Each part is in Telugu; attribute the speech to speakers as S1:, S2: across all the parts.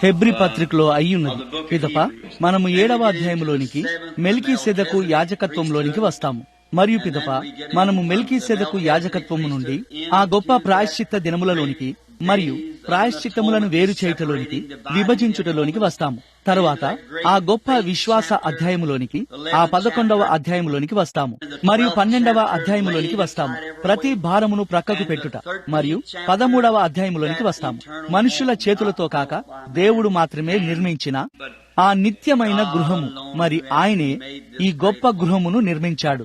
S1: హెబ్రీ పత్రికలో అయ్యున్నది. పిదప మనము 7వ అధ్యాయంలోనికి మెల్కీసెదెకు యాజకత్వంలోనికి వస్తాము. మరియు పిదప మనము మెల్కీసెదెకు యాజకత్వము నుండి ఆ గొప్ప ప్రాయశ్చిత్త దినములలోనికి మరియు ప్రాయశ్చిత్తములను వేరు చేయుటలోనికి విభజించుటలోనికి వస్తాము. తరువాత ఆ గొప్ప విశ్వాస అధ్యాయములోనికి ఆ 11వ అధ్యాయములోనికి వస్తాము మరియు 12వ అధ్యాయములోనికి వస్తాము. ప్రతి భారమును ప్రక్కకు పెట్టుట మరియు 13వ అధ్యాయములోనికి వస్తాము. మనుషుల చేతులతో కాక దేవుడు మాత్రమే నిర్మించిన ఆ నిత్యమైన గృహము, మరి ఆయనే ఈ గొప్ప గృహమును నిర్మించాడు.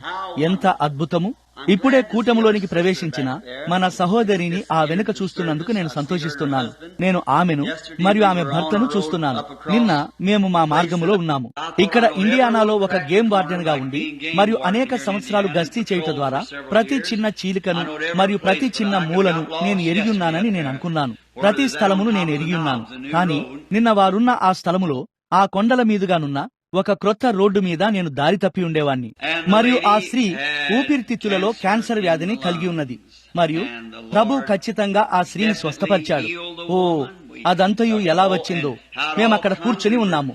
S1: ఎంత అద్భుతము! ఇప్పుడే కూటములోనికి ప్రవేశించిన మన సహోదరిని ఆ వెనుక చూస్తున్నందుకు నేను సంతోషిస్తున్నాను. నేను ఆమెను మరియు ఆమె భర్తను చూస్తున్నాను. నిన్న మేము మా మార్గములో ఉన్నాము. ఇక్కడ ఇండియానాలో ఒక గేమ్ వార్డెన్ గా ఉండి మరియు అనేక సంవత్సరాలు గస్తీ చేయుట ద్వారా ప్రతి చిన్న చీలికను మరియు ప్రతి చిన్న మూలను నేను ఎరిగి ఉన్నానని నేను అనుకున్నాను. ప్రతి స్థలమును నేను ఎరిగి ఉన్నాను. కానీ నిన్న వారున్న ఆ స్థలములో ఆ కొండల మీదుగానున్న ఒక క్రొత్త రోడ్డు మీద నేను దారి తప్పి ఉండేవాణ్ణి. మరియు ఆ స్త్రీ ఊపిరితిత్తులలో క్యాన్సర్ వ్యాధిని కలిగి ఉన్నది. మరియు ప్రభు ఖచ్చితంగా ఆ స్త్రీని స్వస్థపరిచాడు. ఓ, అదంతయు ఎలా వచ్చిందో! మేమక్కడ కూర్చుని ఉన్నాము.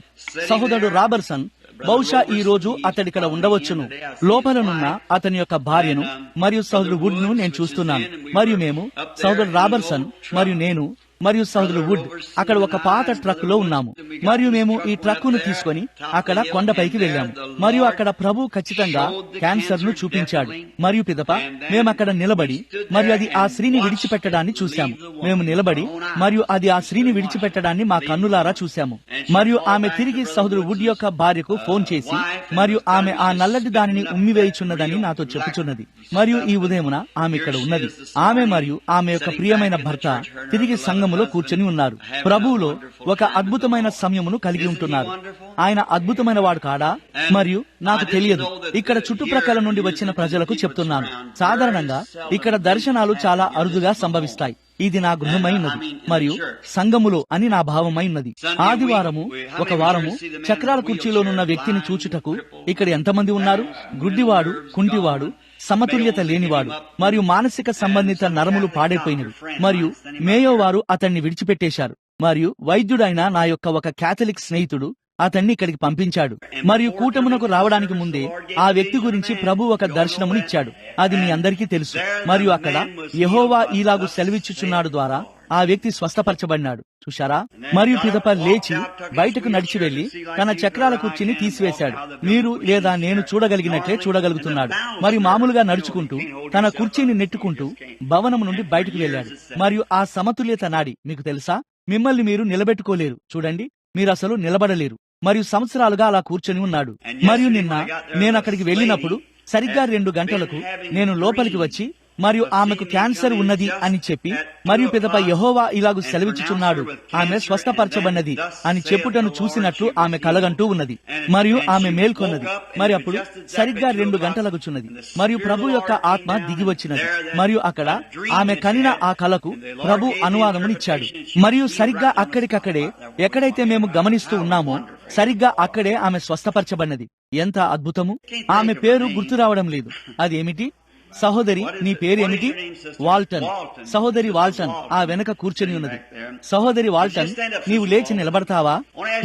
S1: సహోదరుడు రాబర్సన్ బహుశా ఈ రోజు అతడిక్కడ ఉండవచ్చును. లోపలనున్న అతని యొక్క భార్యను మరియు సహోదరుడు వుడ్ ను నేను చూస్తున్నాను. మరియు మేము సహోదరుడు రాబర్సన్ మరియు నేను మరియు సహోదరుడు వుడ్ అక్కడ ఒక పాత ట్రక్ లో ఉన్నాము. మరియు మేము ఈ ట్రక్కును తీసుకుని అక్కడ కొండపైకి వెళ్ళాము. మరియు అక్కడ ప్రభు ఖచ్చితంగా క్యాన్సర్ ను చూపించాడు. మరియు పిదప మేము అక్కడ నిలబడి మరియు అది ఆ స్త్రీని విడిచిపెట్టడాన్ని చూశాము. మేము నిలబడి మరియు అది ఆ స్త్రీని విడిచిపెట్టడాన్ని మా కన్నులారా చూశాము. మరియు ఆమె తిరిగి సహోదరుడు వుడ్ యొక్క భార్యకు ఫోన్ చేసి మరియు ఆమె ఆ నల్లటి దానిని ఉమ్మివేయుచున్నదని నాతో చెప్పుచున్నది. మరియు ఈ ఉదయమున ఆమె ఇక్కడ ఉన్నది. ఆమె మరియు ఆమె యొక్క ప్రియమైన భర్త తిరిగి సంఘములో కూర్చొని ఉన్నారు. ప్రభువులో ఒక అద్భుతమైన సమయమును కలిగి ఉంటున్నారు. ఆయన అద్భుతమైన వాడు కాడా? మరియు నాకు తెలియదు, ఇక్కడ చుట్టుప్రక్కల నుండి వచ్చిన ప్రజలకు చెప్తున్నాను. సాధారణంగా ఇక్కడ దర్శనాలు చాలా అరుదుగా సంభవిస్తాయి. ఇది నా గృహమై ఉన్నది మరియు సంఘములో అని నా భావమై ఉన్నది. ఆదివారము ఒక వారము చక్రాల కుర్చీలోనున్న వ్యక్తిని చూచుటకు ఇక్కడ ఎంతమంది ఉన్నారు? గుడ్డివాడు, కుంటివాడు, సమతుల్యత లేనివాడు మరియు మానసిక సంబంధిత నరములు పాడైపోయినవి. మరియు మేయో వారు అతన్ని విడిచిపెట్టేశారు. మరియు వైద్యుడైన నా యొక్క ఒక కేథలిక్ స్నేహితుడు అతన్ని ఇక్కడికి పంపించాడు. మరియు కూటమునకు రావడానికి ముందే ఆ వ్యక్తి గురించి ప్రభు ఒక దర్శనమును ఇచ్చాడు. అది మీ అందరికీ తెలుసు. మరియు అక్కడ యెహోవా ఈలాగు సెలవిచ్చుచున్నాడు ద్వారా ఆ వ్యక్తి స్వస్థపరచబడినాడు. చూశారా? మరియు పిదప లేచి బయటకు నడిచి వెళ్లి తన చక్రాల కుర్చీని తీసివేశాడు. మీరు లేదా నేను చూడగలిగినట్లే చూడగలుగుతున్నాడు. మరియు మామూలుగా నడుచుకుంటూ తన కుర్చీని నెట్టుకుంటూ భవనము నుండి బయటకు వెళ్ళాడు. మరియు ఆ సమతుల్యత నాడి మీకు తెలుసా, మిమ్మల్ని మీరు నిలబెట్టుకోలేరు. చూడండి, మీరు అసలు నిలబడలేరు. మరియు సంవత్సరాలుగా అలా కూర్చొని ఉన్నాడు. మరియు నిన్న నేను అక్కడికి వెళ్ళినప్పుడు సరిగ్గా 2 గంటలకు నేను లోపలికి వచ్చి మరియు ఆమెకు క్యాన్సర్ ఉన్నది అని చెప్పి మరియు పిదప యెహోవా ఇలాగు సెలవిచ్చుచున్నాడు, ఆమె స్వస్థపరచబడినది అని చెప్పుటను చూసినట్లు ఆమె కలగంటూ ఉన్నది. మరియు ఆమె మేల్కొన్నది. మరి అప్పుడు సరిగ్గా 2 గంటలకుచున్నది. మరియు ప్రభు యొక్క ఆత్మ దిగి వచ్చినది. మరియు అక్కడ ఆమె కనిన ఆ కలకు ప్రభు అనువాదమునిచ్చాడు. మరియు సరిగ్గా అక్కడికక్కడే ఎక్కడైతే మేము గమనిస్తూ ఉన్నామో సరిగ్గా అక్కడే ఆమె స్వస్థపరచబడినది. ఎంత అద్భుతము! ఆమె పేరు గుర్తు రావడం లేదు. అదేమిటి? సహోదరి, నీ పేరేమిటి? వాల్టన్. సహోదరి వాల్టన్ ఆ వెనక కూర్చొని ఉన్నది. సహోదరి వాల్టన్, నీవు లేచి నిలబడతావా?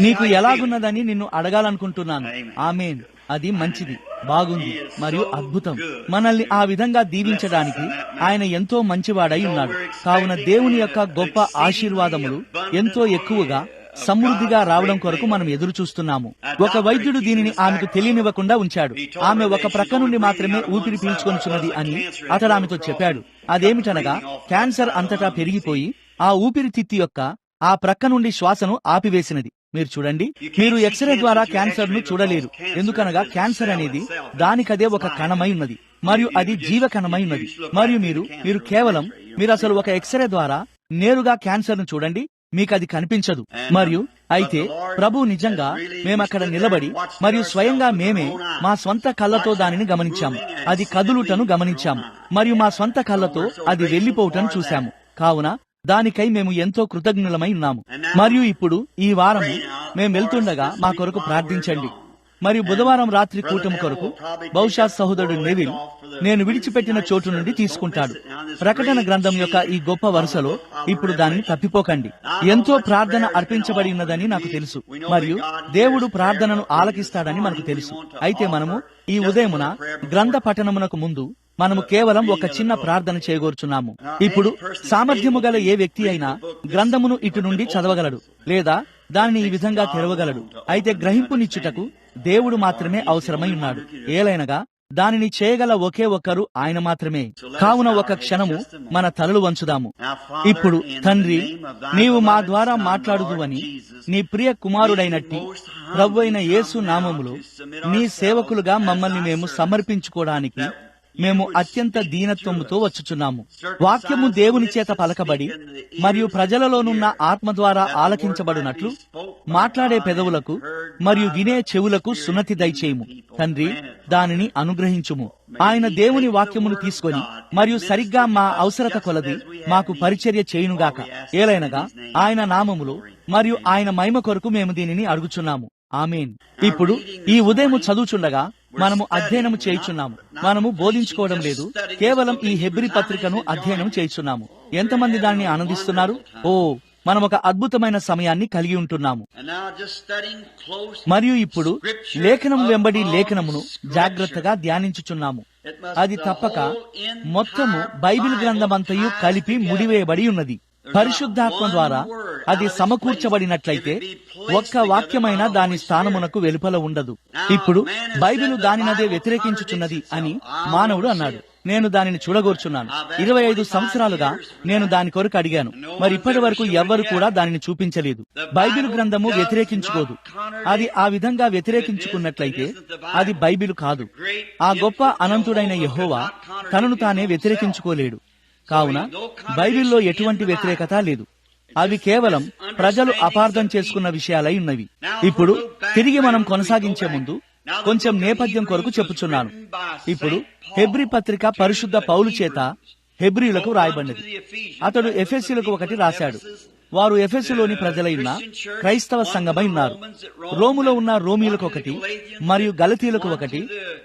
S1: నీకు ఎలాగున్నదని నిన్ను అడగాలనుకుంటున్నాను. ఆమేన్. అది మంచిది, బాగుంది మరియు అద్భుతం. మనల్ని ఆ విధంగా దీవించడానికి ఆయన ఎంతో మంచివాడై ఉన్నాడు. కావున దేవుని యొక్క గొప్ప ఆశీర్వాదములు ఎంతో ఎక్కువగా సమృద్ధిగా రావడం కొరకు మనం ఎదురు చూస్తున్నాము. ఒక వైద్యుడు దీనిని ఆమెకు తెలియనివ్వకుండా ఉంచాడు. ఆమె ఒక ప్రక్క నుండి మాత్రమే ఊపిరి పీల్చుకొనుచున్నది అని అతడు ఆమెతో చెప్పాడు. అదేమిటనగా క్యాన్సర్ అంతటా పెరిగిపోయి ఆ ఊపిరితిత్తి యొక్క ఆ ప్రక్క నుండి శ్వాసను ఆపివేసినది. మీరు చూడండి, మీరు ఎక్స్రే ద్వారా క్యాన్సర్ ను చూడలేరు. ఎందుకనగా క్యాన్సర్ అనేది దానికదే ఒక కణమై ఉన్నది మరియు అది జీవ కణమై ఉన్నది. మరియు మీరు కేవలం మీరు అసలు ఒక ఎక్స్రే ద్వారా నేరుగా క్యాన్సర్ ను చూడండి, మీకు అది కనిపించదు. మరియు అయితే ప్రభు నిజంగా మేమక్కడ నిలబడి మరియు స్వయంగా మేమే మా స్వంత కళ్ళతో దానిని గమనించాము. అది కదులుటను గమనించాము మరియు మా స్వంత కళ్ళతో అది వెళ్లిపోవటను చూశాము. కావున దానికై మేము ఎంతో కృతజ్ఞులమై ఉన్నాము. మరియు ఇప్పుడు ఈ వారము మేము వెళ్తుండగా మా కొరకు ప్రార్థించండి. మరియు బుధవారం రాత్రి కూటమి కొరకు బహుశా సహోదరుడు నెవిల్ నేను విడిచిపెట్టిన చోటు నుండి తీసుకుంటాడు. ప్రకటన గ్రంథం యొక్క ఈ గొప్ప వరుసలో ఇప్పుడు దానిని తప్పిపోకండి. ఎంతో ప్రార్థన అర్పించబడి ఉన్నదని నాకు తెలుసు, మరియు దేవుడు ప్రార్థనను ఆలకిస్తాడని మనకు తెలుసు. అయితే మనము ఈ ఉదయమున గ్రంథ పఠనమునకు ముందు మనము కేవలం ఒక చిన్న ప్రార్థన చేయగోరుచున్నాము. ఇప్పుడు సామర్థ్యము గల ఏ వ్యక్తి అయినా గ్రంథమును ఇటు నుండి చదవగలడు లేదా దానిని ఈ విధంగా తెరవగలడు. అయితే గ్రహింపునిచ్చుటకు దేవుడు మాత్రమే అవసరమై ఉన్నాడు. ఏలైనగా దానిని చేయగల ఒకే ఒక్కరు ఆయన మాత్రమే. కావున ఒక క్షణము మన తలలు వంచుదాము. ఇప్పుడు తండ్రి, నీవు మా ద్వారా మాట్లాడుదువని నీ ప్రియ కుమారుడైనట్టి ప్రభువైన యేసు నామములో నీ సేవకులుగా మమ్మల్ని మేము సమర్పించుకోవడానికి మేము అత్యంత దీనత్వముతో వచ్చుచున్నాము. వాక్యము దేవుని చేత పలకబడి మరియు ప్రజలలోనున్న ఆత్మ ద్వారా ఆలకించబడినట్లు మాట్లాడే పెదవులకు మరియు వినే చెవులకు సున్నతి దయచేయము తండ్రి. దానిని అనుగ్రహించుము. ఆయన దేవుని వాక్యమును తీసుకొని మరియు సరిగ్గా మా అవసరత కొలది మాకు పరిచర్య చేయునుగాక. ఏలైనగా ఆయన నామములో మరియు ఆయన మహిమ కొరకు మేము దీనిని అడుగుచున్నాము. ఆమేన్. ఇప్పుడు ఈ ఉదయం చదువుచుండగా మనము అధ్యయనం చేయుచున్నాము. మనము బోధించుకోవడం లేదు, కేవలం ఈ హెబ్రీ పత్రికను అధ్యయనం చేయుచున్నాము. ఎంతమంది దాన్ని ఆనందిస్తున్నారు? ఓ, మనం ఒక అద్భుతమైన సమయాన్ని కలిగి ఉంటున్నాము. మరియు ఇప్పుడు లేఖనం వెంబడి లేఖనమును జాగ్రత్తగా ధ్యానించుచున్నాము. అది తప్పక మొత్తము బైబిల్ గ్రంథమంతయు కలిపి ముడివేయబడి ఉన్నది. పరిశుద్ధాత్మ ద్వారా అది సమకూర్చబడినట్లయితే ఒక్క వాక్యమైన దాని స్థానమునకు వెలుపల ఉండదు. ఇప్పుడు బైబిలు దానినదే వ్యతిరేకించుచున్నది అని మానవుడు అన్నాడు. నేను దానిని చూడగోర్చున్నాను. 25 సంవత్సరాలుగా నేను దాని కొరకు అడిగాను. మరి ఇప్పటి వరకు ఎవ్వరు కూడా దానిని చూపించలేదు. బైబిల్ గ్రంథము వ్యతిరేకించుకోదు. అది ఆ విధంగా వ్యతిరేకించుకున్నట్లయితే అది బైబిలు కాదు. ఆ గొప్ప అనంతుడైన యెహోవా తనను తానే వ్యతిరేకించుకోలేడు. కావున బైబిల్లో ఎటువంటి వ్యతిరేకత లేదు. అవి కేవలం ప్రజలు అపార్థం చేసుకున్న విషయాలై ఉన్నవి. ఇప్పుడు తిరిగి మనం కొనసాగించే ముందు కొంచెం నేపథ్యం కొరకు చెప్పుచున్నాను. ఇప్పుడు హెబ్రీ పత్రిక పరిశుద్ధ పౌలు చేత హెబ్రీలకు రాయబడినది. అతడు ఎఫెసీలకు ఒకటి రాశాడు. వారు ఎఫెసులోని ప్రజలైన క్రైస్తవ సంఘమై ఉన్నారు. రోములో ఉన్న రోమీలకు ఒకటి, మరియు గలతీలకు ఒకటి,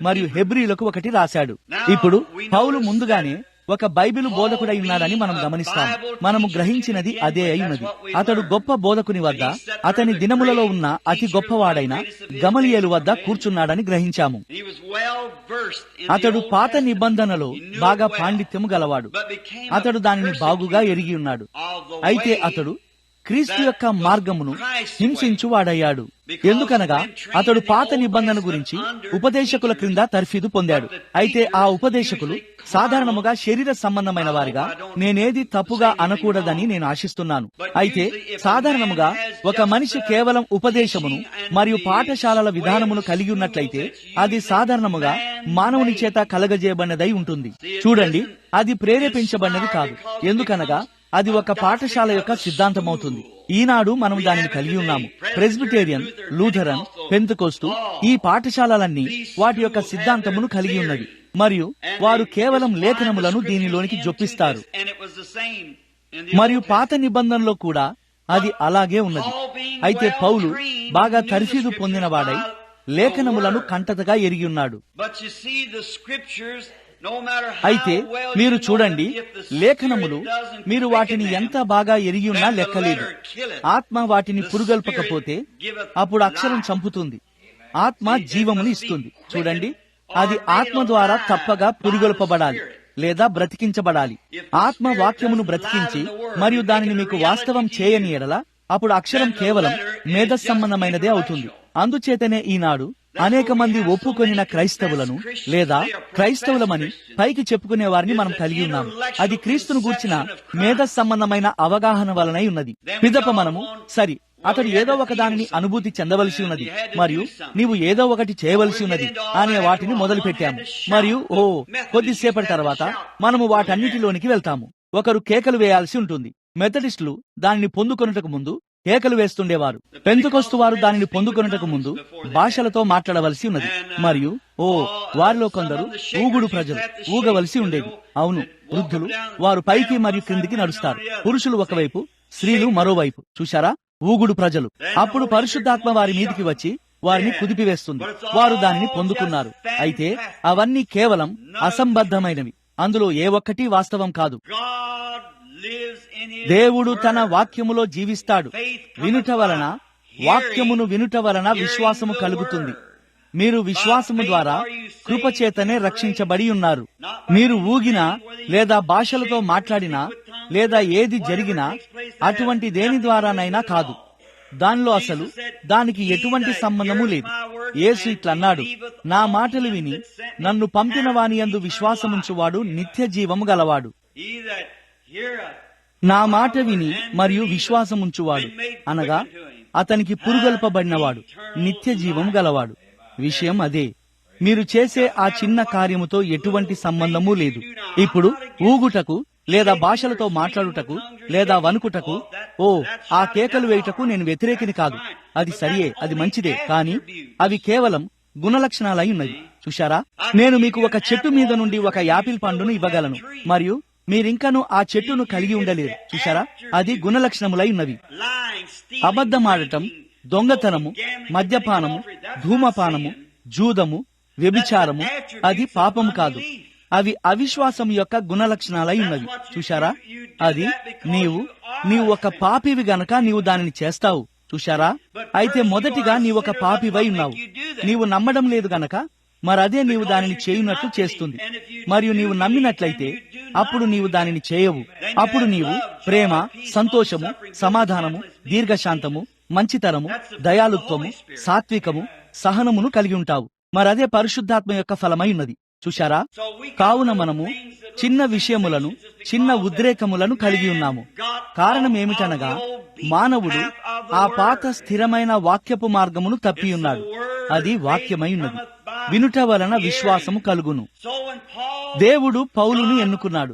S1: మరియు హెబ్రీలకు ఒకటి రాశాడు. ఇప్పుడు పౌలు ముందుగానే ఒక బైబిలు బోధకుడై ఉన్నాడని మనం గమనిస్తాం. మనము గ్రహించినది అదే అయి ఉన్నది. అతడు గొప్ప బోధకుని వద్ద, అతని దినములలో ఉన్న అతి గొప్పవాడైన గమలీయేలు వద్ద కూర్చున్నాడని గ్రహించాము. అతడు పాత నిబంధనలో బాగా పాండిత్యము గలవాడు. అతడు దానిని బాగుగా ఎరిగి ఉన్నాడు. అయితే అతడు క్రీస్తు యొక్క మార్గమును హింసించువాడయ్యాడు. ఎందుకనగా అతడు పాత నిబంధన గురించి ఉపదేశకుల క్రింద తర్ఫీదు పొందాడు. అయితే ఆ ఉపదేశకులు సాధారణముగా శరీర సంబంధమైన వారిగా, నేనేది తప్పుగా అనకూడదని నేను ఆశిస్తున్నాను. అయితే సాధారణముగా ఒక మనిషి కేవలం ఉపదేశమును మరియు పాఠశాలల విధానమును కలిగి ఉన్నట్లయితే అది సాధారణముగా మానవుని చేత కలగజేయబడినదై ఉంటుంది. చూడండి, అది ప్రేరేపించబడినది కాదు. ఎందుకనగా అది ఒక పాఠశాల యొక్క సిద్ధాంతమవుతుంది. ఈనాడు మనం దానిని కలిగి ఉన్నాము. ప్రెస్బిటేరియన్, లూథరన్, పెంతెకోస్తు ఈ పాఠశాలలన్నీ వాటి యొక్క సిద్ధాంతమును కలిగి ఉన్నవి. మరియు వారు కేవలం లేఖనములను దీనిలోనికి జొప్పిస్తారు. మరియు పాత నిబంధనలో కూడా అది అలాగే ఉన్నది. అయితే పౌలు బాగా తర్ఫీదు పొందినవాడై లేఖనములను కంటతగా ఎరిగి ఉన్నాడు. అయితే మీరు చూడండి, లేఖనములు మీరు వాటిని ఎంత బాగా ఎరిగి ఉన్నా లెక్కలేదు. ఆత్మ వాటిని పురుగొల్పకపోతే అప్పుడు అక్షరం చంపుతుంది. ఆత్మ జీవమును ఇస్తుంది. చూడండి, అది ఆత్మ ద్వారా తప్పగా పురుగొల్పబడాలి లేదా బ్రతికించబడాలి. ఆత్మ వాక్యమును బ్రతికించి మరియు దానిని మీకు వాస్తవం చేయని ఎడల అప్పుడు అక్షరం కేవలం మేధస్సంబంధమైనదే అవుతుంది. అందుచేతనే ఈనాడు అనేక మంది ఒప్పుకొనిన క్రైస్తవులను లేదా క్రైస్తవులమని పైకి చెప్పుకునే వారిని మనం కలిగి ఉన్నాము. అది క్రీస్తును గూర్చిన మేధస్సంబంధమైన అవగాహన వలనై ఉన్నది. పిదప మనము సరి, అతడు ఏదో ఒక దానిని అనుభూతి చెందవలసి ఉన్నది మరియు నీవు ఏదో ఒకటి చేయవలసి ఉన్నది అనే వాటిని మొదలు పెట్టాము. మరియు కొద్దిసేపటి తర్వాత మనము వాటన్నిటిలోనికి వెళ్తాము. ఒకరు కేకలు వేయాల్సి ఉంటుంది. మెథడిస్టులు దానిని పొందుకొనుటకు ముందు కేకలు వేస్తుండేవారు. పెంతెకోస్తు వారు దానిని పొందుకొనుటకు ముందు భాషలతో మాట్లాడవలసి ఉన్నది. మరియు వారిలో కొందరు ఊగుడు ప్రజలు ఊగవలసి ఉండేది. అవును, వృద్ధులు వారు పైకి మరియు క్రిందికి నడుస్తారు. పురుషులు ఒకవైపు, స్త్రీలు మరోవైపు. చూశారా, ఊగుడు ప్రజలు. అప్పుడు పరిశుద్ధాత్మ వారి మీదికి వచ్చి వారిని కుదిపివేస్తుంది. వారు దానిని పొందుకున్నారు. అయితే అవన్నీ కేవలం అసంబద్ధమైనవి. అందులో ఏ ఒక్కటి వాస్తవం కాదు. దేవుడు తన వాక్యములో జీవిస్తాడు. వినుట వలన, వాక్యమును వినుట వలన విశ్వాసము కలుగుతుంది. మీరు విశ్వాసము ద్వారా కృపచేతనే రక్షించబడి ఉన్నారు. మీరు ఊగినా లేదా భాషలతో మాట్లాడినా లేదా ఏది జరిగినా అటువంటి దేని ద్వారానైనా కాదు. దానిలో అసలు దానికి ఎటువంటి సంబంధము లేదు. యేసు ఇట్లన్నాడు, నా మాటలు విని నన్ను పంపిన వాని యందు విశ్వాసముంచువాడు నిత్య జీవము గలవాడు. నా మాట విని మరియు విశ్వాసముంచువాడు అనగా అతనికి పురుగొల్పబడినవాడు నిత్య జీవము గలవాడు. విషయం అదే. మీరు చేసే ఆ చిన్న కార్యముతో ఎటువంటి సంబంధము లేదు. ఇప్పుడు ఊగుటకు లేదా భాషలతో మాట్లాడుటకు లేదా వణుకుటకు, ఆ కేకలు వేయుటకు నేను వ్యతిరేకిని కాదు. అది సరియే, అది మంచిదే. కానీ అవి కేవలం గుణలక్షణాలై ఉన్నవి. చూశారా? నేను మీకు ఒక చెట్టు మీద నుండి ఒక యాపిల్ పండును ఇవ్వగలను మరియు మీరింకనూ ఆ చెట్టును కలిగి ఉండలేరు. చూశారా? అది గుణలక్షణములై ఉన్నవి. అబద్ధమాడటం, దొంగతనము, మద్యపానము, ధూమపానము, జూదము, వ్యభిచారము అది పాపము కాదు. అవి అవిశ్వాసం యొక్క గుణలక్షణాలై ఉన్నవి. చూశారా? అది నీవు ఒక పాపివి గనక నీవు దానిని చేస్తావు. చూశారా? అయితే మొదటిగా నీవు ఒక పాపివై ఉన్నావు. నీవు నమ్మడం లేదు గనక మరదే నీవు దానిని చేయునట్లు చేస్తుంది. మరియు నీవు నమ్మినట్లయితే అప్పుడు నీవు దానిని చేయవు. అప్పుడు నీవు ప్రేమ, సంతోషము, సమాధానము, దీర్ఘశాంతము, మంచితనము, దయాళుత్వము, సాత్వికము, సహనమును కలిగి ఉంటావు. మరదే పరిశుద్ధాత్మ యొక్క ఫలమై ఉన్నది. చూశారా? కావున మనము చిన్న విషయములను, చిన్న ఉద్రేకములను కలిగి ఉన్నాము. కారణం ఏమిటనగా మానవుడు ఆ పాత స్థిరమైన వాక్యపు మార్గమును తప్పియున్నాడు. అది వాక్యమై ఉన్నది. వినుట వలన విశ్వాసము కలుగును. దేవుడు పౌలును ఎన్నుకున్నాడు.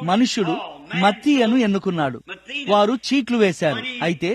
S1: మనుష్యుడు మత్తీయను ఎన్నుకున్నాడు. వారు చీట్లు వేశారు. అయితే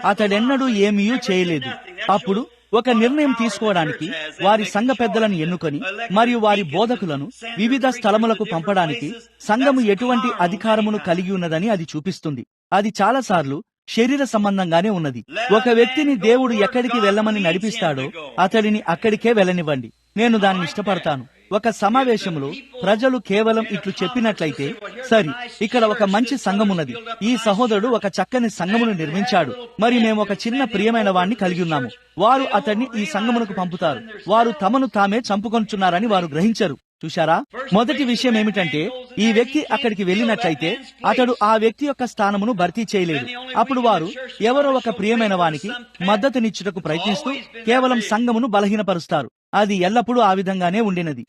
S1: అతడెన్నడూ ఏమీ చేయలేదు. అప్పుడు ఒక నిర్ణయం తీసుకోవడానికి వారి సంఘ పెద్దలను ఎన్నుకొని మరియు వారి బోధకులను వివిధ స్థలములకు పంపడానికి సంఘము ఎటువంటి అధికారమును కలిగి ఉన్నదని అది చూపిస్తుంది. అది చాలాసార్లు శరీర సంబంధంగానే ఉన్నది. ఒక వ్యక్తిని దేవుడు ఎక్కడికి వెళ్ళమని నడిపిస్తాడో అతడిని అక్కడికే వెళ్ళనివ్వండి. నేను దాన్ని ఇష్టపడతాను. ఒక సమావేశంలో ప్రజలు కేవలం ఇట్లు చెప్పినట్లయితే, సరి, ఇక్కడ ఒక మంచి సంఘమున్నది, ఈ సహోదరుడు ఒక చక్కని సంఘమును నిర్మించాడు, మరి మేము ఒక చిన్న ప్రియమైన వాణ్ణి కలిగి ఉన్నాము. వారు అతన్ని ఈ సంఘమునకు పంపుతారు. వారు తమను తామే చంపుకొంటున్నారని వారు గ్రహించరు. చూశారా? మొదటి విషయం ఏమిటంటే, ఈ వ్యక్తి అక్కడికి వెళ్ళినట్లయితే అతడు ఆ వ్యక్తి యొక్క స్థానమును భర్తీ చేయలేడు. అప్పుడు వారు ఎవరో ఒక ప్రియమైన వానికి మద్దతునిచ్చుటకు ప్రయత్నిస్తూ కేవలం సంఘమును బలహీనపరుస్తారు. అది ఎల్లప్పుడూ ఆ విధంగానే ఉండినది.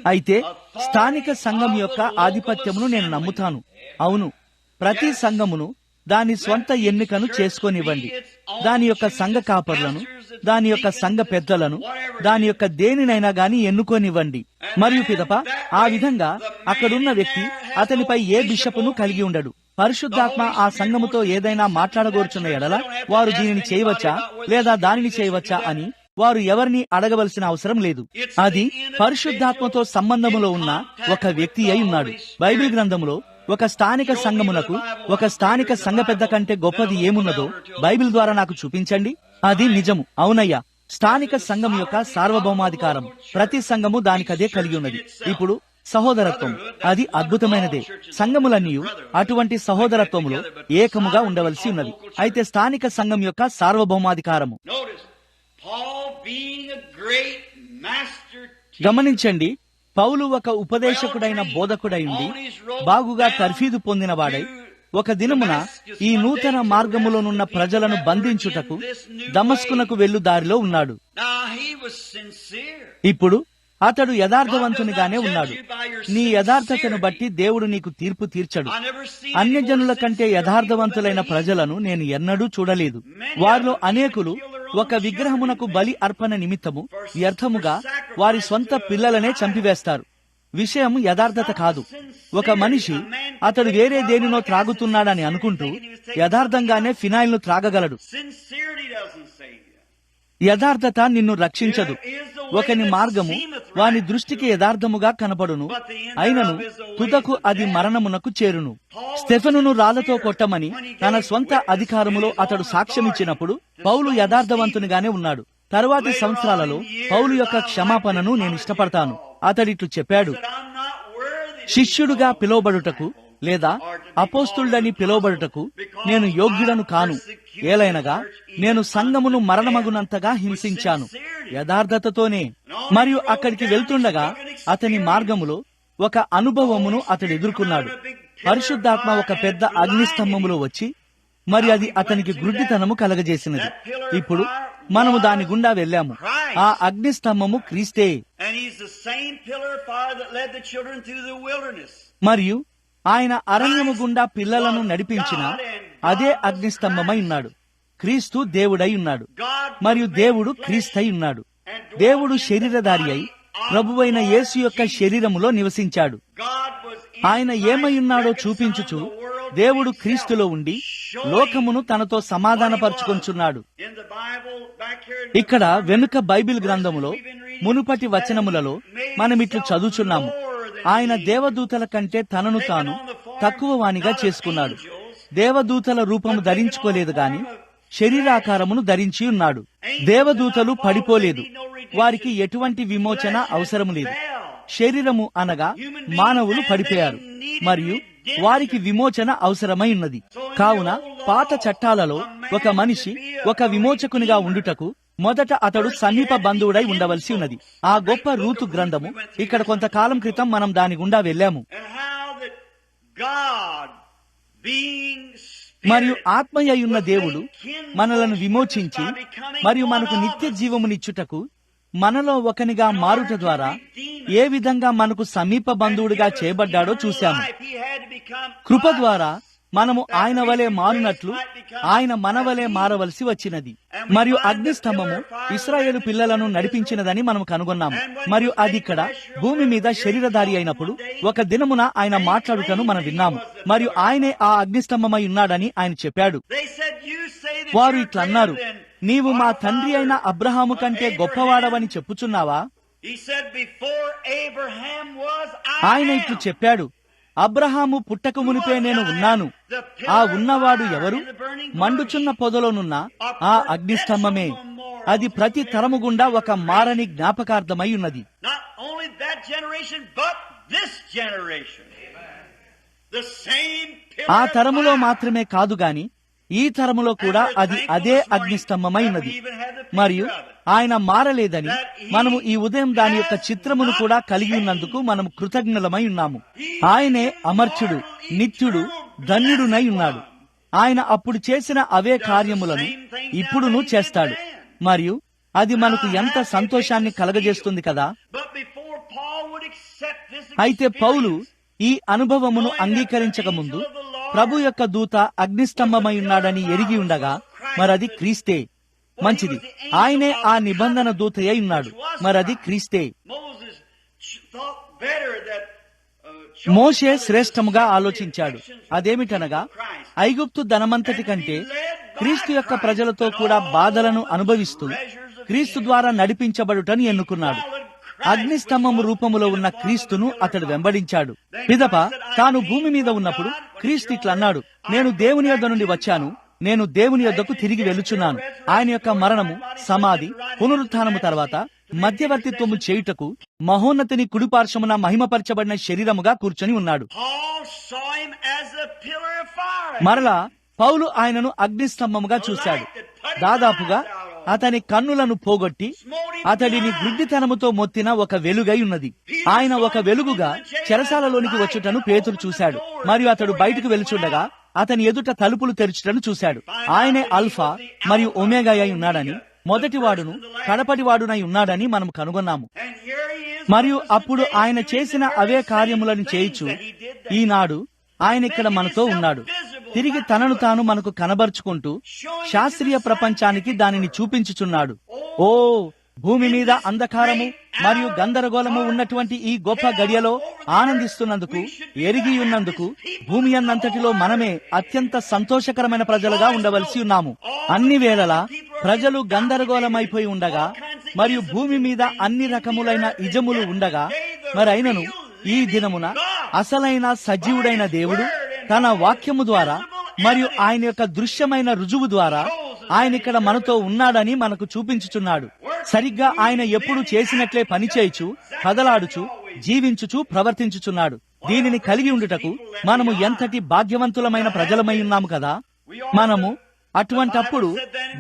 S1: అయితే స్థానిక సంఘం యొక్క ఆధిపత్యమును నేను నమ్ముతాను. అవును, ప్రతి సంఘమును దాని స్వంత ఎన్నికను చేసుకోనివ్వండి. దాని యొక్క సంఘ కాపర్లను, దాని యొక్క సంఘ పెద్దలను, దాని యొక్క దేనినైనా గాని ఎన్నుకోనివ్వండి. మరియు పిదప ఆ విధంగా అక్కడున్న వ్యక్తి అతనిపై ఏ బిషపును కలిగి ఉండడు. పరిశుద్ధాత్మ ఆ సంఘముతో ఏదైనా మాట్లాడగోరుచున్న ఎడల వారు దీనిని చేయవచ్చా లేదా దానిని చేయవచ్చా అని వారు ఎవరిని అడగవలసిన అవసరం లేదు. అది పరిశుద్ధాత్మతో సంబంధములో ఉన్న ఒక వ్యక్తి అయి ఉన్నాడు. బైబిల్ గ్రంథములో ఒక స్థానిక సంఘమునకు ఒక స్థానిక సంఘ పెద్ద కంటే గొప్పది ఏమున్నదో బైబిల్ ద్వారా నాకు చూపించండి. అది నిజము. అవునయ్యా, స్థానిక సంఘం యొక్క సార్వభౌమాధికారం ప్రతి సంఘము దానికదే కలిగి ఉన్నది. ఇప్పుడు సహోదరత్వం అది అద్భుతమైనదే. సంఘములన్నీ అటువంటి సహోదరత్వములో ఏకముగా ఉండవలసి ఉన్నది. అయితే స్థానిక సంఘం యొక్క సార్వభౌమాధికారము గమనించండి. పౌలు ఒక ఉపదేశకుడైన బోధకుడై ఉండి బాగుగా తర్ఫీదు పొందినవాడై ఒక దినమున ఈ నూతన మార్గములోనున్న ప్రజలను బంధించుటకు దమస్కునకు వెళ్ళు దారిలో ఉన్నాడు. ఇప్పుడు అతడు యథార్థవంతునిగానే ఉన్నాడు. నీ యథార్థతను బట్టి దేవుడు నీకు తీర్పు తీర్చడు. అన్యజనుల కంటే యథార్థవంతులైన ప్రజలను నేను ఎన్నడూ చూడలేదు. వారిలో అనేకులు ఒక విగ్రహమునకు బలి అర్పణ నిమిత్తము వ్యర్థముగా వారి స్వంత పిల్లలనే చంపివేస్తారు. విషయం యథార్థత కాదు. ఒక మనిషి అతడు వేరే దేనినో త్రాగుతున్నాడని అనుకుంటూ యథార్థంగానే ఫినాయిల్ ను త్రాగగలడు. యథార్థత నిన్ను రక్షించదు. ఒకని మార్గము వాని దృష్టికి యథార్థముగా కనపడును, అయినను తుదకు అది మరణమునకు చేరును. స్టెఫెనును రాళ్లతో కొట్టమని తన స్వంత అధికారములో అతడు సాక్ష్యమిచ్చినప్పుడు పౌలు యథార్థవంతునిగానే ఉన్నాడు. తరువాతి సంవత్సరాలలో పౌలు యొక్క క్షమాపణను నేను ఇష్టపడతాను. అతడిట్లు చెప్పాడు, శిష్యుడుగా పిలువబడుటకు లేదా అపోస్తులుడని పిలువబడుటకు నేను యోగ్యుడను కాను. ఏలైనగా నేను సంఘమును మరణమగునంతగా హింసించాను యథార్థతతోనే. మరియు అక్కడికి వెళ్తుండగా అతని మార్గములో ఒక అనుభవమును అతడు ఎదుర్కొన్నాడు. పరిశుద్ధాత్మ ఒక పెద్ద అగ్నిస్తంభములో వచ్చి మరి అది అతనికి గ్రుడ్డితనము కలగజేసినది. ఇప్పుడు మనము దాని గుండా వెళ్ళాము. ఆ అగ్నిస్తంభము క్రీస్తే. మరియు ఆయన అరణ్యము గుండా పిల్లలను నడిపించిన అదే అగ్నిస్తంభమై ఉన్నాడు. క్రీస్తు దేవుడై ఉన్నాడు మరియు దేవుడు క్రీస్తై ఉన్నాడు. దేవుడు శరీరధారి అయి ప్రభువైన యేసు యొక్క శరీరములో నివసించాడు. ఆయన ఏమై ఉన్నాడో చూపించుచు దేవుడు క్రీస్తులో ఉండి లోకమును తనతో సమాధానపరుచుకొంచున్నాడు. ఇక్కడ వెనుక బైబిల్ గ్రంథములో మునుపటి వచనములలో మనమిట్లు చదువుచున్నాము. ఆయన దేవదూతల కంటే తనను తాను తక్కువ వానిగా చేసుకున్నాడు. దేవదూతల రూపము ధరించుకోలేదు గాని శరీరాకారమును ధరించి ఉన్నాడు. దేవదూతలు పడిపోలేదు, వారికి ఎటువంటి విమోచన అవసరం లేదు. శరీరము అనగా మానవులు పడిపోయారు మరియు వారికి విమోచన అవసరమై ఉన్నది. కావున పాత చట్టాలలో ఒక మనిషి ఒక విమోచకునిగా ఉండుటకు మొదట అతడు సమీప బంధువుడై ఉండవలసి ఉన్నది. ఆ గొప్ప రూతు గ్రంథము ఇక్కడ కొంతకాలం క్రితం మనం దాని గుండా వెళ్ళాము. మరియు ఆత్మయ్యున్న దేవుడు మనలను విమోచించి మరియు మనకు నిత్య జీవమునిచ్చుటకు మనలో ఒకనిగా మారుట ద్వారా ఏ విధంగా మనకు సమీప బంధువుడిగా చేయబడ్డాడో చూశాము. కృప ద్వారా మనము ఆయన వలె మారునట్లు ఆయన మన వలె మారవలసి వచ్చినది. మరియు అగ్నిస్తంభము ఇశ్రాయేలు పిల్లలను నడిపించినదని మనం కనుగొన్నాము. మరియు అది ఇక్కడ భూమి మీద శరీరధారి అయినప్పుడు ఒక దినమున ఆయన మాట్లాడుటను మనం విన్నాము. మరియు ఆయనే ఆ అగ్నిస్తంభమై ఉన్నాడని ఆయన చెప్పాడు. వారు ఇట్లన్నారు, నీవు మా తండ్రి అయిన అబ్రహాము కంటే గొప్పవాడవని చెప్పుచున్నావా? ఆయన ఇట్లు చెప్పాడు, అబ్రహాము పుట్టక మునిపే నేను ఉన్నాను. ఆ ఉన్నవాడు ఎవరు? మండుచున్న పొదలోనున్న ఆ అగ్నిస్తంభమే. అది ప్రతి తరము గుండా ఒక మారని జ్ఞాపకార్థమై ఉన్నది. ఆ తరములో మాత్రమే కాదు గాని ఈ తరములో కూడా అది అదే అగ్నిస్తంభమై ఉన్నది. మరియు ఆయన మారలేదని మనము ఈ ఉదయం దాని యొక్క చిత్రమును కూడా కలిగి ఉన్నందుకు మనము కృతజ్ఞులమై ఉన్నాము. ఆయనే అమర్త్యుడు, నిత్యుడు, ధన్యుడునై ఉన్నాడు. ఆయన అప్పుడు చేసిన అవే కార్యములను ఇప్పుడును చేస్తాడు. మరియు అది మనకు ఎంత సంతోషాన్ని కలగజేస్తుంది కదా. అయితే పౌలు ఈ అనుభవమును అంగీకరించక ముందు ప్రభు యొక్క దూత అగ్నిస్తంభమై ఉన్నాడని ఎరిగి ఉండగా మరది క్రీస్తే. మంచిది, ఆయనే ఆ నిబంధన దూతయ్య ఉన్నాడు. మరది క్రీస్తే. మోషే శ్రేష్టముగా ఆలోచించాడు. అదేమిటనగా ఐగుప్తు ధనమంతటి కంటే క్రీస్తు యొక్క ప్రజలతో కూడా బాధలను అనుభవిస్తూ క్రీస్తు ద్వారా నడిపించబడుటని ఎన్నుకున్నాడు. అగ్నిస్తంభము రూపములో ఉన్న క్రీస్తును అతడు వెంబడించాడు. పిదప తాను భూమి మీద ఉన్నప్పుడు క్రీస్తు ఇట్లన్నాడు, నేను దేవుని యొద్ద నుండి వచ్చాను, నేను దేవుని యొద్దకు తిరిగి వెళ్ళుచున్నాను. ఆయన యొక్క మరణము, సమాధి, పునరుత్థానము తర్వాత మధ్యవర్తిత్వము చేయుటకు మహోన్నతిని కుడిపార్శ్వమున మహిమపరచబడిన శరీరముగా కూర్చొని ఉన్నాడు. మరలా పౌలు ఆయనను అగ్నిస్తంభముగా చూశాడు. దాదాపుగా అతని కన్నులను పోగొట్టి అతడిని గుడ్డితనముతో మొత్తిన ఒక వెలుగై ఉన్నది. ఆయన ఒక వెలుగుగా చెరసాలలోనికి వచ్చుటను పేతురు చూశాడు. మరియు అతడు బయటకు వెలుచుండగా అతని ఎదుట తలుపులు తెరుచుటను చూశాడు. ఆయనే అల్ఫా మరియు ఒమేగా అయి ఉన్నాడని, మొదటివాడును కడపటివాడునై ఉన్నాడని మనం కనుగొన్నాము. మరియు అప్పుడు ఆయన చేసిన అవే కార్యములను చేయుచు ఈనాడు ఆయన ఇక్కడ మనతో ఉన్నాడు. తిరిగి తనను తాను మనకు కనబరుచుకుంటూ శాస్త్రీయ ప్రపంచానికి దానిని చూపించుచున్నాడు. ఓ భూమి మీద అంధకారము మరియు గందరగోళము ఉన్నటువంటి ఈ గొప్ప గడియలో ఆనందిస్తున్నందుకు, ఎరిగి ఉన్నందుకు భూమి అన్నంతటిలో మనమే అత్యంత సంతోషకరమైన ప్రజలుగా ఉండవలసి ఉన్నాము. అన్ని వేళలా ప్రజలు గందరగోళమైపోయి ఉండగా మరియు భూమి మీద అన్ని రకములైన ఇజములు ఉండగా, మరి అయినను ఈ దినమున అసలైన సజీవుడైన దేవుడు తన వాక్యము ద్వారా మరియు ఆయన యొక్క దృశ్యమైన రుజువు ద్వారా ఆయన ఇక్కడ మనతో ఉన్నాడని మనకు చూపించుచున్నాడు. సరిగ్గా ఆయన ఎప్పుడు చేసినట్లే పనిచేయుచు, కదలాడుచు, జీవించుచు, ప్రవర్తించుచున్నాడు. దీనిని కలిగి ఉండుటకు మనము ఎంతటి భాగ్యవంతులమైన ప్రజలమై ఉన్నాము కదా. మనము అటువంటప్పుడు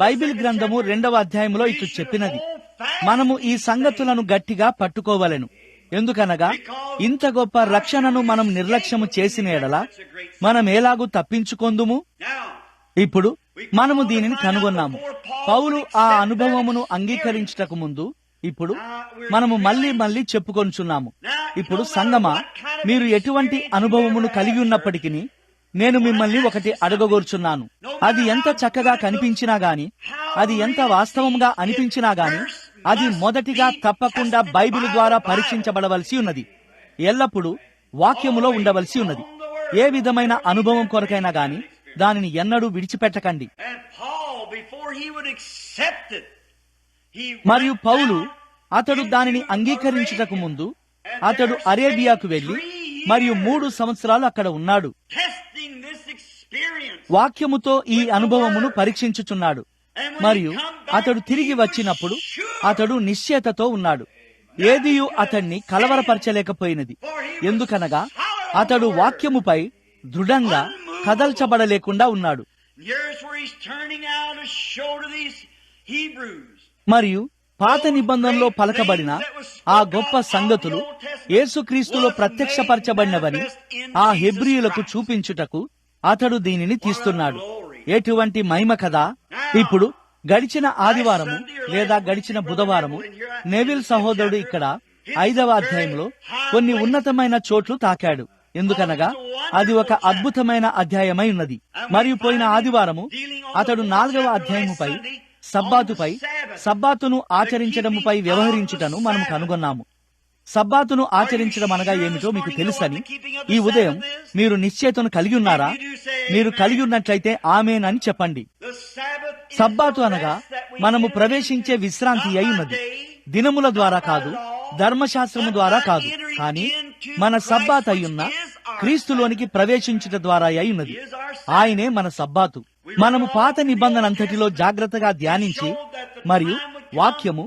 S1: బైబిల్ గ్రంథము 2వ అధ్యాయంలో ఇట్లు చెప్పినది, మనము ఈ సంగతులను గట్టిగా పట్టుకోవలెను. ఎందుకనగా ఇంత గొప్ప రక్షణను మనం నిర్లక్ష్యము చేసిన ఎడల మనం ఎలాగూ తప్పించుకొందుము. ఇప్పుడు మనము దీనిని కనుగొన్నాము. పౌలు ఆ అనుభవమును అంగీకరించుటకు ముందు ఇప్పుడు మనము మళ్ళీ చెప్పుకొనుచున్నాము. ఇప్పుడు సంగమా, మీరు ఎటువంటి అనుభవమును కలిగి ఉన్నప్పటికీ నేను మిమ్మల్ని ఒకటి అడగగోరుచున్నాను. అది ఎంత చక్కగా కనిపించినా గాని, అది ఎంత వాస్తవంగా అనిపించినా గాని, అది మొదటిగా తప్పకుండా బైబిల్ ద్వారా పరీక్షించబడవలసి ఉన్నది. ఎల్లప్పుడూ వాక్యములో ఉండవలసి ఉన్నది. ఏ విధమైన అనుభవం కొరకైనా గాని దానిని ఎన్నడూ విడిచిపెట్టకండి. మరియు పౌలు అతడు దానిని అంగీకరించుటకు ముందు అతడు అరేబియాకు వెళ్లి మరియు 3 సంవత్సరాలు అక్కడ ఉన్నాడు. వాక్యముతో ఈ అనుభవమును పరీక్షించుచున్నాడు. మరియు అతడు తిరిగి వచ్చినప్పుడు అతడు నిశ్చయతతో ఉన్నాడు. ఏదియు అతన్ని కలవరపరచలేకపోయినది. ఎందుకనగా అతడు వాక్యముపై దృఢంగా కదల్చబడలేకుండా ఉన్నాడు. మరియు పాత నిబంధనలో పలకబడిన ఆ గొప్ప సంగతులు యేసుక్రీస్తులో ప్రత్యక్షపరచబడినవని ఆ హెబ్రీయులకు చూపించుటకు అతడు దీనిని తీస్తున్నాడు. ఎటువంటి మహిమ కదా. ఇప్పుడు గడిచిన ఆదివారము లేదా గడిచిన బుధవారము నెవిల్ సహోదరుడు ఇక్కడ 5వ అధ్యాయంలో కొన్ని ఉన్నతమైన చోట్లు తాకాడు. ఎందుకనగా అది ఒక అద్భుతమైన అధ్యాయమై ఉన్నది. మరియు పోయిన ఆదివారము అతడు 4వ అధ్యాయముపై సబ్బాతును ఆచరించడముపై వ్యవహరించుటను మనం కనుగొన్నాము. సబ్బాతును ఆచరించడం అనగా ఏమిటో మీకు తెలుసని ఈ ఉదయం మీరు నిశ్చయతను కలిగి ఉన్నారా? మీరు కలిగి ఉన్నట్లయితే ఆమేన్ అని చెప్పండి. సబ్బాతు అనగా మనము ప్రవేశించే విశ్రాంతి అయి ఉన్నది. దినముల ద్వారా కాదు, ధర్మశాస్త్రము ద్వారా కాదు, కానీ మన సబ్బాత్ అయ్యున్న క్రీస్తులోనికి ప్రవేశించుట ద్వారా అయి ఉన్నది. ఆయనే మన సబ్బాతు. మనము పాత నిబంధన అంతటిలో జాగ్రత్తగా ధ్యానించి మరియు వాక్యము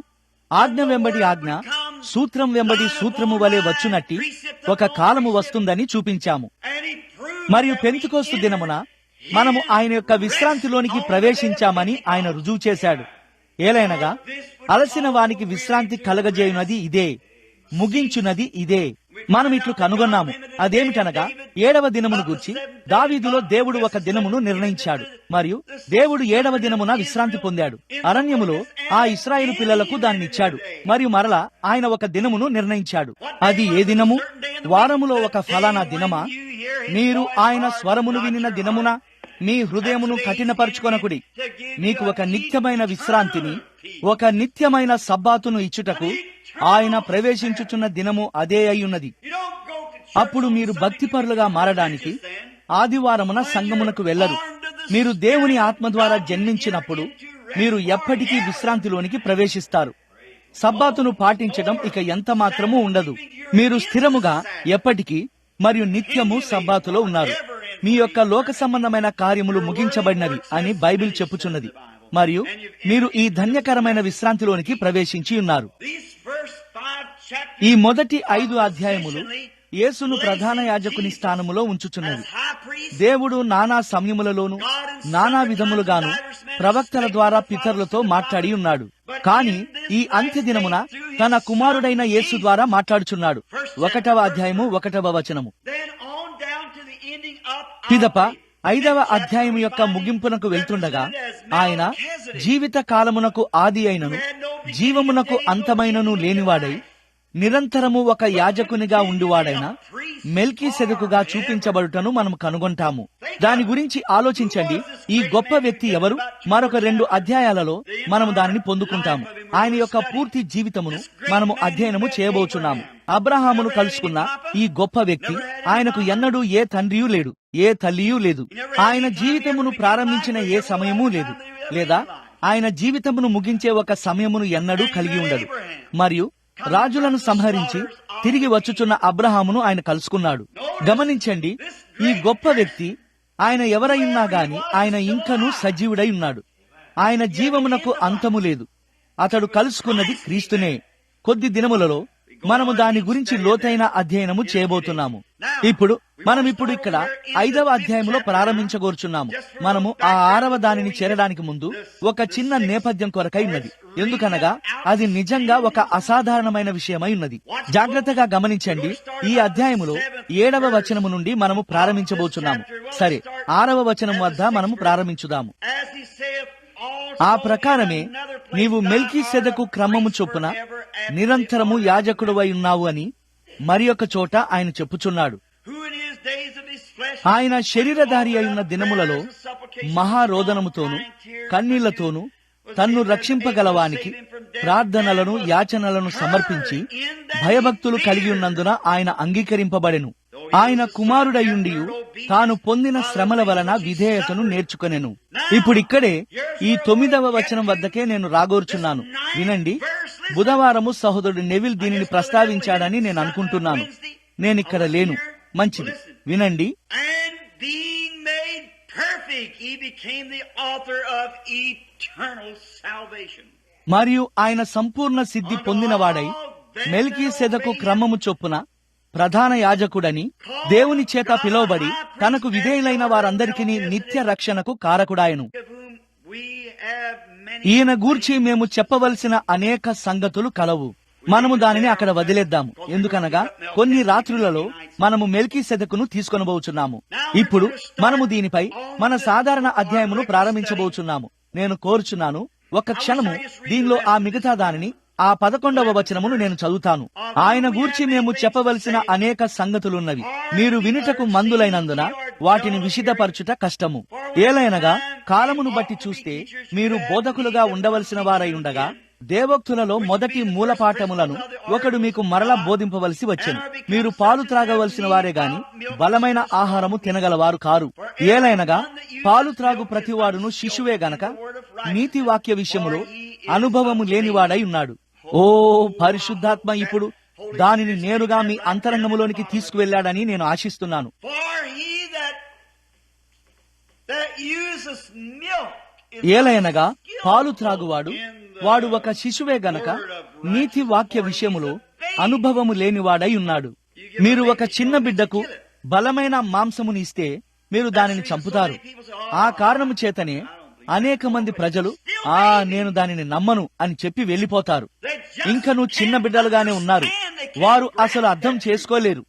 S1: ఆజ్ఞ వెంబడి ఆజ్ఞ, సూత్రం వెంబడి సూత్రము వలె వచ్చునట్టి ఒక కాలము వస్తుందని చూపించాము. మరియు పెంతెకోస్తు దినమున మనము ఆయన యొక్క విశ్రాంతిలోనికి ప్రవేశించామని ఆయన రుజువు చేశాడు. ఏలైనగా అలసిన వానికి విశ్రాంతి కలగజేయునది ఇదే, ముగించునది ఇదే. మనం ఇట్లు కనుగొన్నాము. అదేమిటనగా 7వ దినమును గూర్చి దావీదులో దేవుడు ఒక దినమును నిర్ణయించాడు మరియు దేవుడు 7వ దినమున విశ్రాంతి పొందాడు. అరణ్యములో ఆ ఇశ్రాయేలు పిల్లలకు దానినిచ్చాడు. మరియు మరలా ఆయన ఒక దినమును నిర్ణయించాడు. అది ఏ దినము? వారములో ఒక ఫలానా దినమా? మీరు ఆయన స్వరమును వినిన దినమున మీ హృదయమును కఠినపరచుకొనకుడి. మీకు ఒక నిత్యమైన విశ్రాంతిని, ఒక నిత్యమైన సబ్బాతును ఇచ్చుటకు ఆయన ప్రవేశించుచున్న దినము అదే అయ్యున్నది. అప్పుడు మీరు భక్తిపరులుగా మారడానికి ఆదివారమున సంగమునకు వెళ్లరు. మీరు దేవుని ఆత్మ ద్వారా జన్మించినప్పుడు మీరు ఎప్పటికీ విశ్రాంతిలోనికి ప్రవేశిస్తారు. సబ్బాతును పాటించడం ఇక ఎంత మాత్రమూ ఉండదు. మీరు స్థిరముగా ఎప్పటికీ మరియు నిత్యము సబ్బాతులో ఉన్నారు. మీ యొక్క లోక సంబంధమైన కార్యములు ముగించబడినవి అని బైబిల్ చెప్పుచున్నది. మరియు మీరు ఈ ధన్యకరమైన విశ్రాంతిలోనికి ప్రవేశించి ఉన్నారు. ఈ మొదటి 5 అధ్యాయములు యేసును ప్రధాన యాజకుని స్థానములో ఉంచుచున్నది. దేవుడు నానా సమయములలోను నానా విధములుగాను ప్రవక్తల ద్వారా పితరులతో మాట్లాడి ఉన్నాడు. కాని ఈ అంత్య దినమున తన కుమారుడైన యేసు ద్వారా మాట్లాడుచున్నాడు. 1వ అధ్యాయము 1వ వచనము. పిదప 5వ అధ్యాయం యొక్క ముగింపునకు వెళ్తుండగా ఆయన జీవిత కాలమునకు ఆది అయినను జీవమునకు అంతమైనను లేనివాడై నిరంతరము ఒక యాజకునిగా ఉండివాడైన మెల్కీసెదెకుగా చూపించబడుటను మనం కనుగొంటాము. దాని గురించి ఆలోచించండి. ఈ గొప్ప వ్యక్తి ఎవరు? మరొక 2 అధ్యాయాలలో మనము దానిని పొందుకుంటాము. ఆయన యొక్క పూర్తి జీవితమును మనము అధ్యయనము చేయబోచున్నాము. అబ్రహామును కలుసుకున్న ఈ గొప్ప వ్యక్తి, ఆయనకు ఎన్నడూ ఏ తండ్రియూ లేడు, ఏ తల్లియూ లేదు. ఆయన జీవితమును ప్రారంభించిన ఏ సమయమూ లేదు, లేదా ఆయన జీవితమును ముగించే ఒక సమయమును ఎన్నడూ కలిగి ఉండడు. మరియు రాజులను సంహరించి తిరిగి వచ్చుచున్న అబ్రహామును ఆయన కలుసుకున్నాడు. గమనించండి, ఈ గొప్ప వ్యక్తి ఆయన ఎవరైనా గాని ఆయన ఇంకనూ సజీవుడై ఉన్నాడు. ఆయన జీవమునకు అంతము లేదు. అతడు కలుసుకున్నది క్రీస్తునే. కొద్ది దినములలో మనము దాని గురించి లోతైన అధ్యయనము చేయబోతున్నాము. ఇప్పుడు ఇక్కడ 5వ అధ్యాయంలో ప్రారంభించగోరుచున్నాము. మనము ఆ 6వ దానిని చేరడానికి ముందు ఒక చిన్న నేపథ్యం కొరకై ఉన్నది. ఎందుకనగా అది నిజంగా ఒక అసాధారణమైన విషయమై ఉన్నది. జాగ్రత్తగా గమనించండి. ఈ అధ్యాయములో 7వ వచనము నుండి మనము ప్రారంభించబోచున్నాము. సరే, 6వ వచనం వద్ద మనము ప్రారంభించుదాము. ఆ ప్రకారమే నీవు మెల్కీసెదకు క్రమము చొప్పున నిరంతరము యాజకుడువై ఉన్నావు అని మరి ఒక చోట ఆయన చెప్పుచున్నాడు. ఆయన శరీరధారి అయిన దినములలో మహారోదనముతోను కన్నీళ్లతోను తన్ను రక్షింపగలవానికి ప్రార్థనలను యాచనలను సమర్పించి భయభక్తులు కలిగి ఉన్నందున ఆయన అంగీకరింపబడెను. ఆయన కుమారుడయుండియు తాను పొందిన శ్రమల వలన విధేయతను నేర్చుకొనెను. ఇప్పుడిక్కడే ఈ 9వ వచనం వద్దకే నేను రాగోర్చున్నాను. వినండి. బుధవారము సహోదరుడు నెవిల్ దీనిని ప్రస్తావించాడని నేను అనుకుంటున్నాను. నేనిక్కడ లేను. మంచిది, వినండి. మరియు ఆయన సంపూర్ణ సిద్ధి పొందినవాడై మెల్కీసెదకు క్రమము చొప్పున ప్రధాన యాజకుడని దేవుని చేత పిలువబడి తనకు విధేయులైన వారందరికీ నిత్య రక్షణకు కారకుడాయను. ఈయన గూర్చి మేము చెప్పవలసిన అనేక సంగతులు కలవు. మనము దానిని అక్కడ వదిలేద్దాము. ఎందుకనగా కొన్ని రాత్రులలో మనము మెల్కీసెదకును తీసుకొనబోచున్నాము. ఇప్పుడు మనము దీనిపై మన సాధారణ అధ్యాయమును ప్రారంభించబోచున్నాము. నేను కోరుచున్నాను, ఒక్క క్షణము దీనిలో ఆ మిగతా దానిని ఆ 11వ వచనమును నేను చదువుతాను. ఆయన గూర్చి మేము చెప్పవలసిన అనేక సంగతులున్నవి, మీరు వినుటకు మందులైనందున వాటిని విశదపరచుట కష్టము. ఏలైనగా కాలమును బట్టి చూస్తే మీరు బోధకులుగా ఉండవలసిన వారై ఉండగా దేవోక్తులలో మొదటి మూలపాఠములను ఒకడు మీకు మరలా బోధింపవలసి వచ్చెను. మీరు పాలు త్రాగవలసిన వారే గాని బలమైన ఆహారము తినగలవారు కారు. ఏలైనగా పాలు త్రాగు ప్రతివాడును శిశువే గనక నీతి వాక్య విషయములో అనుభవము లేనివాడై ఉన్నాడు. ఓ పరిశుద్ధాత్మ ఇప్పుడు దానిని నేరుగా మీ అంతరంగములోనికి తీసుకువెళ్లాడని నేను ఆశిస్తున్నాను. ఏలయనగా పాలు త్రాగువాడు వాడు ఒక శిశువే గనక నీతి వాక్య విషయములో అనుభవము లేనివాడై ఉన్నాడు. మీరు ఒక చిన్న బిడ్డకు బలమైన మాంసముని ఇస్తే మీరు దానిని చంపుతారు. ఆ కారణము చేతనే అనేక మంది ప్రజలు నేను దానిని నమ్మను అని చెప్పి వెళ్లిపోతారు. ఇంకను చిన్న బిడ్డలుగానే ఉన్నారు. వారు అసలు అర్థం చేసుకోలేరు.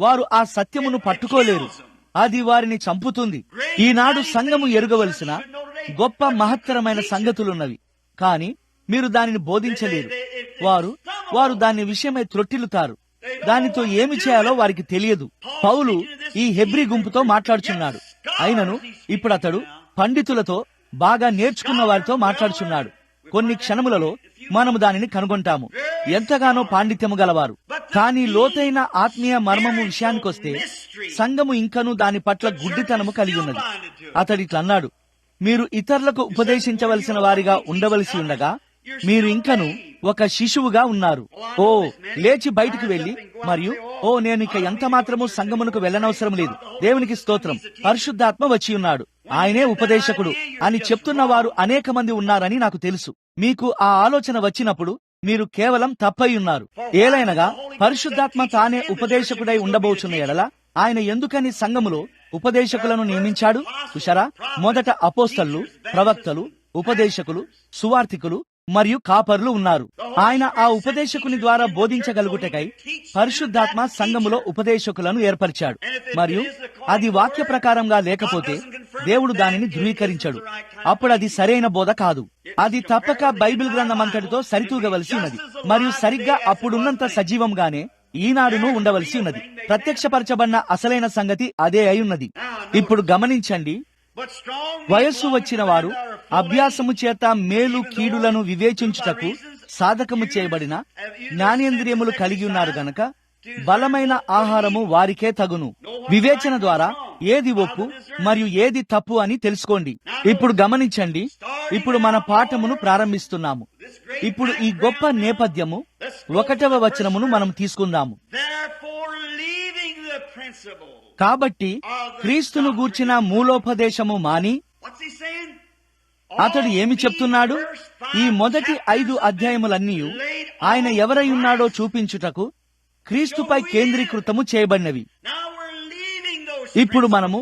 S1: వారు ఆ సత్యమును పట్టుకోలేరు. అది వారిని చంపుతుంది. ఈనాడు సంఘము ఎరుగవలసిన గొప్ప మహత్తరమైన సంగతులున్నవి, కాని మీరు దానిని బోధించలేరు. వారు దాని విషయమై త్రొట్టిల్లుతారు. దానితో ఏమి చేయాలో వారికి తెలియదు. పౌలు ఈ హెబ్రీ గుంపుతో మాట్లాడుచున్నాడు. అయినను ఇప్పుడు అతడు పండితులతో బాగా నేర్చుకున్న వారితో మాట్లాడుచున్నాడు. కొన్ని క్షణములలో మనము దానిని కనుగొంటాము. ఎంతగానో పాండిత్యము గలవారు. కానీ లోతైన ఆత్మీయ మర్మము విషయానికొస్తే సంఘము ఇంకనూ దాని పట్ల గుడ్డితనము కలిగి ఉన్నది. అతడిట్లన్నాడు, మీరు ఇతరులకు ఉపదేశించవలసిన వారిగా ఉండవలసి ఉండగా మీరు ఇంకను ఒక శిశువుగా ఉన్నారు. లేచి బయటికి వెళ్లి మరియు నేను ఇక ఎంత మాత్రము సంఘమునకు వెళ్ళనవసరం లేదు, దేవునికి స్తోత్రం, పరిశుద్ధాత్మ వచ్చి ఉన్నాడు, ఆయనే ఉపదేశకుడు అని చెప్తున్న వారు అనేక మంది ఉన్నారని నాకు తెలుసు. మీకు ఆ ఆలోచన వచ్చినప్పుడు మీరు కేవలం తప్పై ఉన్నారు. ఏలైనగా పరిశుద్ధాత్మ తానే ఉపదేశకుడై ఉండబోచున్న ఎడల ఆయన ఎందుకని సంఘములో ఉపదేశకులను నియమించాడు? చూశారా? మొదట అపోస్తలు, ప్రవక్తలు, ఉపదేశకులు, సువార్తికులు మరియు కాపర్లు ఉన్నారు. ఆయన ఆ ఉపదేశకుని ద్వారా బోధించగలుగుటకై పరిశుద్ధాత్మ సంఘములో ఉపదేశకులను ఏర్పరిచాడు. మరియు అది వాక్య ప్రకారంగా లేకపోతే దేవుడు దానిని ధృవీకరించడు. అప్పుడు అది సరైన బోధ కాదు. అది తప్పక బైబిల్ గ్రంథం అంతటితో సరితూగవలసి ఉన్నది. మరియు సరిగ్గా అప్పుడున్నంత సజీవంగానే ఈనాడును ఉండవలసి ఉన్నది. ప్రత్యక్షపరచబడిన అసలైన సంగతి అదే అయి ఉన్నది. ఇప్పుడు గమనించండి, వయస్సు వచ్చిన వారు అభ్యాసము చేత మేలు కీడులను వివేచించుటకు సాధకము చేయబడిన జ్ఞానేంద్రియములు కలిగి ఉన్నారు గనక బలమైన ఆహారము వారికే తగును. వివేచన ద్వారా ఏది ఒప్పు మరియు ఏది తప్పు అని తెలుసుకోండి. ఇప్పుడు గమనించండి, ఇప్పుడు మన పాఠమును ప్రారంభిస్తున్నాము. ఇప్పుడు ఈ గొప్ప నేపథ్యము 1వ వచనమును మనం తీసుకుందాము. కాబట్టి క్రీస్తును గూర్చిన మూలోపదేశము మాని, అతడు ఏమి చెప్తున్నాడు? ఈ మొదటి 5 అధ్యాయములన్నీ ఆయన ఎవరై ఉన్నాడో చూపించుటకు క్రీస్తుపై కేంద్రీకృతము చేయబడినవి. ఇప్పుడు మనము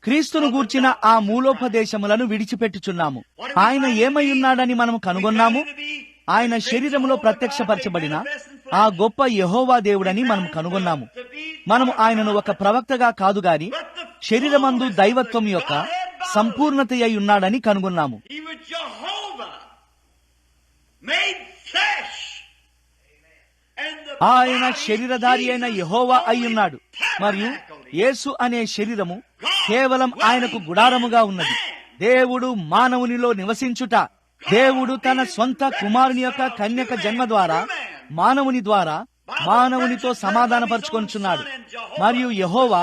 S1: క్రీస్తును గూర్చిన ఆ మూలోపదేశములను విడిచిపెట్టుచున్నాము. ఆయన ఏమై ఉన్నాడని మనము కనుగొన్నాము. ఆయన శరీరములో ప్రత్యక్షపరచబడిన ఆ గొప్ప యెహోవా దేవుడని మనం కనుగొన్నాము. మనము ఆయనను ఒక ప్రవక్తగా కాదు గాని శరీరమందు దైవత్వం యొక్క సంపూర్ణత అయి ఉన్నాడని కనుగొన్నాము. ఆయన శరీరధారి అయిన యెహోవా అయి ఉన్నాడు. మరియు యేసు అనే శరీరము కేవలం ఆయనకు గుడారముగా ఉన్నది. దేవుడు మానవునిలో నివసించుట, దేవుడు తన స్వంత కుమారుని యొక్క కన్యక జన్మ ద్వారా మానవునితో సమాధానపరుచుకొనుచున్నాడు. మరియు యెహోవా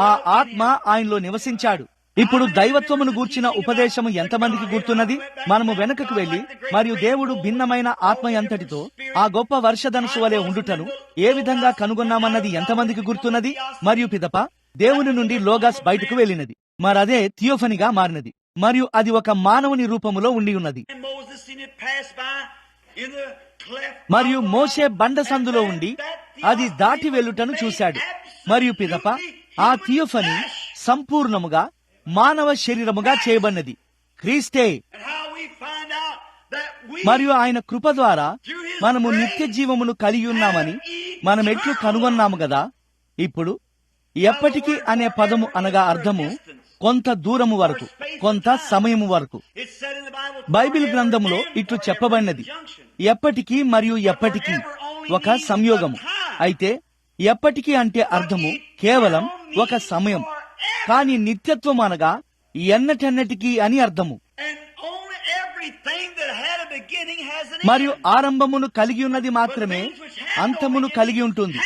S1: ఆ ఆత్మ ఆయనలో నివసించాడు. ఇప్పుడు దైవత్వమును గూర్చిన ఉపదేశము ఎంతమందికి గుర్తున్నది? మనము వెనుకకు వెళ్లి మరియు దేవుడు భిన్నమైన ఆత్మ ఎంతటితో ఆ గొప్ప వర్షధనుసు వలె ఉండుటను ఏ విధంగా కనుగొన్నామన్నది ఎంతమందికి గుర్తున్నది? మరియు పిదప దేవుని నుండి లోగాస్ బయటకు వెళ్ళినది, మరదే థియోఫనిగా మారినది, మరియు అది ఒక మానవుని రూపములో ఉండి ఉన్నది. మరియు మోషే బండ సందులో ఉండి అది దాటి వెళ్ళుటను చూశాడు. మరియు పిదప ఆ థియోఫని సంపూర్ణముగా మానవ శరీరముగా చేయబడినది క్రీస్తే. మరియు ఆయన కృప ద్వారా మనము నిత్య జీవమును కలిగి ఉన్నామని మనం ఎట్లు కనుగొన్నాము గదా. ఇప్పుడు ఎప్పటికీ అనే పదము అనగా అర్థము కొంత దూరము వరకు, కొంత సమయము వరకు. బైబిల్ గ్రంథములో ఇట్లు చెప్పబడినది, ఎప్పటికీ మరియు ఎప్పటికీ ఒక సంయోగము. అయితే ఎప్పటికీ అంటే అర్థము కేవలం ఒక సమయం, కానీ నిత్యత్వం అనగా ఎన్నటెన్నటికీ అని అర్థము. మరియు ఆరంభమును కలిగి ఉన్నది మాత్రమే అంతమును కలిగి ఉంటుంది,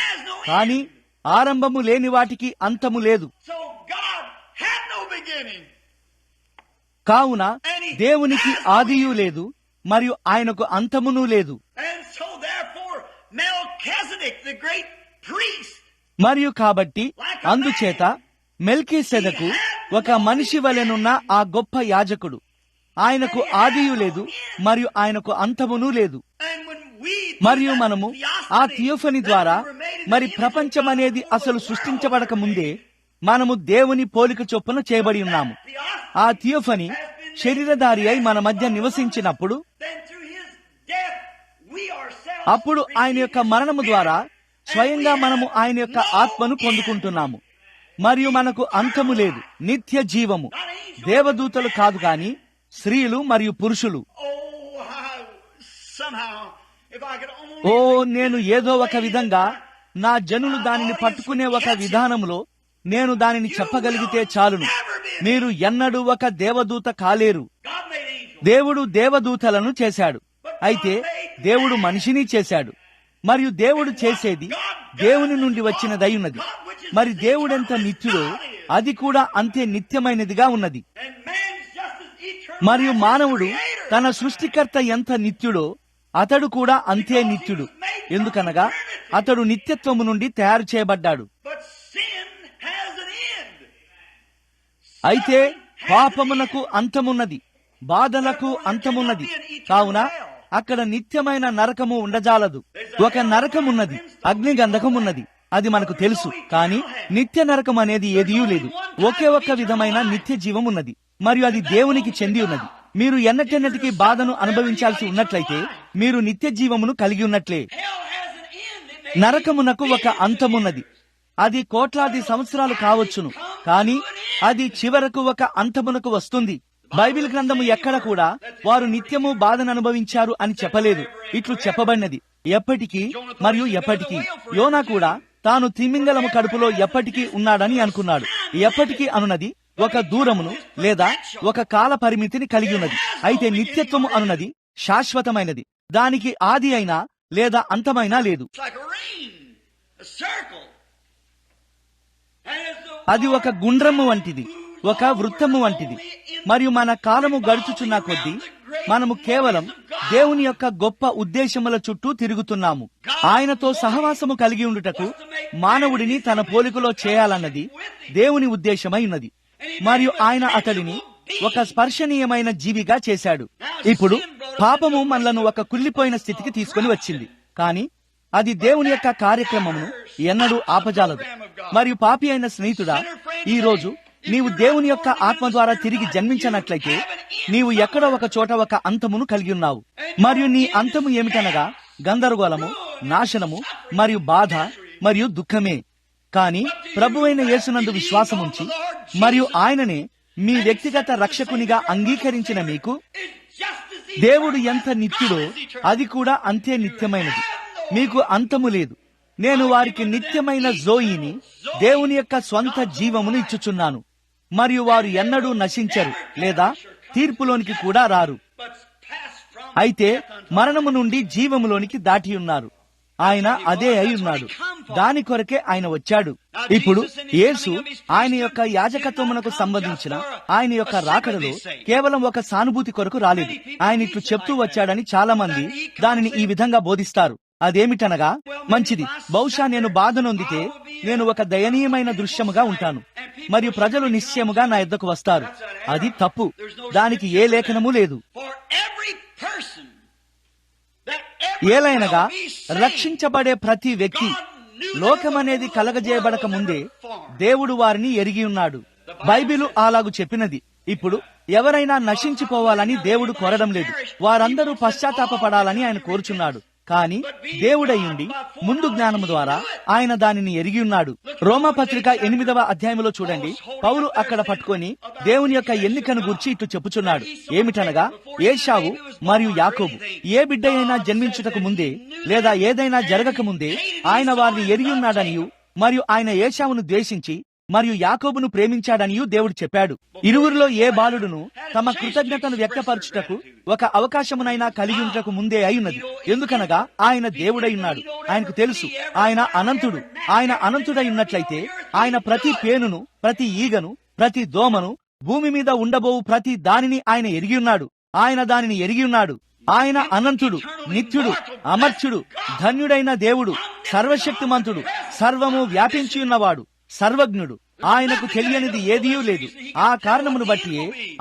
S1: కానీ ఆరంభము లేని వాటికి అంతము లేదు. కావున దేవునికి ఆదియు లేదు మరియు ఆయనకు అంతమును లేదు. మరియు కాబట్టి అందుచేత మెల్కీసెదకు ఒక మనిషి వలెనున్న ఆ గొప్ప యాజకుడు, ఆయనకు ఆదియు లేదు మరియు ఆయనకు అంతమును లేదు. మరియు మనము ఆ థియోఫనీ ద్వారా మరి ప్రపంచం అనేది అసలు సృష్టించబడక ముందే మనము దేవుని పోలిక చొప్పున చేయబడి ఉన్నాము. ఆ థియోఫనీ శరీరధారి అయి మన మధ్య నివసించినప్పుడు, అప్పుడు ఆయన యొక్క మరణము ద్వారా స్వయంగా మనము ఆయన యొక్క ఆత్మను పొందుకుంటున్నాము. మరియు మనకు అంతము లేదు, నిత్య జీవము. దేవదూతలు కాదు గాని స్త్రీలు మరియు పురుషులు. ఓ, నేను ఏదో ఒక విధంగా నా జనులు దానిని పట్టుకునే ఒక విధానములో నేను దానిని చెప్పగలిగితే చాలును. మీరు ఎన్నడూ ఒక దేవదూత కాలేరు. దేవుడు దేవదూతలను చేశాడు, అయితే దేవుడు మనిషిని చేశాడు. మరియు దేవుడు చేసేది దేవుని నుండి వచ్చినదై ఉన్నది. మరి దేవుడెంత నిత్యుడో అది కూడా అంతే నిత్యమైనదిగా ఉన్నది. మరియు మానవుడు తన సృష్టికర్త ఎంత నిత్యుడో అతడు కూడా అంతే నిత్యుడు. ఎందుకనగా అతడు నిత్యత్వము నుండి తయారు చేయబడ్డాడు. అయితే పాపమునకు అంతమున్నది, బాధలకు అంతమున్నది. కావున అక్కడ నిత్యమైన నరకము ఉండజాలదు. ఒక నరకమున్నది, అగ్నిగంధకమున్నది, అది మనకు తెలుసు. కానీ నిత్య నరకం అనేది ఏదియూ లేదు. ఒకే ఒక్క విధమైన నిత్య జీవం ఉన్నది, మరియు అది దేవునికి చెంది ఉన్నది. మీరు ఎన్నటెన్నటికీ బాధను అనుభవించాల్సి ఉన్నట్లయితే మీరు నిత్య జీవమును కలిగి ఉన్నట్లే. నరకమునకు ఒక అంతమున్నది, అది కోట్లాది సంవత్సరాలు కావచ్చును, కానీ అది చివరకు ఒక అంతమునకు వస్తుంది. బైబిల్ గ్రంథము ఎక్కడ కూడా వారు నిత్యము బాధను అనుభవించారు అని చెప్పలేదు. ఇట్లు చెప్పబడినది, ఎప్పటికీ మరియు ఎప్పటికీ. యోనా కూడా తాను తిమింగలము కడుపులో ఎప్పటికీ ఉన్నాడని అనుకున్నాడు. ఎప్పటికీ అనున్నది ఒక దూరమును లేదా ఒక కాల పరిమితిని కలిగి ఉన్నది. అయితే నిత్యత్వము అనున్నది శాశ్వతమైనది, దానికి ఆది అయినా లేదా అంతమైనా లేదు. అది ఒక గుండ్రము వంటిది, ఒక వృత్తము వంటిది. మరియు మన కాలము గడుచుచున్న కొద్దీ మనము కేవలం దేవుని యొక్క గొప్ప ఉద్దేశముల చుట్టూ తిరుగుతున్నాము. ఆయనతో సహవాసము కలిగి ఉండుటకు మానవుడిని తన పోలికలో చేయాలన్నది దేవుని ఉద్దేశమై ఉన్నది. మరియు ఆయన అతడిని ఒక స్పర్శనీయమైన జీవిగా చేశాడు. ఇప్పుడు పాపము మనలను ఒక కుళ్ళిపోయిన స్థితికి తీసుకొని వచ్చింది, కానీ అది దేవుని యొక్క కార్యక్రమమును ఎన్నడూ ఆపజాలదు. మరియు పాపి అయిన స్నేహితుడా, ఈ రోజు నీవు దేవుని యొక్క ఆత్మ ద్వారా తిరిగి జన్మించనట్లయితే నీవు ఎక్కడో ఒక చోట ఒక అంతమును కలిగి ఉన్నావు. మరియు నీ అంతము ఏమిటనగా గందరగోళము, నాశనము మరియు బాధ మరియు దుఃఖమే. కాని ప్రభువైన యేసునందు విశ్వాసముంచి మరియు ఆయననే మీ వ్యక్తిగత రక్షకునిగా అంగీకరించిన మీకు దేవుడు ఎంత నిత్యుడో అది కూడా అంతే నిత్యమైనది. మీకు అంతము లేదు. నేను వారికి నిత్యమైన జోయిని, దేవుని యొక్క స్వంత జీవమును ఇచ్చుచున్నాను. మరియు వారు ఎన్నడూ నశించరు లేదా తీర్పులోనికి కూడా రారు, అయితే మరణము నుండి జీవములోనికి దాటి ఉన్నారు. ఆయన అదే అయి ఉన్నాడు. దాని కొరకే ఆయన వచ్చాడు. ఇప్పుడు యేసు ఆయన యొక్క యాజకత్వమునకు సంబంధించిన ఆయన యొక్క రాకడలో కేవలం ఒక సానుభూతి కొరకు రాలేదు. ఆయన ఇట్లు చెప్తూ వచ్చాడని చాలా మంది దానిని ఈ విధంగా బోధిస్తారు. అదేమిటనగా, మంచిది, బహుశా నేను బాధ నొందితే నేను ఒక దయనీయమైన దృశ్యముగా ఉంటాను మరియు ప్రజలు నిశ్చయముగా నా యొద్దకు వస్తారు. అది తప్పు. దానికి ఏ లేఖనము లేదు. ఏలైనగా రక్షించబడే ప్రతి వ్యక్తి లోకమనేది కలగజేయబడక ముందే దేవుడు వారిని ఎరిగి ఉన్నాడు. బైబిలు అలాగు చెప్పినది. ఇప్పుడు ఎవరైనా నశించిపోవాలని దేవుడు కోరడం లేదు. వారందరూ పశ్చాత్తాపపడాలని ఆయన కోరుచున్నాడు. కాని దేవుడయ్యుండి ముందు జ్ఞానము ద్వారా ఆయన దానిని ఎరిగి ఉన్నాడు. రోమాపత్రిక 8వ అధ్యాయంలో చూడండి, పౌలు అక్కడ పట్టుకొని దేవుని యొక్క ఎన్నికను గూర్చి ఇట్లు చెప్పుచున్నాడు. ఏమిటనగా, ఏశావు మరియు యాకోబు ఏ బిడ్డ అయినా జన్మించుటకు ముందే లేదా ఏదైనా జరగక ముందే ఆయన వారిని ఎరిగి ఉన్నాడనియు మరియు ఆయన ఏశావును ద్వేషించి మరియు యాకోబును ప్రేమించాడనియు దేవుడు చెప్పాడు. ఇరువురిలో ఏ బాలుడును తమ కృతజ్ఞతను వ్యక్తపరచుటకు ఒక అవకాశమునైనా కలిగి ఉంటకు ముందే అయినది. ఎందుకనగా ఆయన దేవుడై ఉన్నాడు. ఆయనకు తెలుసు ఆయన అనంతుడు. ఆయన అనంతుడై ఉన్నట్లయితే ఆయన ప్రతి పేనును, ప్రతి ఈగను, ప్రతి దోమను, భూమి మీద ఉండబోవు ప్రతి దానిని ఆయన ఎరిగి ఉన్నాడు. ఆయన దానిని ఎరిగి ఉన్నాడు. ఆయన అనంతుడు, నిత్యుడు, అమర్త్యుడు, ధన్యుడైన దేవుడు, సర్వశక్తిమంతుడు, సర్వము వ్యాపించి ఉన్నవాడు, సర్వజ్ఞుడు. ఆయనకు తెలియనిది ఏదీ లేదు. ఆ కారణమును బట్టి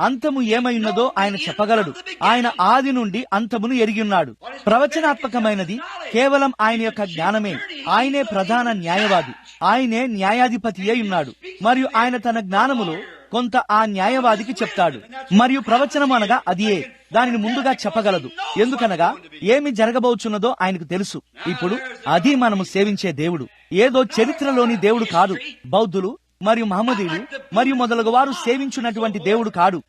S1: అంతము ఏమైన్నదో ఆయన చెప్పగలడు. ఆయన ఆది నుండి అంతమును ఎరిగి ఉన్నాడు. ప్రవచనాత్మకమైనది కేవలం ఆయన యొక్క జ్ఞానమే. ఆయనే ప్రధాన న్యాయవాది. ఆయనే న్యాయాధిపతి అయి ఉన్నాడు. మరియు ఆయన తన జ్ఞానములో కొంత ఆ న్యాయవాదికి చెప్తాడు. మరియు ప్రవచనము అనగా అదియే దానిని ముందుగా చెప్పగలదు. ఎందుకనగా ఏమి జరగబోచున్నదో ఆయనకు తెలుసు. ఇప్పుడు అది మనము సేవించే దేవుడు. ఏదో చరిత్రలోని దేవుడు కాదు. బౌద్ధులు మరియు మహమ్మదీయులు మరియు మొదలగు వారు సేవించున్నటువంటి దేవుడు కాడు.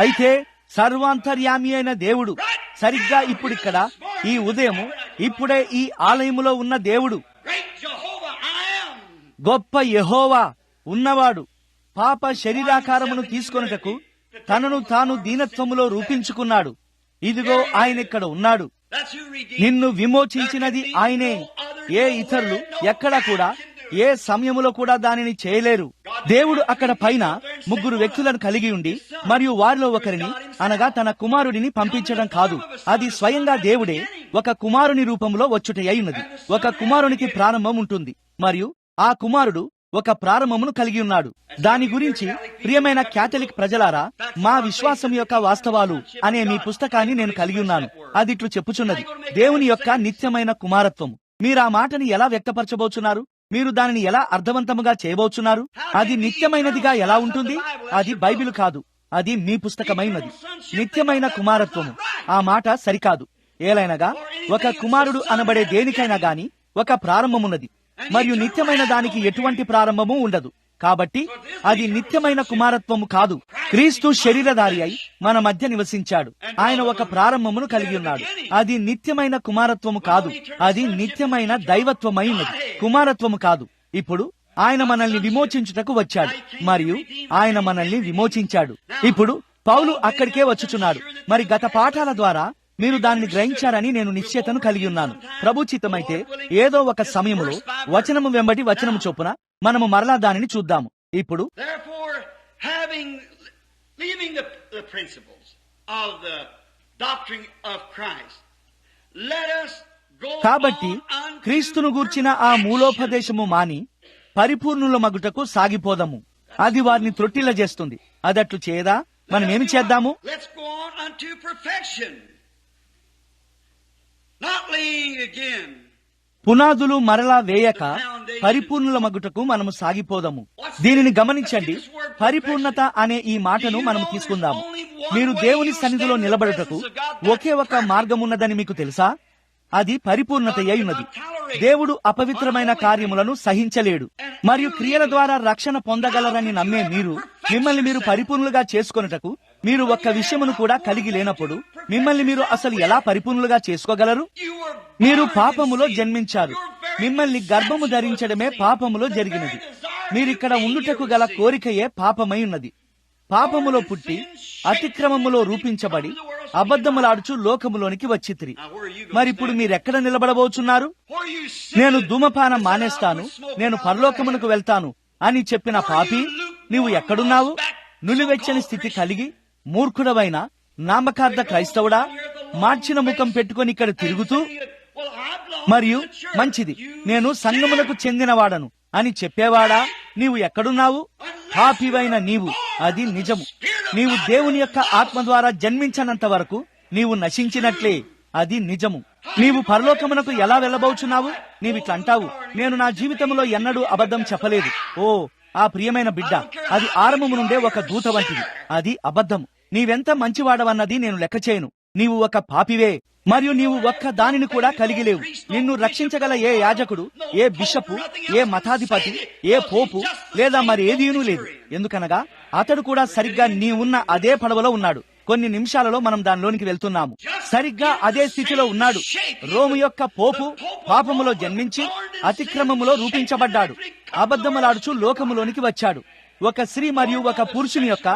S1: అయితే సర్వాంతర్యామి అయిన దేవుడు, సరిగ్గా ఇప్పుడిక్కడ ఈ ఉదయము ఇప్పుడే ఈ ఆలయములో ఉన్న దేవుడు, గొప్ప యెహోవా ఉన్నవాడు, పాప శరీరాకారమును తీసుకొనుటకు తనను తాను దీనత్వములో రూపించుకున్నాడు. ఇదిగో ఆయన ఇక్కడ ఉన్నాడు. నిన్ను విమోచించినది ఆయనే. ఏ ఇతరులు ఎక్కడా కూడా ఏ సమయములో కూడా దానిని చేయలేరు. దేవుడు అక్కడ పైన 3 వ్యక్తులను కలిగి ఉండి మరియు వారిలో ఒకరిని అనగా తన కుమారుడిని పంపించడం కాదు. అది స్వయంగా దేవుడే ఒక కుమారుని రూపంలో వచ్చుటయ్యున్నది. ఒక కుమారునికి ప్రారంభం ఉంటుంది మరియు ఆ కుమారుడు ఒక ప్రారంభమును కలిగి ఉన్నాడు. దాని గురించి ప్రియమైన క్యాథలిక్ ప్రజలారా, మా విశ్వాసం యొక్క వాస్తవాలు అనే మీ పుస్తకాన్ని నేను కలిగి ఉన్నాను. అది ఇట్లు చెప్పుచున్నది, దేవుని యొక్క నిత్యమైన కుమారత్వము. మీరు ఆ మాటని ఎలా వ్యక్తపరచబోచున్నారు? మీరు దానిని ఎలా అర్థవంతముగా చేయబోచున్నారు? అది నిత్యమైనదిగా ఎలా ఉంటుంది? అది బైబిల్ కాదు, అది మీ పుస్తకమైనది. నిత్యమైన కుమారత్వము ఆ మాట సరికాదు. ఏలైనగా ఒక కుమారుడు అనబడే దేనికైనా గాని ఒక ప్రారంభమున్నది మరియు నిత్యమైన దానికి ఎటువంటి ప్రారంభము ఉండదు. కాబట్టి అది నిత్యమైన కుమారత్వము కాదు. క్రీస్తు శరీరధారి అయి మన మధ్య నివసించాడు. ఆయన ఒక ప్రారంభమును కలిగి ఉన్నాడు. అది నిత్యమైన కుమారత్వము కాదు. అది నిత్యమైన దైవత్వమై ఉన్నది, కుమారత్వము కాదు. ఇప్పుడు ఆయన మనల్ని విమోచించుటకు వచ్చాడు మరియు ఆయన మనల్ని విమోచించాడు. ఇప్పుడు పౌలు అక్కడికే వచ్చుచున్నాడు. మరి గత పాఠాల ద్వారా మీరు దానిని గ్రహించారని నేను నిశ్చయతను కలిగి ఉన్నాను. ప్రభు చిత్తమైతే ఏదో ఒక సమయములో వచనము వెంబడి వచనము చొప్పున మనము మరలా దానిని చూద్దాము. ఇప్పుడు
S2: Therefore, having leaving the
S1: కాబట్టి క్రీస్తును గూర్చిన ఆ మూలోపదేశము మాని పరిపూర్ణుల మగుటకు సాగిపోదము. అది వారిని త్రొట్టిల్ల చేస్తుంది. అదట్లు చేయదా? మనం ఏమి చేద్దాము? పునాదులు మరలా వేయక పరిపూర్ణుల మగుటకు మనము సాగిపోదము. దీనిని గమనించండి. పరిపూర్ణత అనే ఈ మాటను మనం తీసుకుందాము. మీరు దేవుని సన్నిధిలో నిలబడుటకు ఒకే ఒక మార్గమున్నదని మీకు తెలుసా? అది పరిపూర్ణత అయ్యున్నది. దేవుడు అపవిత్రమైన కార్యములను సహించలేడు. మరియు క్రియల ద్వారా రక్షణ పొందగలరని నమ్మే మీరు మిమ్మల్ని మీరు పరిపూర్ణులుగా చేసుకొనుటకు మీరు ఒక్క విషయమును కూడా కలిగి లేనప్పుడు మిమ్మల్ని మీరు అసలు ఎలా పరిపూర్ణులుగా చేసుకోగలరు? మీరు పాపములో జన్మించారు. మిమ్మల్ని గర్భము ధరించడమే పాపములో జరిగినది. మీరిక్కడ ఉండుటకు గల కోరికయే పాపమై ఉన్నది. పాపములో పుట్టి అతిక్రమములో రూపించబడి అబద్ధములాడుచు లోకములోనికి వచ్చితిరి. మరిప్పుడు మీరెక్కడ నిలబడబోచున్నారు? నేను ధూమపానం మానేస్తాను, నేను పరలోకమునకు వెళ్తాను అని చెప్పిన పాపి, నీవు ఎక్కడున్నావు? నులివెచ్చని స్థితి కలిగి మూర్ఖుడవైన నామకార్థ క్రైస్తవుడా, మార్చిన ముఖం పెట్టుకొని ఇక్కడ తిరుగుతూ మరియు మంచిది, నేను సంఘములకు చెందినవాడను అని చెప్పేవాడా, నీవు ఎక్కడున్నావు? పాపివైన నీవు, అది నిజము. నీవు దేవుని యొక్క ఆత్మ ద్వారా జన్మించనంత వరకు నీవు నశించినట్లే, అది నిజము. నీవు పరలోకమునకు ఎలా వెళ్ళబోచున్నావు? నీవిట్లంటావు, నేను నా జీవితంలో ఎన్నడూ అబద్ధం చెప్పలేదు. ఓ ఆ ప్రియమైన బిడ్డ, అది ఆరంభము నుండే ఒక దూత వంటిది. అది అబద్ధము. నీవెంత మంచివాడవన్నది నేను లెక్క చేయను. నీవు ఒక పాపివే, మరియు నీవు ఒక్క దానిని కూడా కలిగి లేవు. నిన్ను రక్షించగల ఏ యాజకుడు, ఏ బిషపు, ఏ మతాధిపతి, ఏ పోపు లేదా మరి ఏదీనూ లేదు. ఎందుకనగా అతడు కూడా సరిగ్గా నీ ఉన్న అదే పడవలో ఉన్నాడు. కొన్ని నిమిషాలలో మనం దానిలోనికి వెళ్తున్నాము. సరిగ్గా అదే స్థితిలో ఉన్నాడు. రోము యొక్క పోపు పాపములో జన్మించి అతిక్రమములో రూపించబడ్డాడు. అబద్ధములాడుచు లోకములోనికి వచ్చాడు. ఒక స్త్రీ మరియు ఒక పురుషుని యొక్క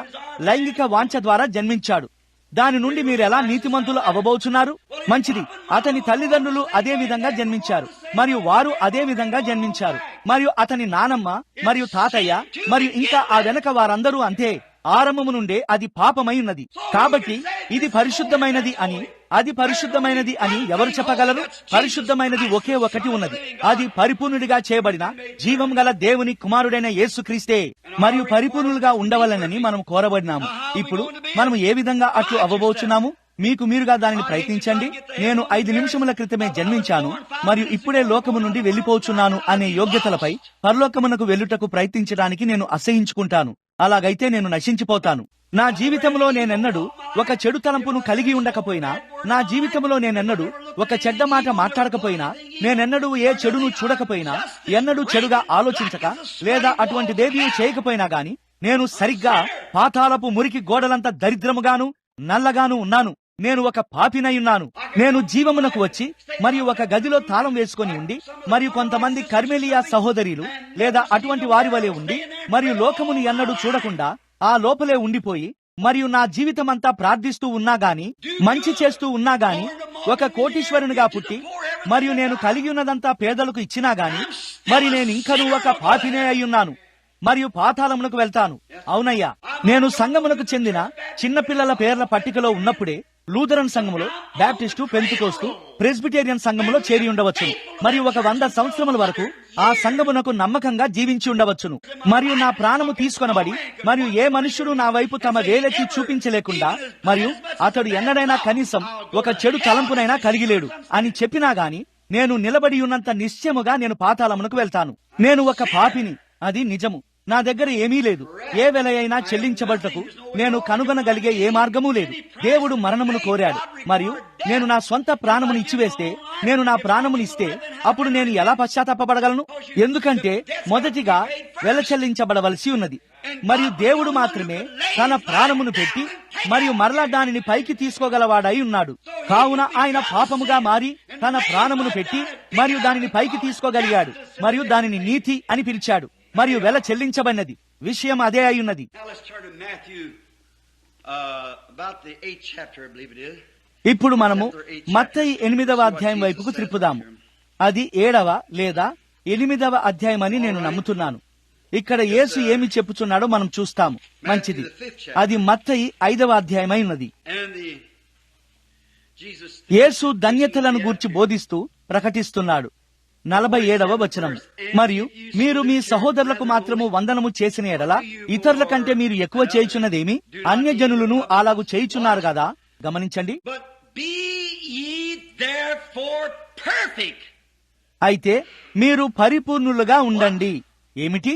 S1: లైంగిక వాంఛ ద్వారా జన్మించాడు. దాని నుండి మీరెలా నీతిమంతులు అవ్వబోచున్నారు? మంచిది. అతని తల్లిదండ్రులు అదే విధంగా జన్మించారు మరియు వారు అదే విధంగా జన్మించారు. మరియు అతని నానమ్మ మరియు తాతయ్య మరియు ఇంకా ఆ వెనక వారందరూ అంతే. ఆరంభము నుండే అది పాపమై ఉన్నది. కాబట్టి ఇది పరిశుద్ధమైనది అని, అది పరిశుద్ధమైనది అని ఎవరు చెప్పగలరు? పరిశుద్ధమైనది ఒకే ఒకటి ఉన్నది. అది పరిపూర్ణుడిగా చేయబడిన జీవం గల దేవుని కుమారుడైన యేసుక్రీస్తే. మరియు పరిపూర్ణులుగా ఉండవలనని మనం కోరబడినాము. ఇప్పుడు మనం ఏ విధంగా అట్లు అవ్వబోచున్నాము? మీకు మీరుగా దానిని ప్రయత్నించండి. నేను 5 నిమిషముల క్రితమే జన్మించాను మరియు ఇప్పుడే లోకము నుండి వెళ్లిపోచున్నాను అనే యోగ్యతలపై పరలోకమునకు వెళ్ళుటకు ప్రయత్నించడానికి నేను అసహించుకుంటాను. అలాగైతే నేను నశించిపోతాను. నా జీవితంలో నేనెన్నడూ ఒక చెడు తలంపును కలిగి ఉండకపోయినా, నా జీవితంలో నేనెన్నడూ ఒక చెడ్డ మాట మాట్లాడకపోయినా, నేనెన్నడూ ఏ చెడును చూడకపోయినా, ఎన్నడూ చెడుగా ఆలోచించక లేదా అటువంటిదేదీ చేయకపోయినా గాని నేను సరిగ్గా పాతాళపు మురికి గోడలంత దరిద్రముగాను నల్లగాను ఉన్నాను. నేను ఒక పాపినయ్యున్నాను. నేను జీవమునకు వచ్చి మరియు ఒక గదిలో తాళం వేసుకొని ఉండి మరియు కొంతమంది కర్మెలియా సహోదరీలు లేదా అటువంటి వారి వలె ఉండి మరియు లోకమును ఎన్నడూ చూడకుండా ఆ లోపలే ఉండిపోయి మరియు నా జీవితమంతా ప్రార్థిస్తూ ఉన్నా గాని, మంచి చేస్తూ ఉన్నా గాని, ఒక కోటీశ్వరునిగా పుట్టి మరియు నేను కలిగి ఉన్నదంతా పేదలకు ఇచ్చినా గాని మరి నేను ఇంకనూ ఒక పాపినే అయ్యున్నాను మరియు పాతాళమునకు వెళ్తాను. అవునయ్యా, నేను సంఘమునకు చెందిన చిన్నపిల్లల పేర్ల పట్టికలో ఉన్నప్పుడే లూథరన్ సంఘములో, బాప్టిస్టు, పెంతెకోస్తు, ప్రెస్బిటేరియన్ సంఘములో చేరి ఉండవచ్చును మరియు ఒక 100 సంవత్సరముల వరకు ఆ సంఘమునకు నమ్మకంగా జీవించి ఉండవచ్చును. మరియు నా ప్రాణము తీసుకొనబడి మరియు ఏ మనుష్యుడు నా వైపు తమ వేలెత్తి చూపించలేకుండా మరియు అతడు ఎన్నడైనా కనీసం ఒక చెడు తలంపునైనా కలిగిలేడు అని చెప్పినా గాని నేను నిలబడి ఉన్నంత నిశ్చయముగా నేను పాతాళమునకు వెళ్తాను. నేను ఒక పాపిని, అది నిజము. నా దగ్గర ఏమీ లేదు. ఏ వెల అయినా చెల్లించబడుటకు నేను కనుగొనగలిగే ఏ మార్గమూ లేదు. దేవుడు మరణమును కోరాడు మరియు నేను నా స్వంత ప్రాణమును ఇచ్చివేస్తే, నేను నా ప్రాణమును ఇస్తే అప్పుడు నేను ఎలా పశ్చాత్తాపపడగలను? ఎందుకంటే మొదటిగా వెల చెల్లించబడవలసి ఉన్నది మరియు దేవుడు మాత్రమే తన ప్రాణమును పెట్టి మరియు మరలా దానిని పైకి తీసుకోగలవాడై ఉన్నాడు. కావున ఆయన పాపముగా మారి తన ప్రాణమును పెట్టి మరియు దానిని పైకి తీసుకోగలిగాడు మరియు దానిని నీతి అని పిలిచాడు మరియు వెల చెల్లించబడినది. విషయం అదే అయి ఉన్నది. ఇప్పుడు మనము మత్తయి 8వ అధ్యాయం వైపుకు త్రిప్పుదాము. అది 7వ లేదా 8వ అధ్యాయం అని నేను నమ్ముతున్నాను. ఇక్కడ యేసు ఏమి చెప్పుచున్నాడో మనం చూస్తాము. మంచిది. అది మత్తయి 5వ అధ్యాయమై ఉన్నది. యేసు ధన్యతలను గూర్చి బోధిస్తూ ప్రకటిస్తున్నాడు. 47వ వచనం, మరియు మీరు మీ సహోదరులకు మాత్రము వందనము చేసిన ఎడల ఇతరుల కంటే మీరు ఎక్కువ చేయుచున్నదేమి? అన్యజనులను అలాగు చేయుచున్నారు కదా. గమనించండి. అయితే మీరు పరిపూర్ణులుగా ఉండండి. ఏమిటి?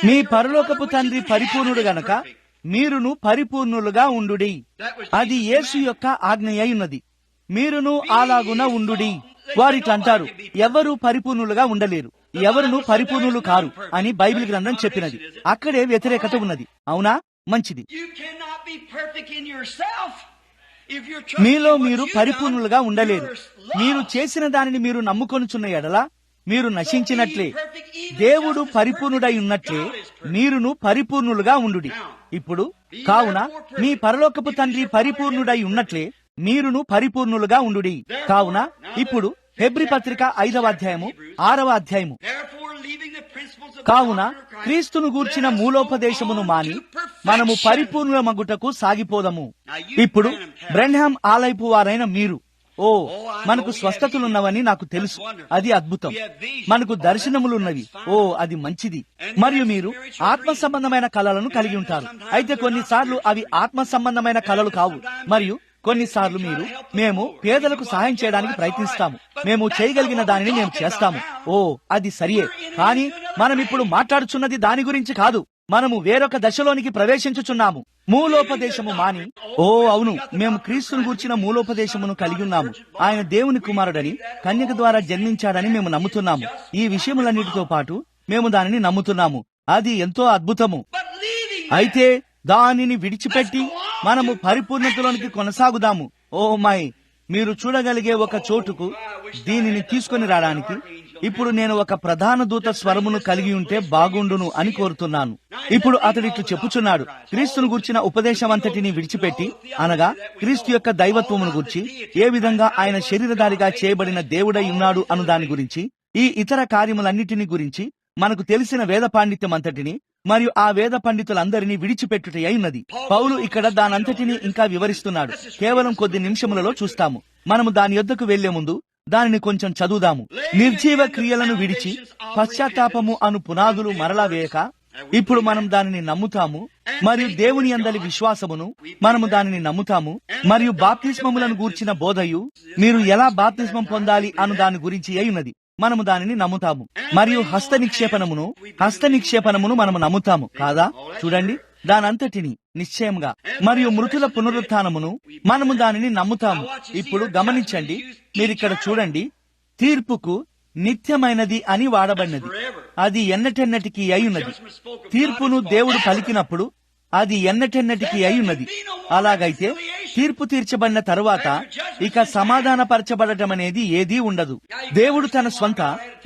S1: మీ పరలోకపు తండ్రి పరిపూర్ణుడు గనక మీరును పరిపూర్ణులుగా ఉండుడి. అది యేసు యొక్క ఆజ్ఞ అయి ఉన్నది. మీరును అలాగున ఉండుడి. వారిట్లంటారు, ఎవరు పరిపూర్ణులుగా ఉండలేరు, ఎవరును పరిపూర్ణులు కారు అని బైబిల్ గ్రంథం చెప్పినది. అక్కడే వ్యతిరేకత ఉన్నది. అవునా? మంచిది. మీలో మీరు పరిపూర్ణులుగా ఉండలేరు. మీరు చేసిన దానిని మీరు నమ్ముకొనుచున్న ఎడల మీరు నశించినట్లే. దేవుడు పరిపూర్ణుడై ఉన్నట్లే మీరును పరిపూర్ణులుగా ఉండుడి. ఇప్పుడు కావున మీ పరలోకపు తండ్రి పరిపూర్ణుడై ఉన్నట్లే మీరును పరిపూర్ణులుగా ఉండుడి. కావున ఇప్పుడు హెబ్రీ పత్రిక 5వ అధ్యాయము 6వ అధ్యాయము. కావున క్రీస్తును గూర్చిన మూలోపదేశమును మాని మనము పరిపూర్ణుల మగుటకు సాగిపోదము. ఇప్పుడు బ్రెన్హామ్ ఆలయపు వారైన మీరు, ఓ మనకు స్వస్థతలున్నవని నాకు తెలుసు, అది అద్భుతం. మనకు దర్శనములున్నవి, ఓ అది మంచిది. మరియు మీరు ఆత్మ సంబంధమైన కళలను కలిగి ఉంటారు. అయితే కొన్నిసార్లు అవి ఆత్మ సంబంధమైన కళలు కావు. మరియు కొన్నిసార్లు మేము పేదలకు సహాయం చేయడానికి ప్రయత్నిస్తాము. మేము చేయగలిగిన దానిని మేము చేస్తాము. ఓ అది సరియే. కానీ మనం ఇప్పుడు మాట్లాడుచున్నది దాని గురించి కాదు. మనము వేరొక దశలోనికి ప్రవేశించుచున్నాము. మూలోపదేశము మాని, ఓ అవును, మేము క్రీస్తును గూర్చిన మూలోపదేశమును కలిగి ఉన్నాము. ఆయన దేవుని కుమారుడని, కన్యక ద్వారా జన్మించాడని మేము నమ్ముతున్నాము. ఈ విషయములన్నిటితో పాటు మేము దానిని నమ్ముతున్నాము. అది ఎంతో అద్భుతము. అయితే దానిని విడిచిపెట్టి మనము పరిపూర్ణతలోనికి కొనసాగుదాము. ఓ మై, మీరు చూడగలిగే ఒక చోటుకు దీనిని తీసుకొని రావడానికి ఇప్పుడు నేను ఒక ప్రధాన దూత స్వరమును కలిగి ఉంటే బాగుండును అని కోరుతున్నాను. ఇప్పుడు అతడు ఇట్లు చెప్పుచున్నాడు, క్రీస్తును గూర్చిన ఉపదేశమంతటిని విడిచిపెట్టి, అనగా క్రీస్తు యొక్క దైవత్వమును గురించి, ఏ విధంగా ఆయన శరీరధారిగా చేయబడిన దేవుడై ఉన్నాడు అను దాని గురించి, ఈ ఇతర కార్యములన్నిటిని గురించి మనకు తెలిసిన వేద పాండిత్యం అంతటిని మరియు ఆ వేద పండితులందరినీ విడిచిపెట్టుటే అయినది. పౌలు ఇక్కడ దానంతటినీ ఇంకా వివరిస్తున్నాడు. కేవలం కొద్ది నిమిషములలో చూస్తాము. మనము దాని యొద్దకు వెళ్లే ముందు దానిని కొంచెం చదువుదాము. నిర్జీవ క్రియలను విడిచి పశ్చాత్తాపము అను పునాదులు మరలా వేయక ఇప్పుడు మనం దానిని నమ్ముతాము. మరియు దేవుని యందలి విశ్వాసమును మనము దానిని నమ్ముతాము. మరియు బాప్తిస్మములను గూర్చిన బోధయు మీరు ఎలా బాప్తిస్మం పొందాలి అను దాని గురించి అయినది. మనము దానిని నమ్ముతాము. మరియు హస్త నిక్షేపణమును మనము నమ్ముతాము కాదా? చూడండి, దానంతటిని నిశ్చయంగా. మరియు మృతుల పునరుత్థానమును మనము దానిని నమ్ముతాము. ఇప్పుడు గమనించండి, మీరిక్కడ చూడండి, తీర్పుకు నిత్యమైనది అని వాడబడినది. అది ఎన్నటెన్నటికి అయ్యున్నది. తీర్పును దేవుడు పలికినప్పుడు అది ఎన్నటెన్నటికి అయ్యున్నది. అలాగైతే తీర్పు తీర్చబడిన తరువాత ఇక సమాధానపరచబడటం అనేది ఏదీ ఉండదు. దేవుడు తన స్వంత,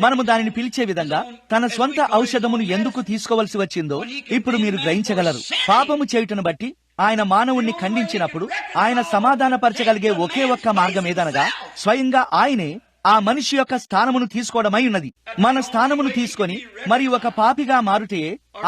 S1: మనము దానిని పిలిచే విధంగా తన స్వంత ఔషధమును ఎందుకు తీసుకోవలసి వచ్చిందో ఇప్పుడు మీరు గ్రహించగలరు. పాపము చేయుటను బట్టి ఆయన మానవుణ్ణి ఖండించినప్పుడు ఆయన సమాధానపరచగలిగే ఒకే ఒక్క మార్గం ఏదనగా స్వయంగా ఆయనే ఆ మనిషి యొక్క స్థానమును తీసుకోవడమై ఉన్నది. మన స్థానమును తీసుకొని మరి ఒక పాపిగా మారుటే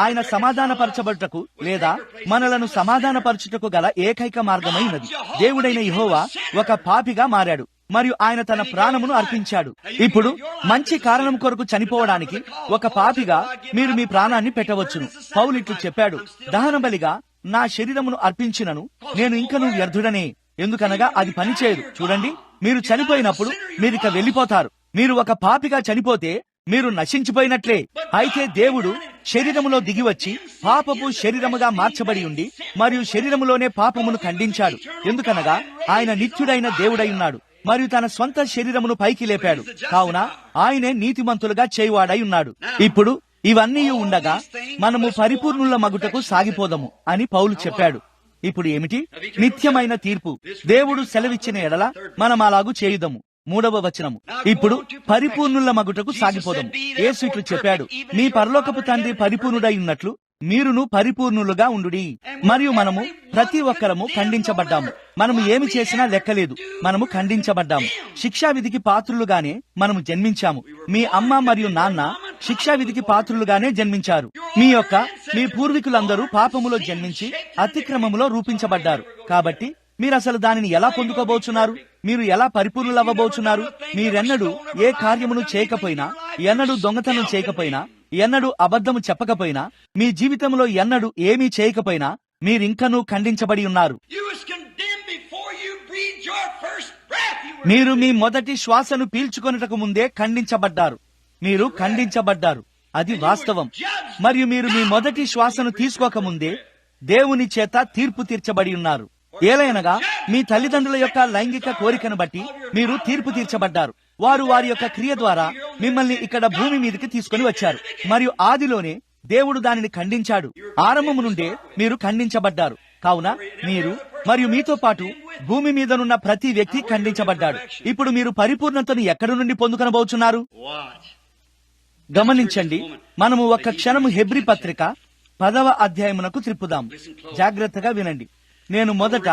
S1: ఆయన సమాధానపరచబడుటకు లేదా మనలను సమాధానపరచుటకు గల ఏకైక మార్గమై ఉన్నది. దేవుడైన యెహోవా ఒక పాపిగా మారాడు మరియు ఆయన తన ప్రాణమును అర్పించాడు. ఇప్పుడు మంచి కారణం కొరకు చనిపోవడానికి ఒక పాపిగా మీరు మీ ప్రాణాన్ని పెట్టవచ్చును. పౌలు ఇట్లు చెప్పాడు, దహన బలిగా నా శరీరమును అర్పించినను నేను ఇంకనూ వ్యర్థుడనే, ఎందుకనగా అది పనిచేయదు. చూడండి, మీరు చనిపోయినప్పుడు మీరిక వెళ్లిపోతారు. మీరు ఒక పాపిగా చనిపోతే మీరు నశించిపోయినట్లే. అయితే దేవుడు శరీరములో దిగివచ్చి పాపపు శరీరముగా మార్చబడి ఉండి మరియు శరీరములోనే పాపమును ఖండించాడు. ఎందుకనగా ఆయన నిత్యుడైన దేవుడై ఉన్నాడు మరియు తన స్వంత శరీరమును పైకి లేపాడు. కావున ఆయనే నీతిమంతులుగా చేయువాడై ఉన్నాడు. ఇప్పుడు ఇవన్నీ ఉండగా మనము పరిపూర్ణుల మగుటకు సాగిపోదము అని పౌలు చెప్పాడు. ఇప్పుడు ఏమిటి? నిత్యమైన తీర్పు. దేవుడు సెలవిచ్చిన ఎడల మనం అలాగూ చేయుదము. 3వ వచనము. ఇప్పుడు పరిపూర్ణుల మగుటకు సాగిపోదము. యేసు ఇట్లు చెప్పాడు, మీ పరలోకపు తండ్రి పరిపూర్ణుడై ఉన్నట్లు మీరును పరిపూర్ణులుగా ఉండుడి. మరియు మనము ప్రతి ఒక్కరము ఖండించబడ్డాము. మనము ఏమి చేసినా లెక్కలేదు, మనము ఖండించబడ్డాము. శిక్షా విధికి పాత్రులుగానే మనము జన్మించాము. మీ అమ్మ మరియు నాన్న శిక్షా విధికి పాత్రులుగానే జన్మించారు. మీ పూర్వీకులందరూ పాపములో జన్మించి అతిక్రమములో రూపించబడ్డారు. కాబట్టి మీరు అసలు దానిని ఎలా పొందుకోబోచున్నారు? మీరు ఎలా పరిపూర్ణులవ్వబోచున్నారు? మీరెన్నడూ ఏ కార్యమును చేయకపోయినా, ఎన్నడూ దొంగతనం చేయకపోయినా, ఎన్నడూ అబద్ధము చెప్పకపోయినా, మీ జీవితంలో ఎన్నడూ ఏమీ చేయకపోయినా మీరింకనూ ఖండించబడి ఉన్నారు. మీరు మీ మొదటి శ్వాసను పీల్చుకొనుటకు ముందే ఖండించబడ్డారు. మీరు ఖండించబడ్డారు, అది వాస్తవం. మరియు మీరు మీ మొదటి శ్వాసను తీసుకోకముందే దేవుని చేత తీర్పు తీర్చబడి ఉన్నారు. ఏలైనగా మీ తల్లిదండ్రుల యొక్క లైంగిక కోరికను బట్టి మీరు తీర్పు తీర్చబడ్డారు. వారు వారి యొక్క క్రియ ద్వారా మిమ్మల్ని ఇక్కడ భూమి మీదకి తీసుకుని వచ్చారు. మరియు ఆదిలోనే దేవుడు దానిని ఖండించాడు. ఆరంభము నుండే మీరు ఖండించబడ్డారు. కావున మీరు మరియు మీతో పాటు భూమి మీదనున్న ప్రతి వ్యక్తి ఖండించబడ్డాడు. ఇప్పుడు మీరు పరిపూర్ణతను ఎక్కడి నుండి పొందుకొనబోచున్నారు? గమనించండి. మనము ఒక్క క్షణము హెబ్రీ పత్రిక 10వ అధ్యాయమునకు త్రిప్పుదాం. జాగ్రత్తగా వినండి. నేను మొదట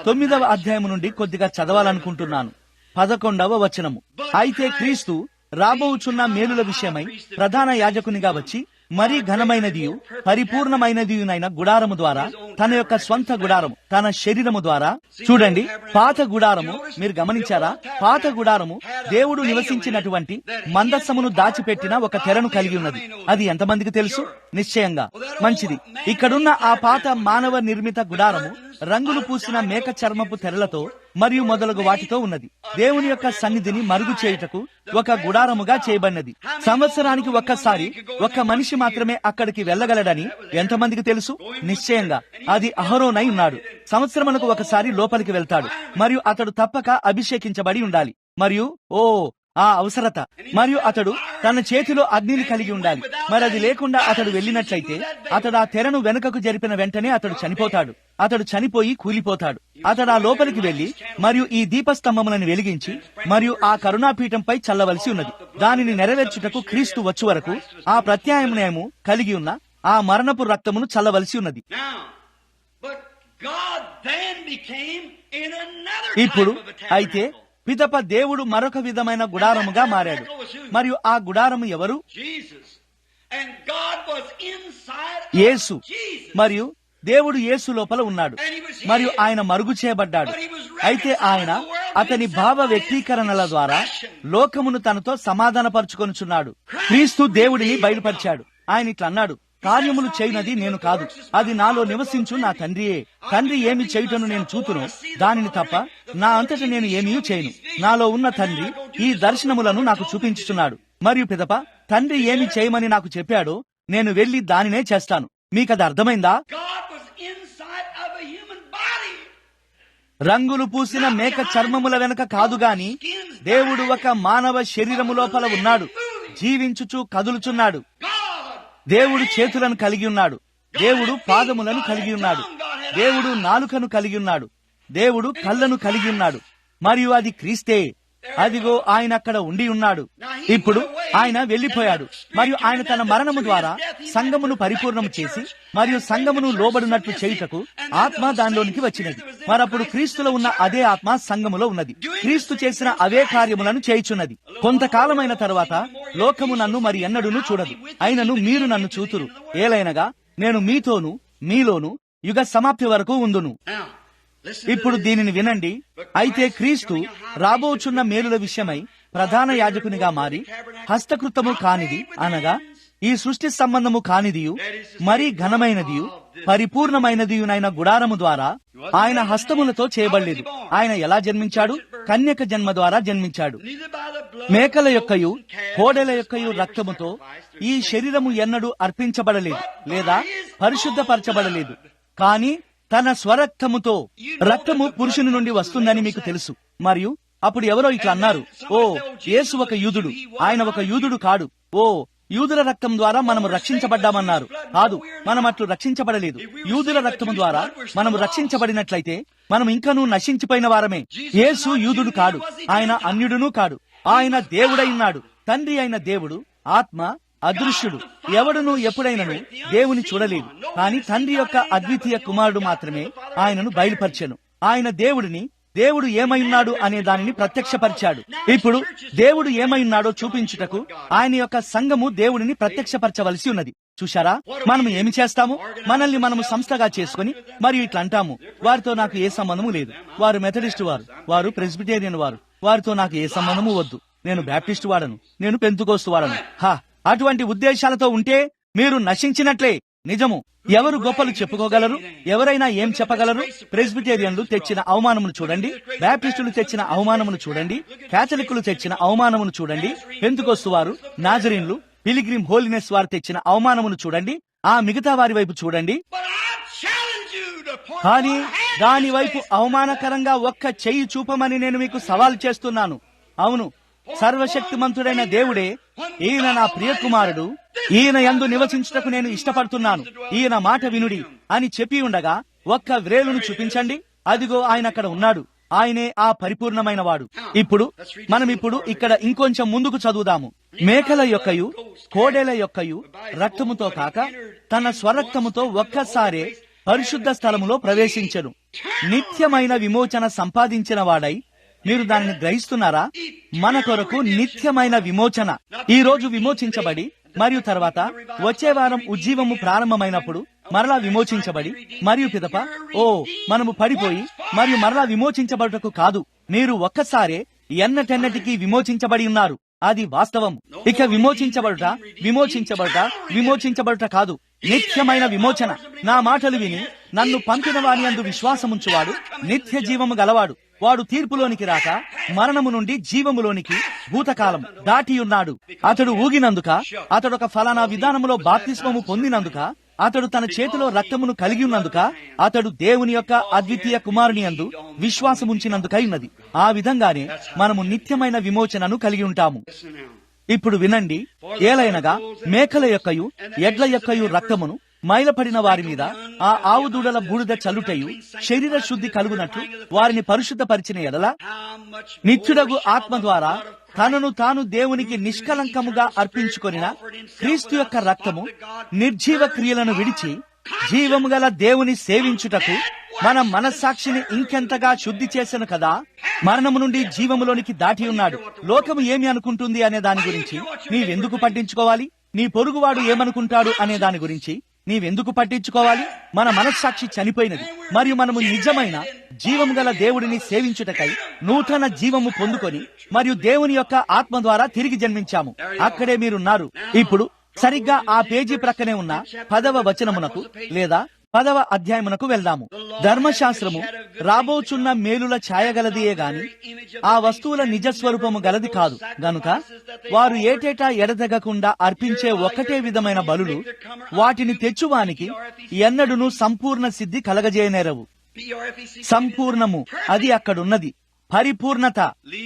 S1: 9వ అధ్యాయము నుండి కొద్దిగా చదవాలనుకుంటున్నాను. 11వ వచనము. అయితే క్రీస్తు రాబోచున్న మేలుల విషయమై ప్రధాన యాజకునిగా వచ్చి మరీ ఘనమైనదియు పరిపూర్ణమైనదియునైన గుడారము ద్వారా తన యొక్క స్వంత గుడారము, తన శరీరము ద్వారా. చూడండి, పాత గుడారము మీరు గమనించారా? పాత గుడారము దేవుడు నివసించినటువంటి మందస్సమును దాచిపెట్టిన ఒక తెరను కలిగి ఉన్నది. అది ఎంతమందికి తెలుసు? నిశ్చయంగా. మంచిది. ఇక్కడున్న ఆ పాత మానవ నిర్మిత గుడారము రంగులు పూసిన మేక చర్మపు తెరలతో మరియు మొదలగు వాటితో ఉన్నది. దేవుని యొక్క సన్నిధిని మరుగు చేయుటకు ఒక గుడారముగా చేయబడినది. సంవత్సరానికి ఒక్కసారి ఒక్క మనిషి మాత్రమే అక్కడికి వెళ్ళగలడని ఎంతమందికి తెలుసు? నిశ్చయంగా అది అహరోనై ఉన్నాడు. సంవత్సరమునకు ఒకసారి లోపలికి వెళ్తాడు మరియు అతడు తప్పక అభిషేకించబడి ఉండాలి. మరియు ఆ అవసరత, మరియు అతడు తన చేతిలో అగ్నిని కలిగి ఉండాలి. మరి అది లేకుండా అతడు వెళ్ళినట్లయితే అతడు ఆ తెరను వెనుకకు జరిపిన వెంటనే అతడు చనిపోతాడు. అతడు చనిపోయి కూలిపోతాడు. అతడు ఆ లోపలికి వెళ్లి మరియు ఈ దీపస్తంభములను వెలిగించి మరియు ఆ కరుణాపీఠంపై చల్లవలసి ఉన్నది. దానిని నెరవేర్చుటకు క్రీస్తు వచ్చు వరకు ఆ ప్రత్యామ్నాయము కలిగి ఉన్న ఆ మరణపు రక్తమును చల్లవలసి ఉన్నది. ఇప్పుడు అయితే పిదప దేవుడు మరొక విధమైన గుడారముగా మారాడు. మరియు ఆ గుడారము ఎవరు? యేసు. మరియు దేవుడు యేసు లోపల ఉన్నాడు మరియు ఆయన మరుగు చేయబడ్డాడు. అయితే ఆయన అతని భావ వ్యక్తీకరణల ద్వారా లోకమును తనతో సమాధానపరుచుకొనుచున్నాడు. క్రీస్తు దేవుడిని బయలుపరిచాడు. ఆయన ఇట్లా అన్నాడు, కార్యములు చేయనది నేను కాదు, అది నాలో నివసించు నా తండ్రియే. తండ్రి ఏమి చేయుటను నేను చూతును, దానిని తప్ప నా అంతట నేను ఏమీ చేయను. నాలో ఉన్న తండ్రి ఈ దర్శనములను నాకు చూపించుచున్నాడు. మరియు పిదప తండ్రి ఏమి చేయమని నాకు చెప్పాడో నేను వెళ్లి దానినే చేస్తాను. మీకది అర్థమైందా? రంగులు పూసిన మేక చర్మముల వెనుక కాదు గాని దేవుడు ఒక మానవ శరీరము లోపల ఉన్నాడు, జీవించుచు కదులుచున్నాడు. దేవుడు చేతులను కలిగి ఉన్నాడు. దేవుడు పాదములను కలిగి ఉన్నాడు. దేవుడు నాలుకను కలిగి ఉన్నాడు. దేవుడు కళ్ళను కలిగి ఉన్నాడు. మరియు అది క్రీస్తే. అదిగో ఆయన అక్కడ ఉండి ఉన్నాడు. ఇప్పుడు ఆయన వెళ్లిపోయాడు మరియు ఆయన తన మరణము ద్వారా సంఘమును పరిపూర్ణము చేసి మరియు సంఘమును లోబడినట్లు చేయుటకు ఆత్మ దానిలోనికి వచ్చినది. మరప్పుడు క్రీస్తులో ఉన్న అదే ఆత్మ సంఘములో ఉన్నది. క్రీస్తు చేసిన అవే కార్యములను చేయుచున్నది. కొంతకాలమైన తరువాత లోకము నన్ను మరి ఎన్నడూను చూడదు, అయినను మీరు నన్ను చూతురు. ఏలైనగా నేను మీతోను మీలోను యుగ సమాప్తి వరకు ఉందును. ఇప్పుడు దీనిని వినండి. అయితే క్రీస్తు రాబోచున్న మేలుల విషయమై ప్రధాన యాజకునిగా మారి హస్తకృతము కానిది, అనగా ఈ సృష్టి సంబంధము కానిదియు మరీ ఘనమైనదియు పరిపూర్ణమైనదియునైన గుడారము ద్వారా ఆయన హస్తములతో చేయబడలేదు. ఆయన ఎలా జన్మించాడు? కన్యక జన్మ ద్వారా జన్మించాడు. మేకల యొక్కయు కోడెల యొక్కయు రక్తముతో ఈ శరీరము ఎన్నడూ అర్పించబడలేదు లేదా పరిశుద్ధపరచబడలేదు. కాని తన స్వరక్తముతో. రక్తము పురుషుని నుండి వస్తుందని మీకు తెలుసు. మరియు అప్పుడు ఎవరో ఇట్లా అన్నారు, యేసు ఒక యూదుడు, ఆయన ఒక యూదుడు కాడు. యూదుల రక్తం ద్వారా మనము రక్షించబడ్డామన్నారు. కాదు, మనం అట్లు రక్షించబడలేదు. యూదుల రక్తము ద్వారా మనము రక్షించబడినట్లయితే మనం ఇంకనూ నశించిపోయిన వారమే. యేసు యూదుడు కాడు, ఆయన అన్యుడును కాడు. ఆయన దేవుడై ఉన్నాడు. తండ్రి అయిన దేవుడు ఆత్మ, అదృశ్యుడు. ఎవడును ఎప్పుడైనను దేవుని చూడలేదు. కాని తండ్రి యొక్క అద్వితీయ కుమారుడు మాత్రమే ఆయనను బయలుపరిచెను. ఆయన దేవుడిని దేవుడు ఏమై ఉన్నాడు అనే దానిని ప్రత్యక్షపరిచాడు. ఇప్పుడు దేవుడు ఏమై ఉన్నాడో చూపించుటకు ఆయన యొక్క సంఘము దేవుడిని ప్రత్యక్షపరచవలసి ఉన్నది. చూశారా, మనం ఏమి చేస్తాము? మనల్ని మనము సంస్థగా చేసుకుని మరియు ఇట్లా అంటాము, వారితో నాకు ఏ సంబంధము లేదు, వారు మెథడిస్ట్ వారు ప్రెస్బిటేరియన్ వారితో నాకు ఏ సంబంధము వద్దు, నేను బ్యాప్టిస్ట్ వాడను, నేను పెంతుకోస్తు వాడను. అటువంటి ఉద్దేశాలతో ఉంటే మీరు నశించినట్లే. నిజము. ఎవరు గొప్పలు చెప్పుకోగలరు? ఎవరైనా ఏం చెప్పగలరు? ప్రెస్బిటేరియన్లు తెచ్చిన అవమానమును చూడండి, బ్యాప్టిస్టులు తెచ్చిన అవమానమును చూడండి, క్యాథలిక్కులు తెచ్చిన అవమానమును చూడండి, పెంతుకోస్తు వారు, నాజరీన్లు, పిలిగ్రిమ్ హోలినెస్ వారు తెచ్చిన అవమానమును చూడండి, ఆ మిగతా వారి వైపు చూడండి. కానీ దాని వైపు అవమానకరంగా ఒక్క చెయ్యి చూపమని నేను మీకు సవాల్ చేస్తున్నాను. అవును, సర్వశక్తిమంతుడైన దేవుడే, ఈయన నా ప్రియకుమారుడు, ఈయన యందు నివసించుటకు నేను ఇష్టపడుతున్నాను, ఈయన మాట వినుడి అని చెప్పి ఉండగా ఒక్క వ్రేలును చూపించండి, అదిగో ఆయన అక్కడ ఉన్నాడు, ఆయనే ఆ పరిపూర్ణమైన వాడు. ఇప్పుడు మనం ఇక్కడ ఇంకొంచెం ముందుకు చదువుదాము. మేకల యొక్కయు కోడెల యొక్కయు రక్తముతో కాక తన స్వరక్తముతో ఒక్కసారే పరిశుద్ధ స్థలములో ప్రవేశించెను, నిత్యమైన విమోచన సంపాదించిన వాడై. మీరు దానిని గ్రహిస్తున్నారా? మన కొరకు నిత్యమైన విమోచన. ఈ రోజు విమోచించబడి మరియు తర్వాత వచ్చే వారం ఉజ్జీవము ప్రారంభమైనప్పుడు మరలా విమోచించబడి మరియు పిదప మనము పడిపోయి మరియు మరలా విమోచించబడుటకు కాదు, మీరు ఒక్కసారే ఎన్నటెన్నటికీ విమోచించబడి ఉన్నారు. అది వాస్తవం. ఇక విమోచించబడుట కాదు, నిత్యమైన విమోచన. నా మాటలు విని నన్ను పంపిన వాని యందు విశ్వాసముంచువాడు నిత్య జీవము గలవాడు. వాడు తీర్పులోనికి రాక మరణము నుండి జీవములోనికి భూతకాలం దాటి ఉన్నాడు. అతడు ఊగినందుక, అతడొక ఫలానా విధానములో బాప్తిస్మము పొందినందుక, అతడు తన చేతిలో రక్తమును కలిగి ఉన్నందుక, అతడు దేవుని యొక్క అద్వితీయ కుమారుని యందు విశ్వాసముంచినందుకై ఉన్నది. ఆ విధంగానే మనము నిత్యమైన విమోచనను కలిగి ఉంటాము. ఇప్పుడు వినండి. ఏలైనగా మేకల యొక్కయు ఎడ్ల యొక్కయు రక్తమును మైలపడిన వారి మీద ఆ ఆవు దూడల బూడిద చల్లుటయు శరీర శుద్ధి కలుగునట్లు వారిని పరిశుద్ధపరిచిన ఎడల, నిత్యుడగు ఆత్మ ద్వారా తనను తాను దేవునికి నిష్కలంకముగా అర్పించుకొనిన క్రీస్తు యొక్క రక్తము నిర్జీవ క్రియలను విడిచి జీవము గల దేవుని సేవించుటకు మన మనస్సాక్షిని ఇంకెంతగా శుద్ధి చేసెను కదా. మరణము నుండి జీవములోనికి దాటి ఉన్నాడు. లోకము ఏమి అనుకుంటుంది అనే దాని గురించి నీవెందుకు పట్టించుకోవాలి? నీ పొరుగువాడు ఏమనుకుంటాడు అనే దాని గురించి నీవెందుకు పట్టించుకోవాలి? మన మనస్సాక్షి చనిపోయినది మరియు మనము నిజమైన జీవము గల దేవుడిని సేవించుటకై నూతన జీవము పొందుకొని మరియు దేవుని యొక్క ఆత్మ ద్వారా తిరిగి జన్మించాము. అక్కడే మీరున్నారు. ఇప్పుడు సరిగ్గా ఆ పేజీ ప్రక్కనే ఉన్న 10వ వచనమునకు లేదా 10వ అధ్యాయమునకు వెళ్దాము. ధర్మశాస్త్రము రాబోచున్న మేలుల ఛాయగలదియే గాని ఆ వస్తువుల నిజస్వరూపము గలది కాదు గనుక వారు ఏటేటా ఎడతెగకుండా అర్పించే ఒక్కటే విధమైన బలులు వాటిని తెచ్చువానికి ఎన్నడును సంపూర్ణ సిద్ధి కలగజేయనేరవు. సంపూర్ణము అది అక్కడున్నది. పరిపూర్ణత.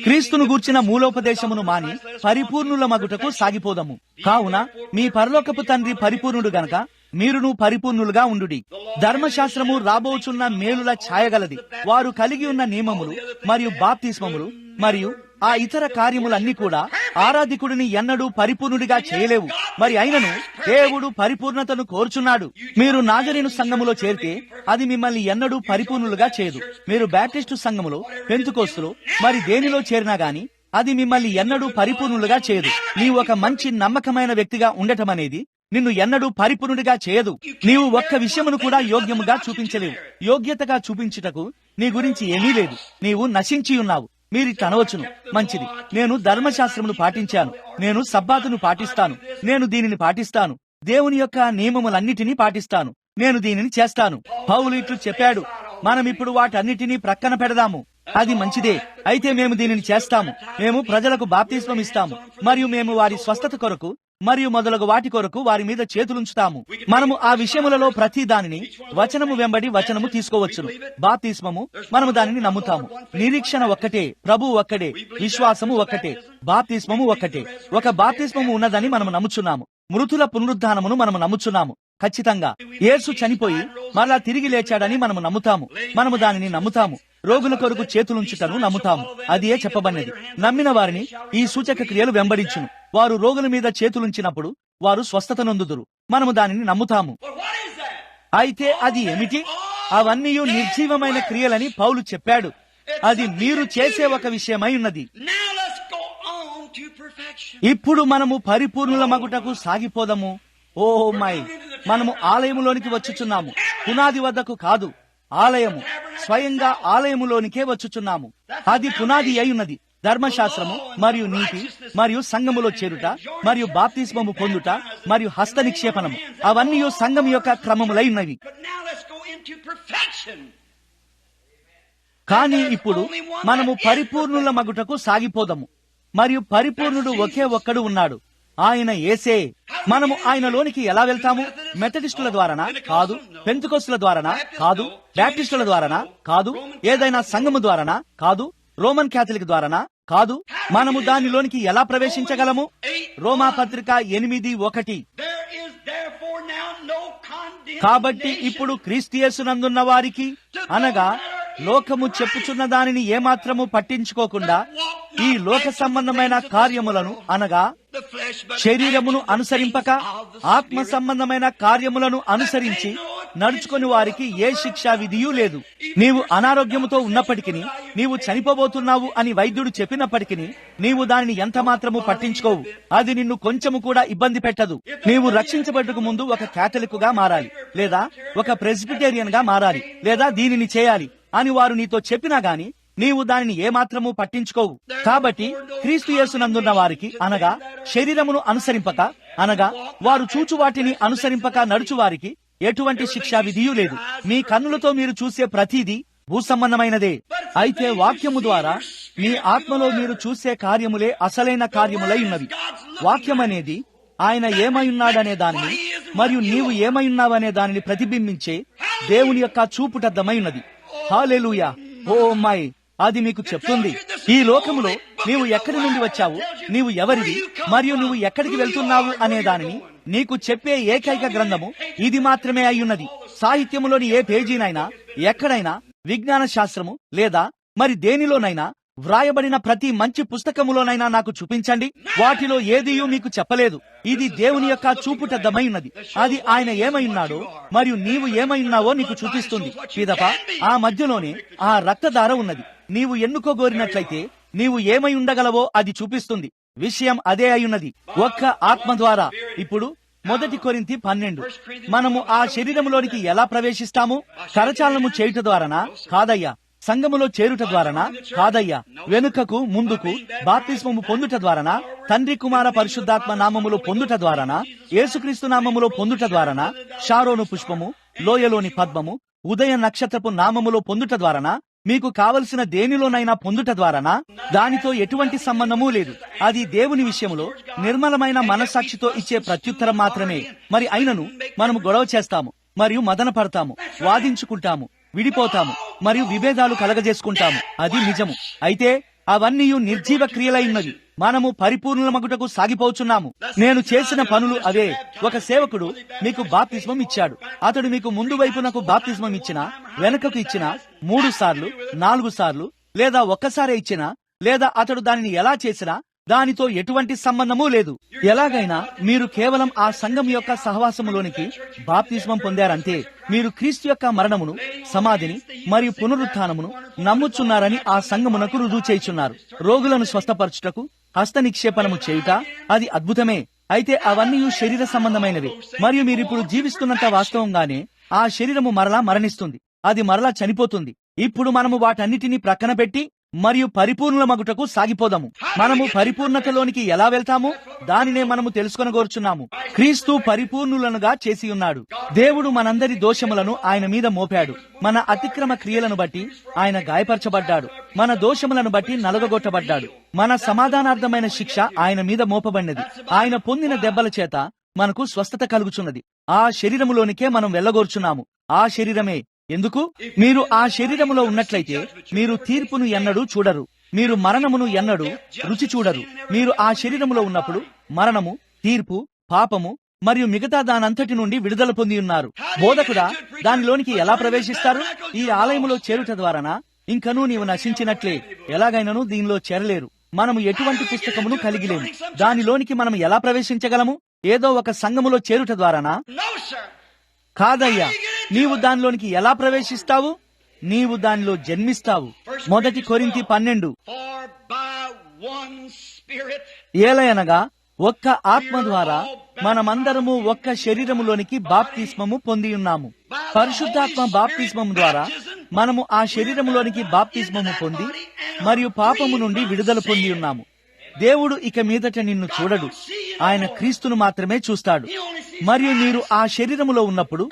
S1: క్రీస్తును గూర్చిన మూలోపదేశమును మాని పరిపూర్ణుల మగుటకు సాగిపోదము. కావున మీ పరలోకపు తండ్రి పరిపూర్ణుడు గనక మీరును పరిపూర్ణులుగా ఉండుడి. ధర్మశాస్త్రము రాబోచున్న మేలుల ఛాయగలది. వారు కలిగి ఉన్న నియమములు మరియు బాప్తిస్మములు మరియు ఆ ఇతర కార్యములన్నీ కూడా ఆరాధికుడిని ఎన్నడూ పరిపూర్ణుడిగా చేయలేవు. మరి అయినను దేవుడు పరిపూర్ణతను కోరుచున్నాడు. మీరు నాజరీను సంఘములో చేరితే అది మిమ్మల్ని ఎన్నడూ పరిపూర్ణులుగా చేయదు. మీరు బ్యాప్టిస్టు సంఘములో, పెంతుకోస్తులో మరి దేనిలో చేరినా గాని అది మిమ్మల్ని ఎన్నడూ పరిపూర్ణులుగా చేయదు. నీవు ఒక మంచి నమ్మకమైన వ్యక్తిగా ఉండటం అనేది నిన్ను ఎన్నడూ పరిపూర్ణుడిగా చేయదు. నీవు ఒక్క విషయమును కూడా యోగ్యముగా చూపించలేవు. యోగ్యతగా చూపించుటకు నీ గురించి ఏమీ లేదు. నీవు నశించి ఉన్నావు. మీరిట్లా అనవచ్చును, మంచిది, నేను ధర్మశాస్త్రమును పాటించాను, నేను సబ్బాతును పాటిస్తాను, నేను దీనిని పాటిస్తాను, దేవుని యొక్క నియమములన్నిటినీ పాటిస్తాను, నేను దీనిని చేస్తాను. పౌలు ఇట్లు చెప్పాడు. మనం ఇప్పుడు వాటన్నిటినీ ప్రక్కన పెడదాము. అది మంచిదే. అయితే మేము దీనిని చేస్తాము. మేము ప్రజలకు బాప్తిస్మం ఇస్తాము మరియు మేము వారి స్వస్థత కొరకు మరియు మొదలగు వాటి కొరకు వారి మీద చేతులుంచుతాము. మనము ఆ విషయములలో ప్రతి దానిని వచనము వెంబడి వచనము తీసుకోవచ్చును. బాప్తిస్మము మనము దానిని నమ్ముతాము. నిరీక్షణ ఒక్కటే, ప్రభువు ఒక్కడే, విశ్వాసము ఒక్కటే, బాప్తిస్మము ఒక్కటే. ఒక బాప్తిస్మము ఉన్నదని మనము నమ్ముచున్నాము. మృతుల పునరుద్ధానమును మనము నమ్ముచున్నాము. ఖచ్చితంగా యేసు చనిపోయి మరలా తిరిగి లేచాడని మనము నమ్ముతాము. మనము దానిని నమ్ముతాము. రోగుల కొరకు చేతులుంచుటను నమ్ముతాము. అదియే చెప్పబడినది. నమ్మిన వారిని ఈ సూచక క్రియలు వెంబడించును. వారు రోగుల మీద చేతులుంచినప్పుడు వారు స్వస్థత నొందుదురు. మనము దానిని నమ్ముతాము. అయితే అది ఏమిటి? అవన్నీ నిర్జీవమైన క్రియలని పౌలు చెప్పాడు. అది మీరు చేసే ఒక విషయమై ఉన్నది.
S2: Now let's go on to perfection.
S1: ఇప్పుడు మనము పరిపూర్ణుల మగుటకు సాగిపోదము. ఓ మై, మనము ఆలయములోనికి వచ్చుచున్నాము, పునాది వద్దకు కాదు. ఆలయము స్వయంగా ఆలయములోనికే వచ్చుచున్నాము. అది పునాది అయి ఉన్నది. ధర్మశాస్త్రము మరియు నీతి మరియు సంఘములో చేరుట మరియు బాప్తిస్మము పొందుట మరియు హస్త నిక్షేపణము, అవన్నీ సంఘం యొక్క క్రమములై ఉన్నవి.
S2: But now let's go into perfection.
S1: కానీ ఇప్పుడు మనము పరిపూర్ణుల మగుటకు సాగిపోదము. మరియు పరిపూర్ణుడు ఒకే ఒక్కడు ఉన్నాడు, ఆయన యేసే. మనము ఆయనలోనికి ఎలా వెళ్తాము? మెథడిస్టుల ద్వారానా? కాదు. పెంతెకొస్తుల ద్వారానా? కాదు. బ్యాప్టిస్టుల ద్వారానా? కాదు. ఏదైనా సంఘము ద్వారానా? కాదు. రోమన్ క్యాథలిక్ ద్వారానా? కాదు. మనము దానిలోనికి ఎలా ప్రవేశించగలము? రోమా పత్రిక 8:1.
S2: There is therefore now no condemnation.
S1: కాబట్టి ఇప్పుడు క్రీస్తు యేసునందున్న వారికి, అనగా లోకము చెప్పుచున్న దానిని ఏమాత్రము పట్టించుకోకుండా ఈ లోక సంబంధమైన కార్యములను, అనగా
S2: The flesh, but
S1: శరీరమును అనుసరింపక ఆత్మ సంబంధమైన కార్యములను అనుసరించి నడుచుకుని వారికి ఏ శిక్షా విధియూ లేదు. నీవు అనారోగ్యముతో ఉన్నప్పటికీ, నీవు చనిపోబోతున్నావు అని వైద్యుడు చెప్పినప్పటికీ నీవు దానిని ఎంత మాత్రము పట్టించుకోవు. అది నిన్ను కొంచెము కూడా ఇబ్బంది పెట్టదు. నీవు రక్షించబడకు ముందు ఒక క్యాథలిక్ గా మారాలి, లేదా ఒక ప్రెస్బిటేరియన్ గా మారాలి, లేదా దీనిని చేయాలి అని వారు నీతో చెప్పినా గాని నీవు దానిని ఏమాత్రము పట్టించుకోవు. కాబట్టి క్రీస్తు యేసునందున్న వారికి, అనగా శరీరమును అనుసరింపక, అనగా వారు చూచు వాటిని అనుసరింపక నడుచు వారికి ఎటువంటి శిక్షా విధియూ లేదు. మీ కన్నులతో మీరు చూసే ప్రతిదీ భూసంబంధమైనదే. అయితే వాక్యము ద్వారా మీ ఆత్మలో మీరు చూసే కార్యములే అసలైన కార్యములై ఉన్నవి. వాక్యం అనేది ఆయన ఏమై ఉన్నాడనే దానిని మరియు నీవు ఏమై ఉన్నావనే దానిని ప్రతిబింబించే దేవుని యొక్క చూపుటద్దమై ఉన్నది. హల్లెలూయా. ఓ మై, అది మీకు చెప్తుంది ఈ లోకములో నీవు ఎక్కడి నుండి వచ్చావు, నీవు ఎవరివి మరియు నువ్వు ఎక్కడికి వెళ్తున్నావు అనే దానిని నీకు చెప్పే ఏకైక గ్రంథము ఇది మాత్రమే అయ్యున్నది. సాహిత్యములోని ఏ పేజీనైనా, ఎక్కడైనా, విజ్ఞాన శాస్త్రము లేదా మరి దేనిలోనైనా వ్రాయబడిన ప్రతి మంచి పుస్తకములోనైనా నాకు చూపించండి. వాటిలో ఏదియూ మీకు చెప్పలేదు. ఇది దేవుని యొక్క చూపుటద్దమై ఉన్నది. అది ఆయన ఏమై ఉన్నాడో మరియు నీవు ఏమై ఉన్నావో నీకు చూపిస్తుంది. పిదప ఆ మధ్యలోనే ఆ రక్తధార ఉన్నది. నీవు ఎన్నుకోగోరినట్లయితే నీవు ఏమై ఉండగలవో అది చూపిస్తుంది. విషయం అదే అయ్యున్నది, ఒక్క ఆత్మ ద్వారా. ఇప్పుడు 1 కొరింథీ 12. మనము ఆ శరీరములోనికి ఎలా ప్రవేశిస్తాము? కరచాలనము చేయుట ద్వారానా? కాదయ్యా. సంఘములో చేరుట ద్వారానా? కాదయ్యా. వెనుకకు ముందుకు బాప్తిస్మము పొందుట ద్వారానా? తండ్రి కుమార పరిశుద్ధాత్మ నామములో పొందుట ద్వారానా? యేసుక్రీస్తు నామములో పొందుట ద్వారానా? షారోను పుష్పము, లోయలోని పద్మము, ఉదయ నక్షత్రపు నామములో పొందుట ద్వారానా? మీకు కావలసిన దేనిలోనైనా పొందుట ద్వారానా? దానితో ఎటువంటి సంబంధమూ లేదు. అది దేవుని విషయంలో నిర్మలమైన మనస్సాక్షితో ఇచ్చే ప్రత్యుత్తరం మాత్రమే. మరి అయినను మనము గొడవ చేస్తాము మరియు మదన పడతాము, వాదించుకుంటాము, విడిపోతాము మరియు విభేదాలు కలగజేసుకుంటాము. అది నిజము. అయితే అవన్నీ నిర్జీవ క్రియలైనవి. మనము పరిపూర్ణ మగుటకు సాగిపోచున్నాము. నేను చేసిన పనులు అవే. ఒక సేవకుడు మీకు బాప్తిస్మం ఇచ్చాడు. అతడు మీకు ముందు వైపునకు బాప్తిస్మం ఇచ్చినా, వెనుకకు ఇచ్చినా, 3 సార్లు, 4 సార్లు, లేదా ఒక్కసారే ఇచ్చినా, లేదా అతడు దానిని ఎలా చేసినా దానితో ఎటువంటి సంబంధమూ లేదు. ఎలాగైనా మీరు కేవలం ఆ సంఘం యొక్క సహవాసములోనికి బాప్తిస్మం పొందారంతే. మీరు క్రీస్తు యొక్క మరణమును, సమాధిని మరియు పునరుత్థానమును నమ్ముచున్నారని ఆ సంఘమునకు రుజువు చేయుచున్నారు. రోగులను స్వస్థపరచుటకు హస్త నిక్షేపణము చేయుట అది అద్భుతమే. అయితే అవన్నీ శరీర సంబంధమైనవి. మరియు మీరిప్పుడు జీవిస్తున్నంత వాస్తవంగానే ఆ శరీరము మరలా మరణిస్తుంది, అది మరలా చనిపోతుంది. ఇప్పుడు మనము వాటన్నిటినీ ప్రక్కన పెట్టి మరియు పరిపూర్ణ మగుటకు సాగిపోదాము. మనము పరిపూర్ణతలోనికి ఎలా వెళ్తాము? దానినే మనము తెలుసుకొనగోరుచున్నాము. క్రీస్తు పరిపూర్ణులనుగా చేసి ఉన్నాడు. దేవుడు మనందరి దోషములను ఆయన మీద మోపాడు. మన అతిక్రమ క్రియలను బట్టి ఆయన గాయపరచబడ్డాడు. మన దోషములను బట్టి నలుగగొట్టబడ్డాడు. మన సమాధానార్థమైన శిక్ష ఆయన మీద మోపబడినది. ఆయన పొందిన దెబ్బల చేత మనకు స్వస్థత కలుగుచున్నది. ఆ శరీరములోనికే మనం వెళ్ళగోర్చున్నాము. ఆ శరీరమే. ఎందుకు? మీరు ఆ శరీరములో ఉన్నట్లయితే మీరు తీర్పును ఎన్నడూ చూడరు, మీరు మరణమును ఎన్నడూ రుచి చూడరు. మీరు ఆ శరీరములో ఉన్నప్పుడు మరణము, తీర్పు, పాపము మరియు మిగతా దానంతటి నుండి విడుదల పొంది ఉన్నారు. బోధకుడా, దానిలోనికి ఎలా ప్రవేశిస్తారు? ఈ ఆలయములో చేరుట ద్వారానా? ఇంకనూ నీవు నశించినట్లే. ఎలాగైనాను దీనిలో చేరలేరు. మనము ఎటువంటి పుస్తకమును కలిగిలేము. దానిలోనికి మనం ఎలా ప్రవేశించగలము? ఏదో ఒక సంఘములో చేరుట ద్వారానా? కాదయ్యా. నీవు దానిలోనికి ఎలా ప్రవేశిస్తావు? నీవు దానిలో జన్మిస్తావు. 1 కొరింథీ 12.
S2: For by one Spirit
S1: ఏలయనగా ఒక్క ఆత్మ ద్వారా మనమందరము ఒక్క శరీరములోనికి బాప్తిస్మము పొంది ఉన్నాము. పరిశుద్ధాత్మ బాప్తిస్మము ద్వారా మనము ఆ శరీరములోనికి బాప్తిస్మము పొంది మరియు పాపము నుండి విడుదల పొంది ఉన్నాము. దేవుడు ఇక మీదట నిన్ను చూడడు, ఆయన క్రీస్తును మాత్రమే చూస్తాడు. మరియు మీరు ఆ శరీరములో ఉన్నప్పుడు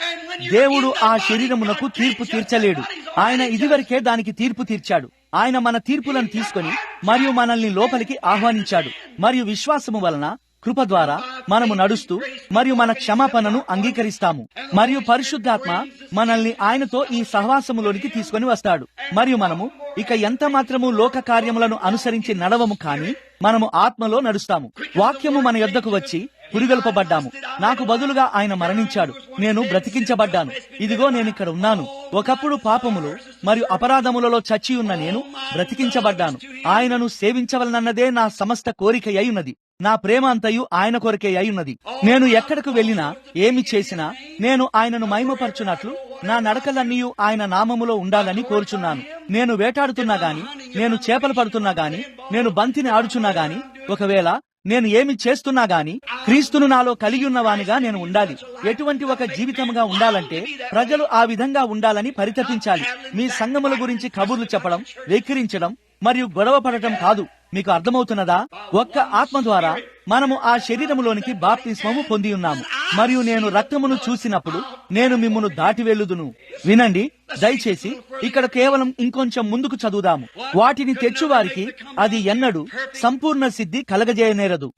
S1: దేవుడు ఆ శరీరమునకు తీర్పు తీర్చలేడు. ఆయన ఇదివరకే దానికి తీర్పు తీర్చాడు. ఆయన మన తీర్పులను తీసుకొని మరియు మనల్ని లోపలికి ఆహ్వానించాడు. మరియు విశ్వాసము వలన కృప ద్వారా మనము నడుస్తూ మరియు మన క్షమాపణను అంగీకరిస్తాము. మరియు పరిశుద్ధాత్మ మనల్ని ఆయనతో ఈ సహవాసములోనికి తీసుకొని వస్తాడు. మరియు మనము ఇక ఎంత మాత్రము లోక కార్యములను అనుసరించి నడవము, కానీ మనము ఆత్మలో నడుస్తాము. వాక్యము మన యొద్దకు వచ్చి పురిగొల్పబడ్డాము. నాకు బదులుగా ఆయన మరణించాడు, నేను బ్రతికించబడ్డాను. ఇదిగో నేనిక్కడ ఉన్నాను. ఒకప్పుడు పాపములు మరియు అపరాధములలో చచ్చి ఉన్న నేను బ్రతికించబడ్డాను. ఆయనను సేవించవలనన్నదే నా సమస్త కోరిక అయ్యున్నది. నా ప్రేమ అంతయు ఆయన కొరకే అయ్యున్నది. నేను ఎక్కడకు వెళ్ళినా ఏమి చేసినా నేను ఆయనను మహిమపరచునట్లు నా నడకలన్నీ ఆయన నామములో ఉండాలని కోరుచున్నాను. నేను వేటాడుతున్నా గాని, నేను చేపలు పడుతున్నా గాని, నేను బంతిని ఆడుచున్నా గాని, ఒకవేళ నేను ఏమి చేస్తున్నా గాని క్రీస్తును నాలో కలిగి ఉన్నవానిగా నేను ఉండాలి. ఎటువంటి ఒక జీవితముగా ఉండాలంటే ప్రజలు ఆ విధంగా ఉండాలని పరితపించాలి. మీ సంఘముల గురించి కబుర్లు చెప్పడం, వెక్కిరించడం మరియు గొడవ పడటం కాదు. మీకు అర్థమవుతున్నదా? ఒక్క ఆత్మ ద్వారా మనము ఆ శరీరములోనికి బాప్తిస్మము పొంది ఉన్నాము. మరియు నేను రక్తమును చూసినప్పుడు నేను మిమ్మును దాటి వెళ్ళుదును. వినండి దయచేసి, ఇక్కడ కేవలం ఇంకొంచెం ముందుకు చదువుదాము. వాటిని తెచ్చువారికి అది ఎన్నడూ సంపూర్ణ సిద్ధి కలగజేయనేరదు.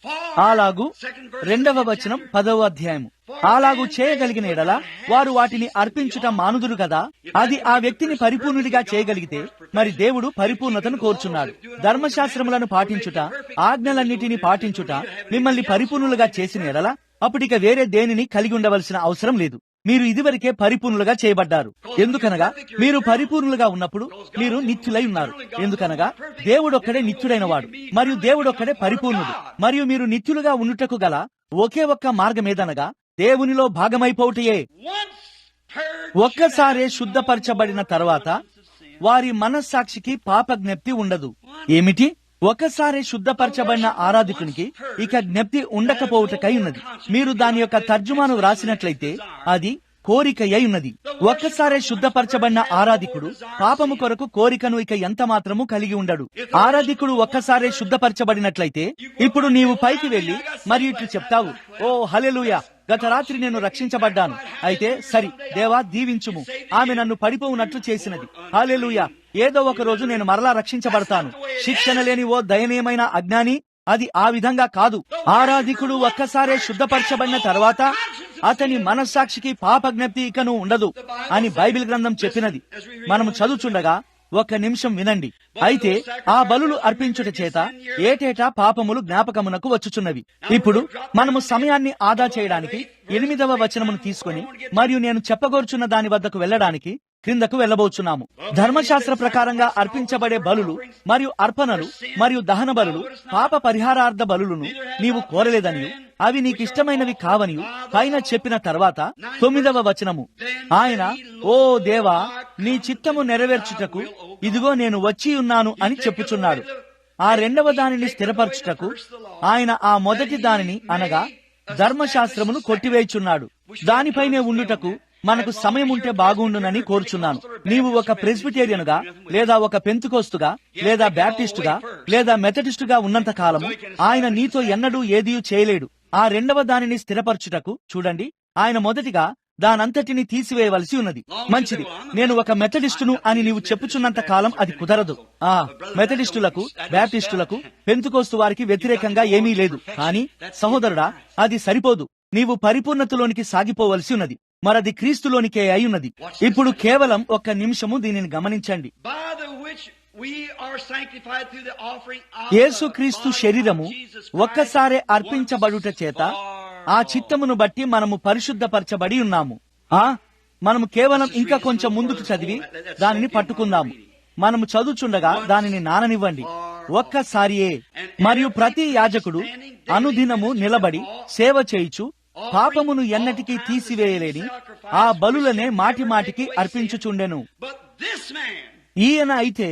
S1: అలాగు 2వ వచనం 10వ అధ్యాయము. అలాగూ చేయగలిగిన ఎడల వారు వాటిని అర్పించుట మానుదురు కదా. అది ఆ వ్యక్తిని పరిపూర్ణుడిగా చేయగలిగితే మరి దేవుడు పరిపూర్ణతను కోరుచున్నాడు. ధర్మశాస్త్రములను పాటించుట, ఆజ్ఞలన్నిటినీ పాటించుట మిమ్మల్ని పరిపూర్ణులుగా చేసిన ఎడల అప్పుడిక వేరే దేనిని కలిగి ఉండవలసిన అవసరం లేదు. మీరు ఇదివరకే పరిపూర్ణులుగా చేయబడ్డారు. ఎందుకనగా మీరు పరిపూర్ణులుగా ఉన్నప్పుడు మీరు నిత్యులై ఉన్నారు. ఎందుకనగా దేవుడొక్కడే నిత్యుడైన వాడు మరియు దేవుడొక్కడే పరిపూర్ణుడు. మరియు మీరు నిత్యులుగా ఉండుటకు గల ఒకే ఒక్క మార్గమేదనగా దేవునిలో భాగమైపోవుటయే. ఒక్కసారే శుద్ధపరచబడిన తర్వాత వారి మనస్సాక్షికి పాప జ్ఞప్తి ఉండదు. ఏమిటి? ఒకసారి శుద్ధపరచబడిన ఆరాధకునికి ఇక జ్ఞప్తి ఉండకపోవుటకై ఉన్నది. మీరు దాని యొక్క తర్జుమాను వ్రాసినట్లయితే అది కోరిక అయి ఉన్నది. ఒక్కసారే శుద్ధపరచబడిన ఆరాధికుడు పాపము కొరకు కోరికను ఇక ఎంత మాత్రము కలిగి ఉండడు. ఆరాధికుడు ఒక్కసారే శుద్ధపరచబడినట్లయితే ఇప్పుడు నీవు పైకి వెళ్లి మరియు ఇట్లు చెప్తావు, ఓ హల్లెలూయా, గత రాత్రి నేను రక్షించబడ్డాను. అయితే సరి దేవా దీవించుము, ఆమె నన్ను పడిపోవునట్లు చేసినది. హల్లెలూయా, ఏదో ఒక రోజు నేను మరలా రక్షించబడతాను. శిక్షణ లేని ఓ దయనీయమైన అజ్ఞాని, అది ఆ విధంగా కాదు. ఆరాధికుడు ఒక్కసారే శుద్ధపరచబడిన తర్వాత అతని మనస్సాక్షికి పాప జ్ఞప్తి ఇకను ఉండదు అని బైబిల్ గ్రంథం చెప్పినది. మనము చదువుచుండగా ఒక్క నిమిషం వినండి. అయితే ఆ బలులు అర్పించుట చేత ఏటేటా పాపములు జ్ఞాపకమునకు వచ్చుచున్నవి. ఇప్పుడు మనము సమయాన్ని ఆదా చేయడానికి 8వ వచనమును తీసుకుని మరియు నేను చెప్పగోర్చున్న దాని వద్దకు వెళ్ళడానికి క్రిందకు వెళ్ళబోచున్నాము. ధర్మశాస్త్ర ప్రకారంగా అర్పించబడే బలులు మరియు అర్పణలు మరియు దహన బలులు, పాప పరిహారార్థ బలులను నీవు కోరలేదని, అవి నీకిష్టమైనవి కావని పైన చెప్పిన తర్వాత 9వ వచనము, ఆయన ఓ దేవా నీ చిత్తము నెరవేర్చుటకు ఇదిగో నేను వచ్చి ఉన్నాను అని చెప్పుచున్నాడు. ఆ 2వ దానిని స్థిరపరచుటకు ఆయన ఆ మొదటి దానిని అనగా ధర్మశాస్త్రమును కొట్టివేయుచున్నాడు. దానిపైనే ఉండుటకు మనకు సమయం ఉంటే బాగుండునని కోరుచున్నాను. నీవు ఒక ప్రెస్బిటేరియన్గా లేదా ఒక పెంతుకోస్తుగా లేదా బ్యాప్టిస్టుగా లేదా మెథడిస్టుగా ఉన్నంత కాలము ఆయన నీతో ఎన్నడూ ఏదీ చేయలేడు. ఆ 2వ దానిని స్థిరపరచుటకు చూడండి, ఆయన మొదటిగా దానంతటిని తీసివేయవలసి ఉన్నది. మంచిది, నేను ఒక మెథడిస్టును అని నీవు చెప్పుచున్నంత కాలం అది కుదరదు. మెథడిస్టులకు, బ్యాప్టిస్టులకు, పెంతుకోస్తు వారికి వ్యతిరేకంగా ఏమీ లేదు. కానీ సహోదరుడా, అది సరిపోదు. నీవు పరిపూర్ణతలోనికి సాగిపోవలసి ఉన్నది. మరది క్రీస్తులోనికే అయ్యున్నది. ఇప్పుడు కేవలం ఒక్క నిమిషము దీనిని గమనించండి. యేసుక్రీస్తు శరీరము ఒక్కసారే అర్పించబడుట చేత ఆ చిత్తమును బట్టి మనము పరిశుద్ధపరచబడి ఉన్నాము. మనము కేవలం ఇంకా కొంచెం ముందుకు చదివి దానిని పట్టుకుందాము. మనము చదువుచుండగా దానిని నాననివ్వండి. ఒక్కసారియే. మరియు ప్రతి యాజకుడు అనుదినము నిలబడి సేవ చేయుచు పాపమును ఎన్నటికీ తీసివేయలేని ఆ బలులనే మాటి మాటికి అర్పించుచుండెను.
S2: man,
S1: ఈయన అయితే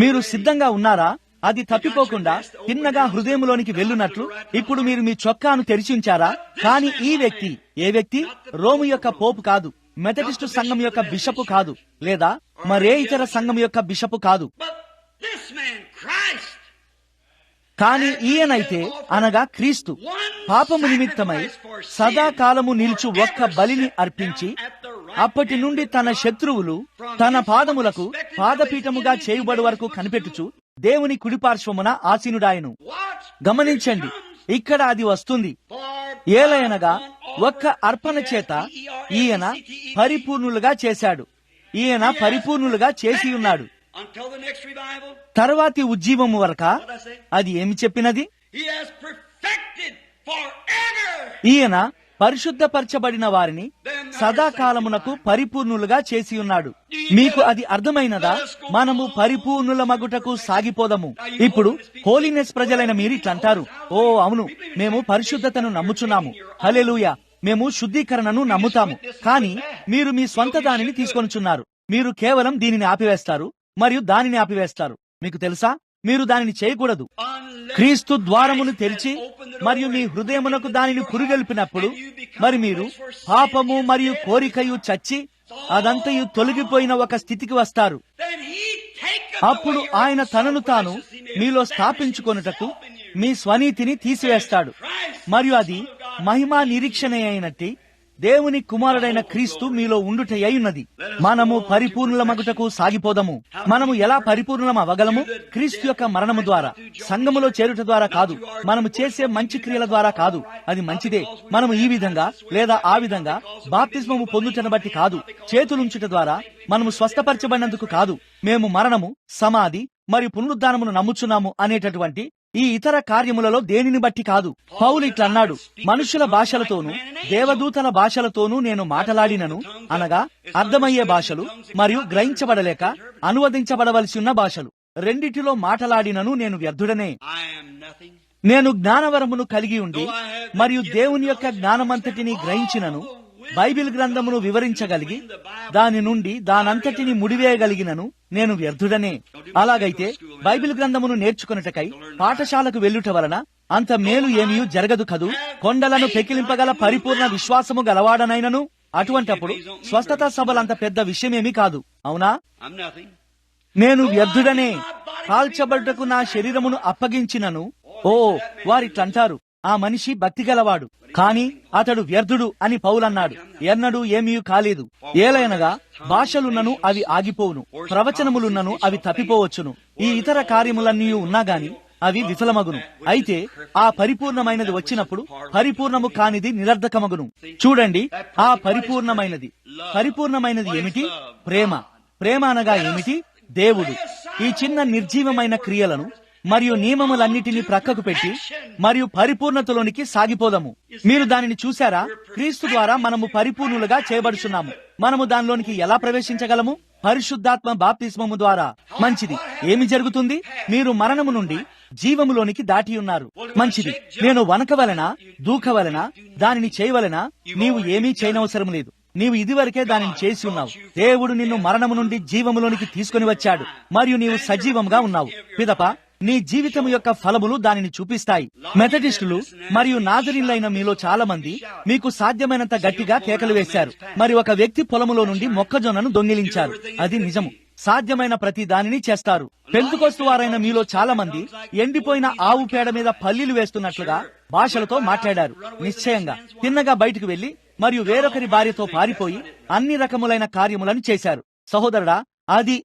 S1: మీరు సిద్ధంగా ఉన్నారా? అది తప్పిపోకుండా తిన్నగా హృదయంలోనికి వెళ్ళునట్లు ఇప్పుడు మీరు మీ చొక్కాను తెరిచి ఉంచారా? కానీ ఈ వ్యక్తి, ఏ వ్యక్తి? రోము యొక్క పోపు కాదు, మెథడిస్టు సంఘం యొక్క బిషపు కాదు, లేదా మరే ఇతర సంఘం యొక్క బిషపు కాదు.
S2: but this man, Christ,
S1: కాని ఈయనైతే, అనగా క్రీస్తు, పాపము నిమిత్తమై సదాకాలము నిలుచు ఒక్క బలిని అర్పించి అప్పటి నుండి తన శత్రువులు తన పాదములకు పాదపీఠముగా చేయబడు వరకు కనిపెట్టుచు దేవుని కుడిపార్శ్వమున ఆసీనుడాయను. గమనించండి, ఇక్కడ అది వస్తుంది. ఏలయనగా ఒక్క అర్పణ చేత ఈయన పరిపూర్ణులుగా చేశాడు. ఈయన పరిపూర్ణులుగా చేసి ఉన్నాడు.
S2: until the next revival,
S1: తర్వాతి ఉజ్జీవము వరక అది ఏమి చెప్పినది?
S2: he has perfected forever.
S1: ఈయన పరిశుద్ధపరచబడిన వారిని సదాకాలమునకు పరిపూర్ణులుగా చేసి ఉన్నాడు. మీకు అది అర్థమైనదా? మనము పరిపూర్ణుల మగుటకు సాగిపోదము. ఇప్పుడు హోలీనెస్ ప్రజలైన మీరు ఇట్లంటారు, ఓ అవును, మేము పరిశుద్ధతను నమ్ముచున్నాము, హల్లెలూయా, మేము శుద్ధీకరణను నమ్ముతాము. కానీ మీరు మీ స్వంత దానిని తీసుకొనుచున్నారు. మీరు కేవలం దీనిని ఆపివేస్తారు మరియు దానిని ఆపివేస్తారు. మీకు తెలుసా, మీరు దానిని చేయకూడదు. క్రీస్తు ద్వారమును తెరిచి మరియు మీ హృదయమునకు దానిని పురుగొల్పినప్పుడు మరి మీరు పాపము మరియు కోరికయు చచ్చి అదంతయు తొలగిపోయిన ఒక స్థితికి వస్తారు.
S2: Then he taketh
S1: అప్పుడు ఆయన తనను తాను మీలో స్థాపించుకొనుటకు మీ స్వనీతిని తీసివేస్తాడు. మరియు అది మహిమా నిరీక్షణ అయినట్టి దేవుని కుమారుడైన క్రీస్తు మీలో ఉండుటయ్యున్నది. మనము పరిపూర్ణుల మగుటకు సాగిపోదము. మనము ఎలా పరిపూర్ణులం అవ్వగలము? క్రీస్తు యొక్క మరణము ద్వారా, సంఘములో చేరుట ద్వారా కాదు, మనము చేసే మంచి క్రియల ద్వారా కాదు. అది మంచిదే. మనము ఈ విధంగా లేదా ఆ విధంగా బాప్తిస్మము పొందుటను బట్టి కాదు, చేతులుంచుట ద్వారా మనము స్వస్థపరచబడినందుకు కాదు. మేము మరణము, సమాధి మరియు పునరుద్ధానమును నమ్ముచున్నాము అనేటటువంటి ఈ ఇతర కార్యములలో దేనిని బట్టి కాదు. పౌలు ఇట్లన్నాడు, మనుషుల భాషలతోనూ దేవదూతల భాషలతోనూ నేను మాటలాడినను, అనగా అర్థమయ్యే భాషలు మరియు గ్రహించబడలేక అనువదించబడవలసి ఉన్న భాషలు, రెండిటిలో మాటలాడినను నేను వ్యర్థుడనే.
S2: I am nothing.
S1: నేను జ్ఞానవరమును కలిగి ఉండి మరియు దేవుని యొక్క జ్ఞానమంతటిని గ్రహించినను, బైబిల్ గ్రంథమును వివరించగలిగి దాని నుండి దానంతటిని ముడివేయగలిగినను నేను వ్యర్థుడనే. అలాగైతే బైబిల్ గ్రంథమును నేర్చుకొనుటకై పాఠశాలకు వెళ్ళుట వలన అంత మేలు ఏమీ జరగదు కదూ. కొండలను పెకిలింపగల పరిపూర్ణ విశ్వాసము గలవాడనైనను అటువంటప్పుడు స్వస్థత సభలంత పెద్ద విషయమేమీ కాదు, అవునా?
S2: I'm nothing.
S1: నేను వ్యర్థుడనే. కాల్చబడ్డకు నా శరీరమును అప్పగించినను. ఓ, వారిట్లంటారు, ఆ మనిషి భక్తి గలవాడు, కాని అతడు వ్యర్థుడు అని పౌలన్నాడు. ఎన్నడూ ఏమీ కాలేదు. ఏలయనగా భాషలున్నను అవి ఆగిపోవును, ప్రవచనములున్నను అవి తప్పిపోవచ్చును, ఈ ఇతర కార్యములన్నీ ఉన్నా గాని అవి విఫలమగును. అయితే ఆ పరిపూర్ణమైనది వచ్చినప్పుడు పరిపూర్ణము కానిది నిరర్ధకమగును. చూడండి, ఆ పరిపూర్ణమైనది ఏమిటి? ప్రేమ. ప్రేమ అనగా ఏమిటి? దేవుడు ఈ చిన్న నిర్జీవమైన క్రియలను మరియు నియమములన్నిటినీ ప్రక్కకు పెట్టి మరియు పరిపూర్ణతలోనికి సాగిపోదాము. మీరు దానిని చూశారా? క్రీస్తు ద్వారా మనము పరిపూర్ణులుగా చేయబడుచున్నాము. మనము దానిలోనికి ఎలా ప్రవేశించగలము? పరిశుద్ధాత్మ బాప్తిస్మము ద్వారా. మంచిది. ఏమి జరుగుతుంది? మీరు మరణము నుండి జీవములోనికి దాటి ఉన్నారు. మంచిది. నేను వనకవలెనా, దూకవలెనా, దానిని చేయవలెనా? నీవు ఏమీ చేయనవసరం లేదు. నీవు ఇదివరకే దానిని చేసి ఉన్నావు. దేవుడు నిన్ను మరణము నుండి జీవములోనికి తీసుకుని వచ్చాడు మరియు నీవు సజీవంగా ఉన్నావు. పిదప నీ జీవితం యొక్క ఫలములు దానిని చూపిస్తాయి. మెథడిస్టులు మరియు నాజరీన్లైన మీలో చాలా మంది మీకు సాధ్యమైనంత గట్టిగా కేకలు వేశారు. మరి ఒక వ్యక్తి పొలములో నుండి మొక్కజొన్నను దొంగిలించారు. అది నిజము. సాధ్యమైన ప్రతి దానిని చేస్తారు. పెంతుకొస్తు వారైన మీలో చాలా మంది ఎండిపోయిన ఆవు పేడ మీద పల్లీలు వేస్తున్నట్లుగా భాషలతో మాట్లాడారు. నిశ్చయంగా తిన్నగా బయటకు వెళ్లి మరియు వేరొకరి భార్యతో పారిపోయి అన్ని రకములైన కార్యములను చేశారు. సహోదరుడా,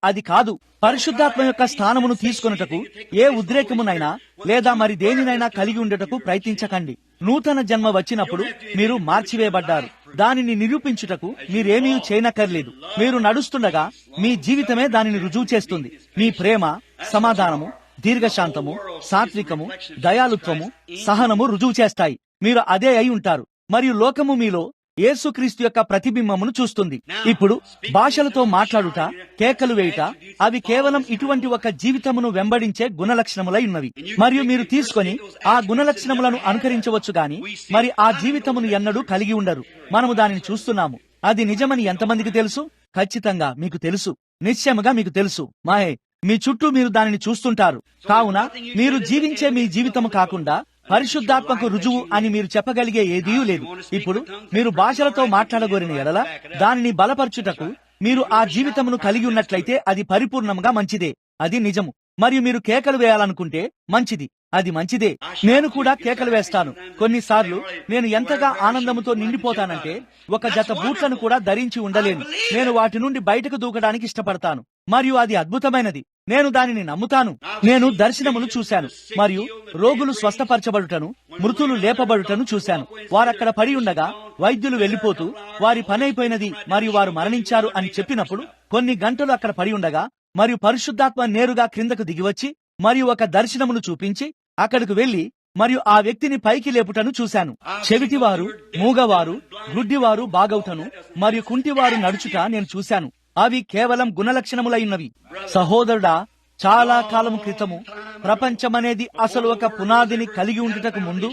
S1: అది కాదు. పరిశుద్ధాత్మ యొక్క స్థానమును తీసుకొనుటకు ఏ ఉద్రేకమునైనా లేదా మరి దేనినైనా కలిగి ఉండటకు ప్రయత్నించకండి. నూతన జన్మ వచ్చినప్పుడు మీరు మార్చివేయబడ్డారు. దానిని నిరూపించుటకు మీరేమీ చేయనక్కర్లేదు. మీరు నడుస్తుండగా మీ జీవితమే దానిని రుజువు చేస్తుంది. మీ ప్రేమ, సమాధానము, దీర్ఘశాంతము, సాత్వికము, దయాలుత్వము, సహనము రుజువు చేస్తాయి. మీరు అదే అయి ఉంటారు మరియు లోకము మీలో యేసుక్రీస్తు యొక్క ప్రతిబింబమును చూస్తుంది. ఇప్పుడు భాషలతో మాట్లాడుట, కేకలు వేయుట, అవి కేవలం ఇటువంటి ఒక జీవితమును వెంబడించే గుణలక్షణములై ఉన్నవి. మరియు మీరు తీసుకొని ఆ గుణలక్షణములను అనుకరించవచ్చు గాని మరి ఆ జీవితమును ఎన్నడూ కలిగి ఉండరు. మనము దానిని చూస్తున్నాము. అది నిజమని ఎంతమందికి తెలుసు? ఖచ్చితంగా మీకు తెలుసు. నిశ్చయముగా మీకు తెలుసు మాయే, మీ చుట్టూ మీరు దానిని చూస్తుంటారు. కావున మీరు జీవించే మీ జీవితము కాకుండా పరిశుద్ధాత్మకు రుజువు అని మీరు చెప్పగలిగే ఏదీ లేదు. ఇప్పుడు మీరు భాషలతో మాట్లాడగోరిన ఎడల దానిని బలపరచుటకు మీరు ఆ జీవితమును కలిగి ఉన్నట్లయితే అది పరిపూర్ణంగా మంచిదే, అది నిజము. మరియు మీరు కేకలు వేయాలనుకుంటే మంచిది, అది మంచిదే. నేను కూడా కేకలు వేస్తాను. కొన్నిసార్లు నేను ఎంతగా ఆనందముతో నిండిపోతానంటే ఒక జత బూట్లను కూడా ధరించి ఉండలేను. నేను వాటి నుండి బయటకు దూకడానికి ఇష్టపడతాను మరియు అది అద్భుతమైనది. నేను దానిని నమ్ముతాను. నేను దర్శనములు చూశాను మరియు రోగులు స్వస్థపరచబడుటను, మృతులు లేపబడుటను చూశాను. వారక్కడ పడి ఉండగా వైద్యులు వెళ్లిపోతూ వారి పని అయిపోయినది మరియు వారు మరణించారు అని చెప్పినప్పుడు కొన్ని గంటలు అక్కడ పడి ఉండగా మరియు పరిశుద్ధాత్మ నేరుగా క్రిందకు దిగివచ్చి మరియు ఒక దర్శనమును చూపించి అక్కడికి వెళ్లి మరియు ఆ వ్యక్తిని పైకి లేపుటను చూశాను. చెవిటివారు, మూగవారు, గుడ్డివారు బాగవుటను మరియు కుంటివారు నడుచుట నేను చూశాను. అవి కేవలం గుణలక్షణములైనవి. సహోదరుడా, చాలా కాలం క్రితము ప్రపంచమనేది అసలు ఒక పునాదిని కలిగి ఉండుటకు ముందు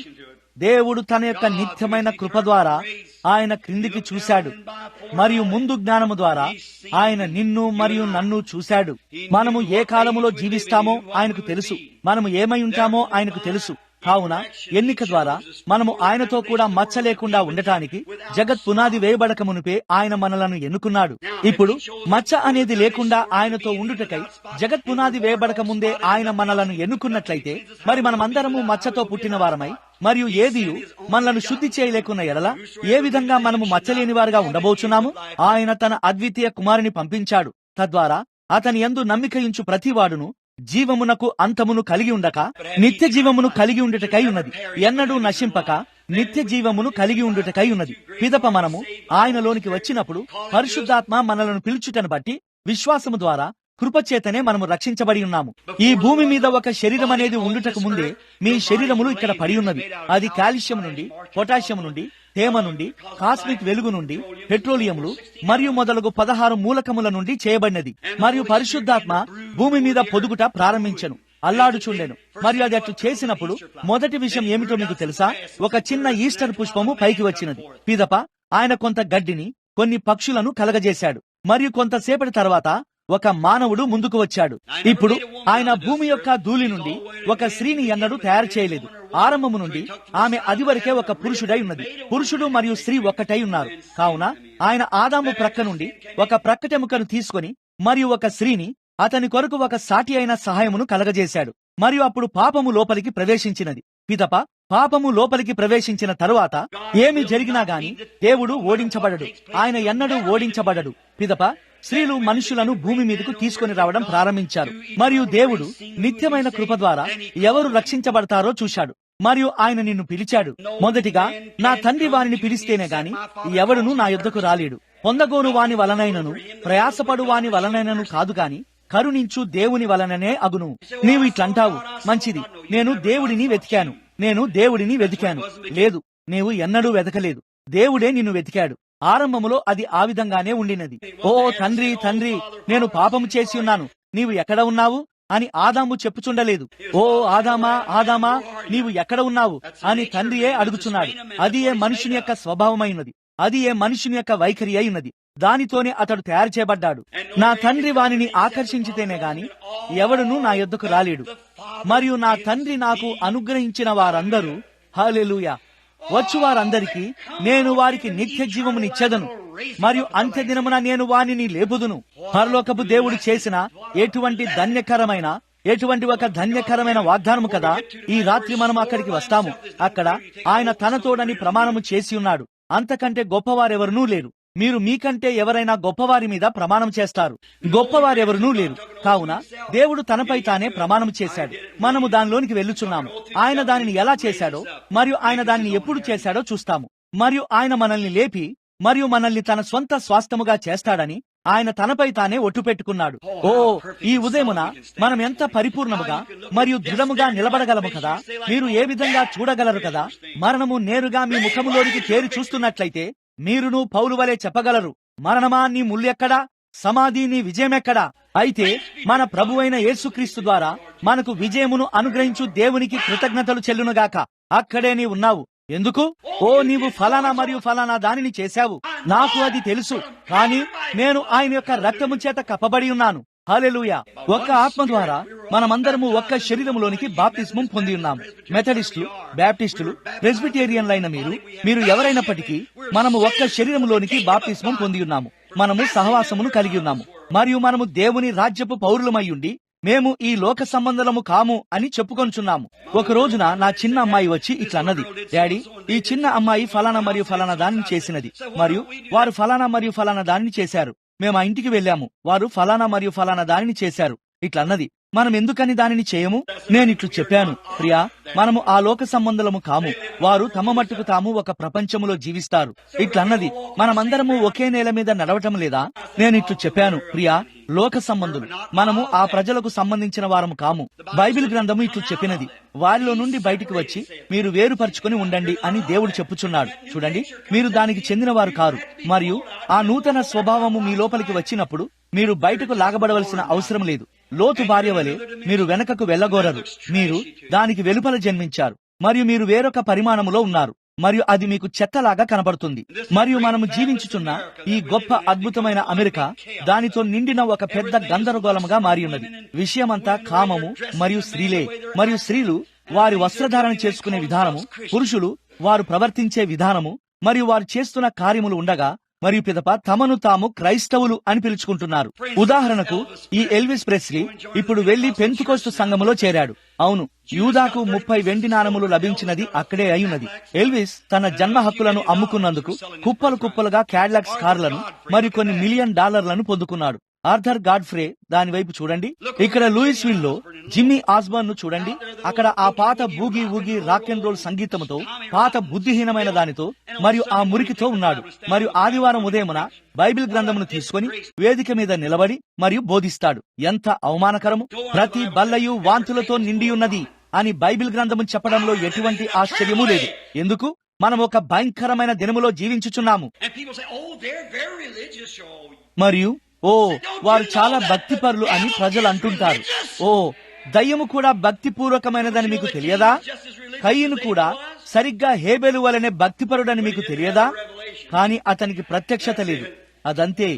S1: దేవుడు తన యొక్క నిత్యమైన కృప ద్వారా ఆయన క్రిందికి చూశాడు మరియు ముందు జ్ఞానము ద్వారా ఆయన నిన్ను మరియు నన్ను చూశాడు. మనము ఏ కాలములో జీవిస్తామో ఆయనకు తెలుసు. మనము ఏమై ఉంటామో ఆయనకు తెలుసు. కావున ఎన్నిక ద్వారా మనము ఆయనతో కూడా మచ్చ లేకుండా ఉండటానికి జగత్ పునాది వేయబడక మునిపే ఆయన మనలను ఎన్నుకున్నాడు. ఇప్పుడు మచ్చ అనేది లేకుండా ఆయనతో ఉండుటకై జగత్ పునాది వేయబడక ముందే ఆయన మనలను ఎన్నుకున్నట్లయితే మరి మనమందరము మచ్చతో పుట్టిన వారమై మరియు ఏదియు మనలను శుద్ధి చేయలేకున్న ఎడల ఏ విధంగా మనము మచ్చలేని వారుగా ఉండబోచున్నాము? ఆయన తన అద్వితీయ కుమారుని పంపించాడు. తద్వారా అతని యందు నమ్మికయించు ప్రతివాడును జీవమునకు అంతమును కలిగి ఉండక నిత్య జీవమును కలిగి ఉండుటకై ఉన్నది. ఎన్నడూ నశింపక నిత్య జీవమును కలిగి ఉండుటకై ఉన్నది. పిదప మనము ఆయనలోనికి వచ్చినప్పుడు పరిశుద్ధాత్మ మనలను పిలుచుటను బట్టి విశ్వాసము ద్వారా కృపచేతనే మనము రక్షించబడి ఉన్నాము. ఈ భూమి మీద ఒక శరీరం అనేది ఉండుటకు ముందే మీ శరీరములు ఇక్కడ పడి ఉన్నవి. అది కాల్షియం నుండి, పొటాషియం నుండి, తేమ నుండి, కాస్మిక్ వెలుగు నుండి, పెట్రోలియంలు మరియు మొదలగు 16 మూలకముల నుండి చేయబడినది. మరియు పరిశుద్ధాత్మ భూమి మీద పొదుగుట ప్రారంభించెను, అల్లాడుచుండెను. మరియు అది అట్లు చేసినప్పుడు మొదటి విషయం ఏమిటో మీకు తెలుసా? ఒక చిన్న ఈస్టర్ పుష్పము పైకి వచ్చినది. పిదప ఆయన కొంత గడ్డిని, కొన్ని పక్షులను కలగజేశాడు మరియు కొంతసేపటి తర్వాత ఒక మానవుడు ముందుకు వచ్చాడు. ఇప్పుడు ఆయన భూమి యొక్క ధూళి నుండి ఒక స్త్రీని ఎన్నడూ తయారు చేయలేదు. ఆరంభము నుండి ఆమె అది వరకే ఒక పురుషుడై ఉన్నది. పురుషుడు మరియు స్త్రీ ఒక్కటై ఉన్నారు. కావున ఆయన ఆదాము ప్రక్క నుండి ఒక ప్రక్కటెముకను తీసుకొని మరియు ఒక స్త్రీని అతని కొరకు ఒక సాటి అయిన సహాయమును కలగజేశాడు. మరియు అప్పుడు పాపము లోపలికి ప్రవేశించినది. పిదప పాపము లోపలికి ప్రవేశించిన తరువాత ఏమి జరిగినా గాని దేవుడు ఓడించబడడు. ఆయన ఎన్నడూ ఓడించబడడు. పిదప స్త్రీలు మనుషులను భూమి మీదకు తీసుకొని రావడం ప్రారంభించారు మరియు దేవుడు నిత్యమైన కృప ద్వారా ఎవరు రక్షించబడతారో చూశాడు. మరియు ఆయన నిన్ను పిలిచాడు. మొదటిగా నా తండ్రి వారిని పిలిస్తేనే గాని ఎవడును నా యొద్దకు రాలేడు. పొందగోరు వాని వలనైనను ప్రయాసపడు వాని వలనైనను కాదు గాని కరుణించు దేవుని వలననే అగును. నీవు ఇట్లంటావు, మంచిది, నేను దేవుడిని వెతికాను, నేను దేవుడిని వెతికాను. లేదు, నీవు ఎన్నడూ వెతకలేదు. దేవుడే నిన్ను వెతికాడు. ఆరంభములో అది ఆ విధంగానే ఉండినది. ఓ తండ్రి, తండ్రి, నేను పాపము చేసి ఉన్నాను, నీవు ఎక్కడ ఉన్నావు అని ఆదాము చెప్పుచుండలేదు. ఓ ఆదామా, ఆదామా, నీవు ఎక్కడ ఉన్నావు అని తండ్రియే అడుగుచున్నాడు. అది ఏ మనుషుని యొక్క స్వభావమైనది, అది ఏ మనుషుని యొక్క వైఖరి అయినది. దానితోనే అతడు తయారు చేయబడ్డాడు. నా తండ్రి వానిని ఆకర్షించితేనే గాని ఎవడునూ నా యొద్దకు రాలేడు. మరియు నా తండ్రి నాకు అనుగ్రహించిన వారందరూ, హల్లెలూయా, వచ్చు వారందరికీ నేను వారికి నిత్య జీవమునిచ్చెదను మరియు అంత్య దినమున నేను వానిని లేపుదును. పరలోకపు దేవుడు చేసిన ఎటువంటి ఒక ధన్యకరమైన వాగ్దానము కదా. ఈ రాత్రి మనం అక్కడికి వస్తాము. అక్కడ ఆయన తనతోడని ప్రమాణము చేసి ఉన్నాడు. అంతకంటే గొప్పవారెవరనూ లేరు. మీరు మీకంటే ఎవరైనా గొప్పవారి మీద ప్రమాణం చేస్తారు. గొప్పవారెవరనూ లేరు. కావున దేవుడు తనపై తానే ప్రమాణం చేశాడు. మనము దానిలోనికి వెళ్ళుచున్నాము. ఆయన దానిని ఎలా చేశాడో మరియు ఆయన దానిని ఎప్పుడు చేశాడో చూస్తాము. మరియు ఆయన మనల్ని లేపి మరియు మనల్ని తన స్వంత స్వాస్థ్యముగా చేస్తాడని ఆయన తనపై తానే ఒట్టు పెట్టుకున్నాడు. ఓ, ఈ ఉదయమున మనం ఎంత పరిపూర్ణముగా మరియు దృఢముగా నిలబడగలము కదా. మీరు ఏ విధంగా చూడగలరు కదా. మరణము నేరుగా మీ ముఖములోనికి చేరి చూస్తున్నట్లయితే మీరును పౌలు వలె చెప్పగలరు, మరణమా నీ ముల్లెక్కడా, సమాధి నీ విజయమెక్కడా? అయితే మన ప్రభువైన యేసుక్రీస్తు ద్వారా మనకు విజయమును అనుగ్రహించు దేవునికి కృతజ్ఞతలు చెల్లునుగాక. అక్కడే నీ ఉన్నావు. ఎందుకు? ఓ, నీవు ఫలానా మరియు ఫలానా దానిని చేశావు, నాకు అది తెలుసు, కానీ నేను ఆయన యొక్క రక్తము చేత కప్పబడి ఉన్నాను. హల్లెలూయా. ఒక్క ఆత్మ ద్వారా మనమందరము ఒక్క శరీరములోనికి బాప్తిస్మం పొంది ఉన్నాము. మెథడిస్టులు, బ్యాప్టిస్టులు, ప్రెస్బిటేరియన్లైన మీరు ఎవరైనప్పటికీ మనము ఒక్క శరీరములోనికి బాప్తిస్మం పొంది ఉన్నాము. మనము సహవాసమును కలిగి ఉన్నాము మరియు మనము దేవుని రాజ్యపు పౌరులమయ్యుండి మేము ఈ లోక సంబంధము కాము అని చెప్పుకొంచున్నాము. ఒక రోజున నా చిన్న అమ్మాయి వచ్చి ఇట్లా అన్నది, డాడీ, ఈ చిన్న అమ్మాయి ఫలానా మరియు ఫలానా దానిని చేసినది మరియు వారు ఫలానా మరియు ఫలానా దానిని చేశారు. మేము ఆ ఇంటికి వెళ్ళాము, వారు ఫలానా మరియు ఫలానా దానిని చేశారు. ఇట్లా అన్నది, మనం ఎందుకని దానిని చేయము? నేనిట్లు చెప్పాను, ప్రియా, మనము ఆ లోక సంబంధము కాము, వారు తమ మట్టుకు తాము ఒక ప్రపంచములో జీవిస్తారు. ఇట్లన్నది, మనమందరము ఒకే నేల మీద నడవటం లేదా? నేనిట్లు చెప్పాను, ప్రియా, లోక సంబంధులు, మనము ఆ ప్రజలకు సంబంధించిన వారము కాము. బైబిల్ గ్రంథము ఇట్లు చెప్పినది, వారిలో నుండి బయటికి వచ్చి మీరు వేరుపరుచుకొని ఉండండి అని దేవుడు చెప్పుచున్నాడు. చూడండి, మీరు దానికి చెందిన వారు కారు మరియు ఆ నూతన స్వభావము మీ లోపలికి వచ్చినప్పుడు మీరు బయటకు లాగబడవలసిన అవసరం లేదు. లోతు భార్య వలె మీరు వెనకకు వెళ్ళగోరరు. మీరు దానికి వెలుపల జన్మించారు మరియు మీరు వేరొక పరిమాణములో ఉన్నారు మరియు అది మీకు చెత్తలాగా కనబడుతుంది. మరియు మనము జీవించుచున్న ఈ గొప్ప అద్భుతమైన అమెరికా దానితో నిండిన ఒక పెద్ద గందరగోళముగా మారి ఉన్నది. విషయమంతా కామము మరియు స్త్రీలే. మరియు స్త్రీలు వారి వస్త్రధారణ చేసుకునే విధానము, పురుషులు వారు ప్రవర్తించే విధానము మరియు వారు చేస్తున్న కార్యములు ఉండగా మరియు పిదప తమను తాము క్రైస్తవులు అని పిలుచుకుంటున్నారు. ఉదాహరణకు ఈ ఎల్విస్ ప్రెస్లీ ఇప్పుడు వెళ్లి పెంతుకోస్తు సంఘములో చేరాడు. అవును, యూదాకు 30 వెండి నాణములు లభించినది అక్కడే అయ్యున్నది. ఎల్విస్ తన జన్మ హక్కులను అమ్ముకున్నందుకు కుప్పలు కుప్పలుగా క్యాడ్లాక్స్ కార్లను మరియు కొన్ని $1 మిలియన్ పొందుకున్నాడు. ఆర్థర్ గాడ్ఫ్రే దాని వైపు చూడండి. ఇక్కడ లూయిస్ విల్ లో జిమ్మీ ఆస్బర్న్ ను చూడండి. అక్కడ ఆ పాత బూగీ ఊగీ రాక్ అండ్ రోల్ సంగీతంతో, పాత బుద్ధిహీనమైన దానితో మరియు ఆ మురికితో ఉన్నాడు. మరియు ఆదివారం ఉదయమున బైబిల్ గ్రంథమును తీసుకుని వేదిక మీద నిలబడి మరియు బోధిస్తాడు. ఎంత అవమానకరము! ప్రతి బల్లయు వాంతులతో నిండి ఉన్నది అని బైబిల్ గ్రంథము చెప్పడంలో ఎటువంటి ఆశ్చర్యము లేదు. ఎందుకు? మనం ఒక భయంకరమైన దినములో జీవించుచున్నాము. మరియు ఓ, వారు చాలా భక్తిపరులు అని ప్రజలు అంటుంటారు. ఓ, దయ్యము కూడా భక్తిపూర్వకమైనదని మీకు తెలియదా? కయ్యను కూడా సరిగ్గా హేబెలు వలనే భక్తిపరుడని మీకు తెలియదా? కానీ అతనికి ప్రత్యక్షత లేదు. అదంతే,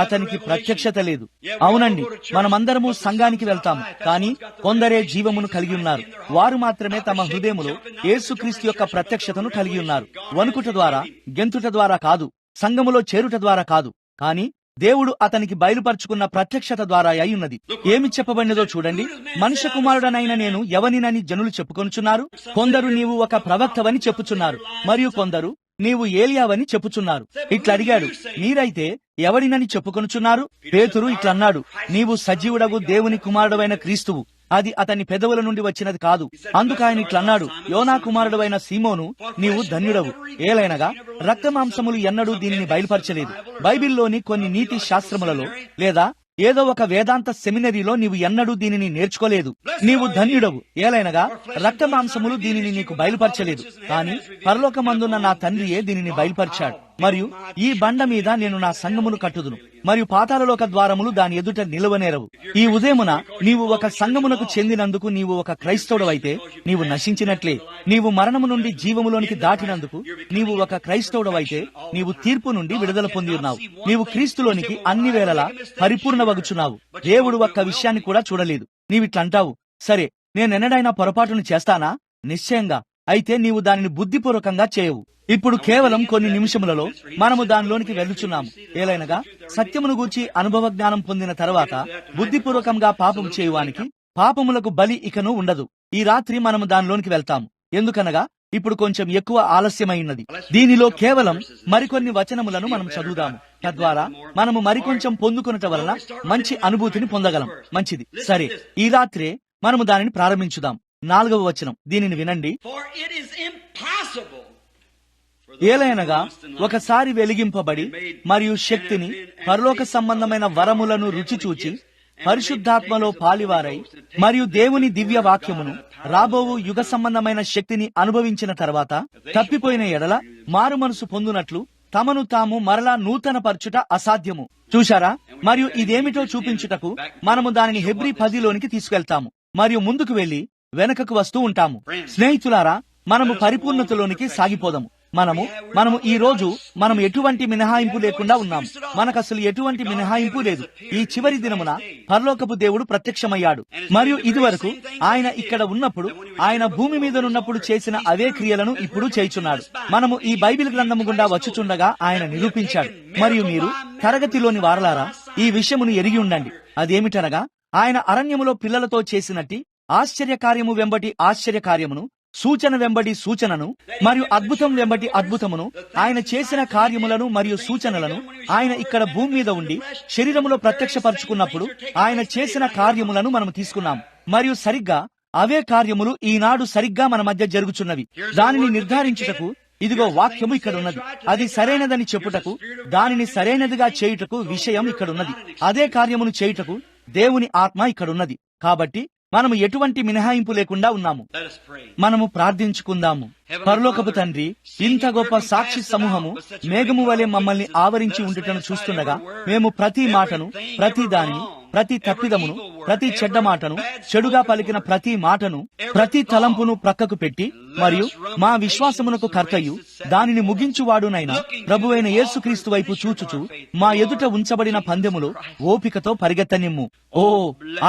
S1: అతనికి ప్రత్యక్షత లేదు. అవునండి, మనమందరము సంఘానికి వెళ్తాము, కానీ కొందరే జీవమును కలిగి ఉన్నారు. వారు మాత్రమే తమ హృదయములో యేసుక్రీస్తు యొక్క ప్రత్యక్షతను కలిగి ఉన్నారు. వణుకుట ద్వారా, గెంతుట ద్వారా కాదు, సంఘములో చేరుట ద్వారా కాదు, కానీ దేవుడు అతనికి బయలుపరుచుకున్న ప్రత్యక్షత ద్వారా అయ్యున్నది. ఏమి చెప్పబడినదో చూడండి. మనుష్య కుమారుడనైన నేను ఎవనినని జనులు చెప్పుకొనుచున్నారు. కొందరు నీవు ఒక ప్రవక్తవని చెప్పుచున్నారు మరియు కొందరు నీవు ఏలియావని చెప్పుచున్నారు. ఇట్లా అడిగాడు, మీరైతే ఎవడినని చెప్పుకొనుచున్నారు? పేతురు ఇట్లన్నాడు, నీవు సజీవుడగు దేవుని కుమారుడవైన క్రీస్తువు. అది అతని పెదవుల నుండి వచ్చినది కాదు. అందుకు ఆయన ఇట్లన్నాడు, యోనా కుమారుడవైన సీమోను, నీవు ధన్యుడవు. ఏలైనగా రక్తమాంసములు ఎన్నడూ దీనిని బయలుపరచలేదు. బైబిల్లోని కొన్ని నీతి శాస్త్రములలో లేదా ఏదో ఒక వేదాంత సెమినరీలో నీవు ఎన్నడూ దీనిని నేర్చుకోలేదు. నీవు ధన్యుడవు. ఏలైనగా రక్తమాంసములు దీనిని నీకు బయలుపరచలేదు, కానీ పరలోకమందున్న నా తండ్రియే దీనిని బయలుపరిచాడు. మరియు ఈ బండ మీద నేను నా సంఘమును కట్టుదును మరియు పాతాళలోక ద్వారములు దాని ఎదుట నిలువనేరవు. ఈ ఉదయమున నీవు ఒక సంఘమునకు చెందినందుకు నీవు ఒక క్రైస్తవుడవైతే నీవు నశించినట్లే. నీవు మరణము నుండి జీవములోనికి దాటినందుకు నీవు ఒక క్రైస్తవుడవైతే నీవు తీర్పు నుండి విడుదల పొంది ఉన్నావు. నీవు క్రీస్తులోనికి అన్ని వేళలా పరిపూర్ణవగుచున్నావు. దేవుడు ఒక్క విషయాన్ని కూడా చూడలేదు. నీవిట్లంటావు, సరే, నేనెన్నడైనా పొరపాటును చేస్తానా? నిశ్చయంగా. అయితే నీవు దానిని బుద్ధిపూర్వకంగా చేయవు. ఇప్పుడు కేవలం కొన్ని నిమిషములలో మనము దానిలోనికి వెళ్ళుచున్నాము. ఏలైనగా సత్యమును గూర్చి అనుభవ జ్ఞానం పొందిన తర్వాత బుద్ధిపూర్వకంగా పాపం చేయువానికి పాపములకు బలి ఇకను ఉండదు. ఈ రాత్రి మనము దానిలోనికి వెళ్తాము. ఎందుకనగా ఇప్పుడు కొంచెం ఎక్కువ ఆలస్యమైనది. దీనిలో కేవలం మరికొన్ని వచనములను మనం చదువుదాము. తద్వారా మనము మరికొంచెం పొందుకునట వలన మంచి అనుభూతిని పొందగలం. మంచిది, సరే, ఈ రాత్రే మనము దానిని ప్రారంభించుదాం. 4వ వచనం, దీనిని వినండి. ఏలైనగా ఒకసారి వెలిగింపబడి మరియు శక్తిని, పరలోక సంబంధమైన వరములను రుచి చూచి పరిశుద్ధాత్మలో పాలివారై మరియు దేవుని దివ్య వాక్యమును, రాబోవు యుగ సంబంధమైన శక్తిని అనుభవించిన తర్వాత తప్పిపోయిన ఎడల మారు మనసు పొందునట్లు తమను తాము మరలా నూతన పరచుట అసాధ్యము. చూశారా? మరియు ఇదేమిటో చూపించుటకు మనము దానిని హెబ్రీ 10లోనికి తీసుకెళ్తాము మరియు ముందుకు వెళ్లి వెనకకు వస్తూ ఉంటాము. స్నేహితులారా, మనము పరిపూర్ణతలోనికి సాగిపోదాము. మనము ఈ రోజు మనము ఎటువంటి మినహాయింపు లేకుండా ఉన్నాము. మనకు అసలు ఎటువంటి మినహాయింపు లేదు. ఈ చివరి దినమున పరలోకపు దేవుడు ప్రత్యక్షమయ్యాడు. మరియు ఇదివరకు ఆయన ఇక్కడ ఉన్నప్పుడు, ఆయన భూమి మీద ఉన్నప్పుడు చేసిన అవే క్రియలను ఇప్పుడు చేయుచున్నాడు. మనము ఈ బైబిల్ గ్రంథము గుండా వచ్చుచుండగా ఆయన నిరూపించాడు. మరియు మీరు తరగతిలోని వారలారా ఈ విషయమును ఎరిగి ఉండండి. అదేమిటనగా, ఆయన అరణ్యములో పిల్లలతో చేసినట్టి ఆశ్చర్యకార్యము వెంబటి ఆశ్చర్యకార్యమును, సూచన వెంబడి సూచనను, మరియు అద్భుతం వెంబటి అద్భుతమును, ఆయన చేసిన కార్యములను మరియు సూచనలను ఆయన ఇక్కడ భూమి మీద ఉండి శరీరములో ప్రత్యక్షపరుచుకున్నప్పుడు ఆయన చేసిన కార్యములను మనం తీసుకున్నాం. మరియు సరిగ్గా అవే కార్యములు ఈనాడు సరిగ్గా మన మధ్య జరుగుచున్నవి. దానిని నిర్ధారించుటకు ఇదిగో వాక్యము ఇక్కడ ఉన్నది. అది సరైనదని చెప్పుటకు, దానిని సరైనదిగా చేయుటకు విషయం ఇక్కడున్నది. అదే కార్యమును చేయుటకు దేవుని ఆత్మ ఇక్కడున్నది. కాబట్టి మనము ఎటువంటి మినహాయింపు లేకుండా ఉన్నాము. మనము ప్రార్థించుకుందాము. పరలోకపు తండ్రి, ఇంత గొప్ప సాక్షి సమూహము మేఘము వలె మమ్మల్ని ఆవరించి ఉండుటను చూస్తుండగా మేము ప్రతి మాటను, ప్రతి దానిని, ప్రతి తప్పిదమును, ప్రతి చెడ్డ మాటను, చెడుగా పలికిన ప్రతి మాటను, ప్రతి తలంపును ప్రక్కకు పెట్టి, మరియు మా విశ్వాసమునకు కర్తయు దానిని ముగించువాడునైనా ప్రభువైన యేసుక్రీస్తు వైపు చూచుచు మా ఎదుట ఉంచబడిన పందెములో ఓపికతో పరిగెత్తనిమ్ము. ఓ,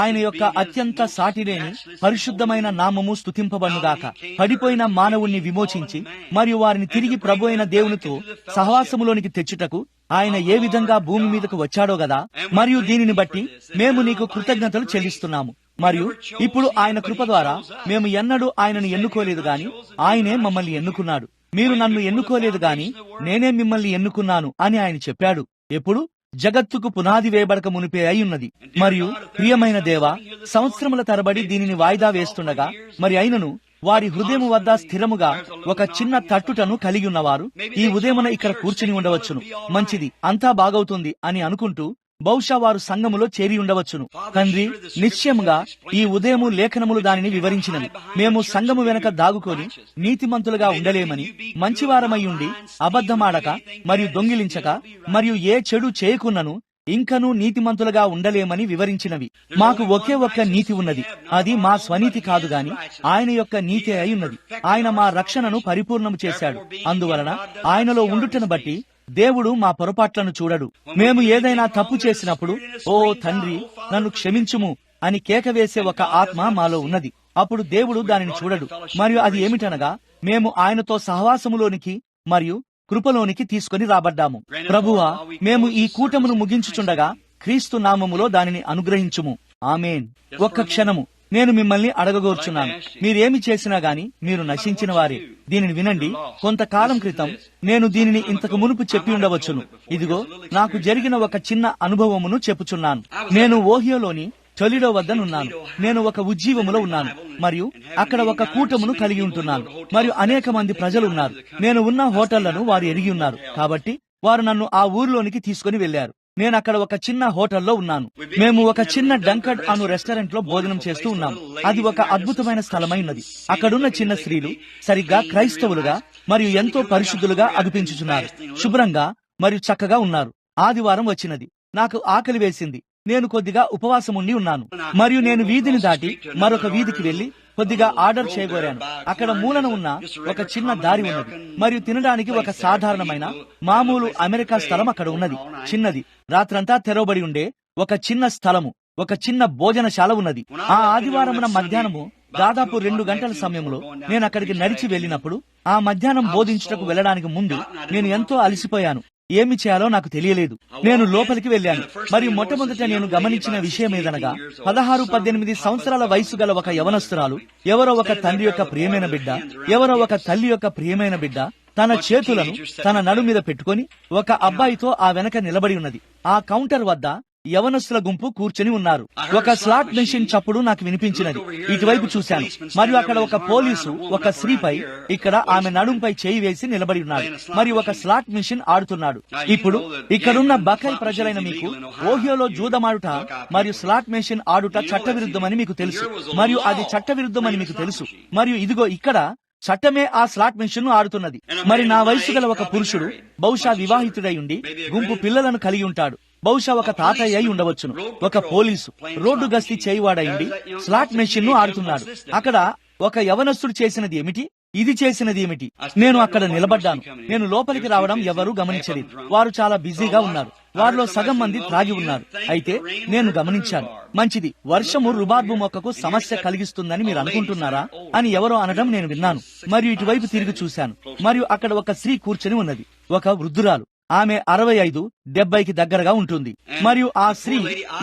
S1: ఆయన యొక్క అత్యంత సాటిలేని పరిశుద్ధమైన నామము స్తుతింపబడుగాక. పడిపోయిన మానవుణ్ణి విమోచించి మరియు వారిని తిరిగి ప్రభువైన దేవునితో సహవాసములోనికి తెచ్చుటకు ఆయన ఏ విధంగా భూమి మీదకు వచ్చాడో గదా. మరియు దీనిని బట్టి మేము నీకు కృతజ్ఞతలు చెల్లిస్తున్నాము. మరియు ఇప్పుడు ఆయన కృప ద్వారా మేము ఎన్నడూ ఆయనను ఎన్నుకోలేదు గాని ఆయనే మమ్మల్ని ఎన్నుకున్నాడు. మీరు నన్ను ఎన్నుకోలేదు గాని నేనే మిమ్మల్ని ఎన్నుకున్నాను అని ఆయన చెప్పాడు. ఎప్పుడు? జగత్తుకు పునాది వేయబడక మునిపే అయి ఉన్నది. మరియు ప్రియమైన దేవా, సంవత్సరముల తరబడి దీనిని వాయిదా వేస్తుండగా మరి అయినను వారి హృదయము వద్ద స్థిరముగా ఒక చిన్న తట్టుటను కలిగి ఉన్నవారు ఈ ఉదయమున ఇక్కడ కూర్చుని ఉండవచ్చును. మంచిది, అంతా బాగవుతుంది అని అనుకుంటూ బహుశా వారు సంఘములో చేరి ఉండవచ్చును. తండ్రి, నిశ్చయముగా ఈ ఉదయము లేఖనములు దానిని వివరించినవి. మేము సంఘము వెనక దాగుకొని నీతిమంతులుగా ఉండలేమని, మంచివారమై ఉండి అబద్ధమాడక మరియు దొంగిలించక మరియు ఏ చెడు చేయకున్నను ఇంకనూ నీతిమంతులుగా ఉండలేమని వివరించినవి. మాకు ఒకే ఒక్క నీతి ఉన్నది. అది మా స్వనీతి కాదు గాని ఆయన యొక్క నీతి అయి ఉన్నది. ఆయన మా రక్షణను పరిపూర్ణము చేశాడు. అందువలన ఆయనలో ఉండుటను బట్టి దేవుడు మా పొరపాట్లను చూడడు. మేము ఏదైనా తప్పు చేసినప్పుడు, ఓ తండ్రి నన్ను క్షమించుము అని కేక వేసే ఒక ఆత్మ మాలో ఉన్నది. అప్పుడు దేవుడు దానిని చూడడు. మరియు అది ఏమిటనగా, మేము ఆయనతో సహవాసములోనికి మరియు కృపలోనికి తీసుకొని రాబడ్డాము. ప్రభువా, మేము ఈ కూటమును ముగించుచుండగా క్రీస్తు నామములో దానిని అనుగ్రహించుము. ఆమేన్. ఒక్క క్షణము నేను మిమ్మల్ని అడగగోర్చున్నాను. మీరేమి చేసినా గాని మీరు నశించిన వారే. దీనిని వినండి. కొంతకాలం క్రితం నేను దీనిని ఇంతకు మునుపు చెప్పి ఉండవచ్చును. ఇదిగో నాకు జరిగిన ఒక చిన్న అనుభవమును చెప్పుచున్నాను. నేను ఓహియోలోని టొలిడో వద్దనున్నాను. నేను ఒక ఉజ్జీవములో ఉన్నాను మరియు అక్కడ ఒక కూటమును కలిగి ఉంటున్నాను. మరియు అనేక మంది ప్రజలు ఉన్నారు. నేను ఉన్న హోటళ్లను వారు ఎరిగి ఉన్నారు. కాబట్టి వారు నన్ను ఆ ఊరిలోనికి తీసుకుని వెళ్లారు. నేను అక్కడ ఒక చిన్న హోటల్లో ఉన్నాను. మేము ఒక చిన్న డంకడ్ అను రెస్టారెంట్ లో భోజనం చేస్తూ ఉన్నాము. అది ఒక అద్భుతమైన స్థలమైనది. అక్కడున్న చిన్న స్త్రీలు సరిగ్గా క్రైస్తవులుగా మరియు ఎంతో పరిశుద్ధులుగా అనిపించుచున్నారు. శుభ్రంగా మరియు చక్కగా ఉన్నారు. ఆదివారం వచ్చినది. నాకు ఆకలి వేసింది. నేను కొద్దిగా ఉపవాసం ఉండి ఉన్నాను. మరియు నేను వీధిని దాటి మరొక వీధికి వెళ్లి కొద్దిగా ఆర్డర్ చేయగోరాను. అక్కడ మూలన ఉన్న ఒక చిన్న దారి ఉన్నది. మరియు తినడానికి ఒక సాధారణమైన మామూలు అమెరికా స్థలం అక్కడ ఉన్నది. చిన్నది, రాత్రంతా తెరవబడి ఉండే ఒక చిన్న స్థలము, ఒక చిన్న భోజనశాల ఉన్నది. ఆ ఆదివారమున మధ్యాహ్నము దాదాపు 2 గంటల సమయంలో నేను అక్కడికి నడిచి వెళ్ళినప్పుడు, ఆ మధ్యాహ్నం బోధించుటకు వెళ్లడానికి ముందు నేను ఎంతో అలసిపోయాను. ఏమి చేయాలో నాకు తెలియలేదు. నేను లోపలికి వెళ్ళాను. మరియు మొట్టమొదట నేను గమనించిన విషయం ఏదనగా, 16-18 సంవత్సరాల వయసు గల ఒక యవనస్తురాలు, ఎవరో ఒక తండ్రి యొక్క ప్రియమైన బిడ్డ, ఎవరో ఒక తల్లి యొక్క ప్రియమైన బిడ్డ తన చేతులను తన నడు మీద పెట్టుకుని ఒక అబ్బాయితో ఆ వెనక నిలబడి ఉన్నది. ఆ కౌంటర్ వద్ద యవనస్తుల గుంపు కూర్చొని ఉన్నారు. ఒక స్లాట్ మెషిన్ చప్పుడు నాకు వినిపించినది. ఇటువైపు చూశాను. మరియు అక్కడ ఒక పోలీసు ఒక స్త్రీపై ఇక్కడ ఆమె నడుంపై చేయి వేసి నిలబడి ఉన్నాడు. మరియు ఒక స్లాట్ మెషిన్ ఆడుతున్నాడు. ఇప్పుడు ఇక్కడున్న బకాయి ప్రజలైన మీకు ఓహియోలో జూదమాడుట మరియు స్లాట్ మెషిన్ ఆడుట చట్టవిరుద్ధమని మీకు తెలుసు. మరియు అది చట్టవిరుద్ధమని మీకు తెలుసు. మరియు ఇదిగో ఇక్కడ చట్టమే ఆ స్లాట్ మెషిన్ ను ఆడుతున్నది. మరి నా వయసు గల ఒక పురుషుడు, బహుశా వివాహితుడై ఉండి గుంపు పిల్లలను కలిగి ఉంటాడు. బహుశా ఒక తాతయ్య అయి ఉండవచ్చును. ఒక పోలీసు రోడ్డు గస్తీ చేయివాడైండి స్లాట్ మెషిన్ ను ఆడుతున్నాడు. అక్కడ ఒక యవనస్తుడు చేసినది ఏమిటి? ఇది చేసినది ఏమిటి? నేను అక్కడ నిలబడ్డాను. నేను లోపలికి రావడం ఎవరూ గమనించలేదు. వారు చాలా బిజీగా ఉన్నారు. వారిలో సగం మంది త్రాగి ఉన్నారు. అయితే నేను గమనించాను. మంచిది, వర్షము రుబార్బు మొక్కకు సమస్య కలిగిస్తుందని మీరు అనుకుంటున్నారా అని ఎవరో అనడం నేను విన్నాను. మరియు ఇటువైపు తిరిగి చూశాను. మరియు అక్కడ ఒక స్త్రీ కూర్చొని ఉన్నది, ఒక వృద్ధురాలు. ఆమె 65-70కి దగ్గరగా ఉంటుంది. మరియు ఆ స్త్రీ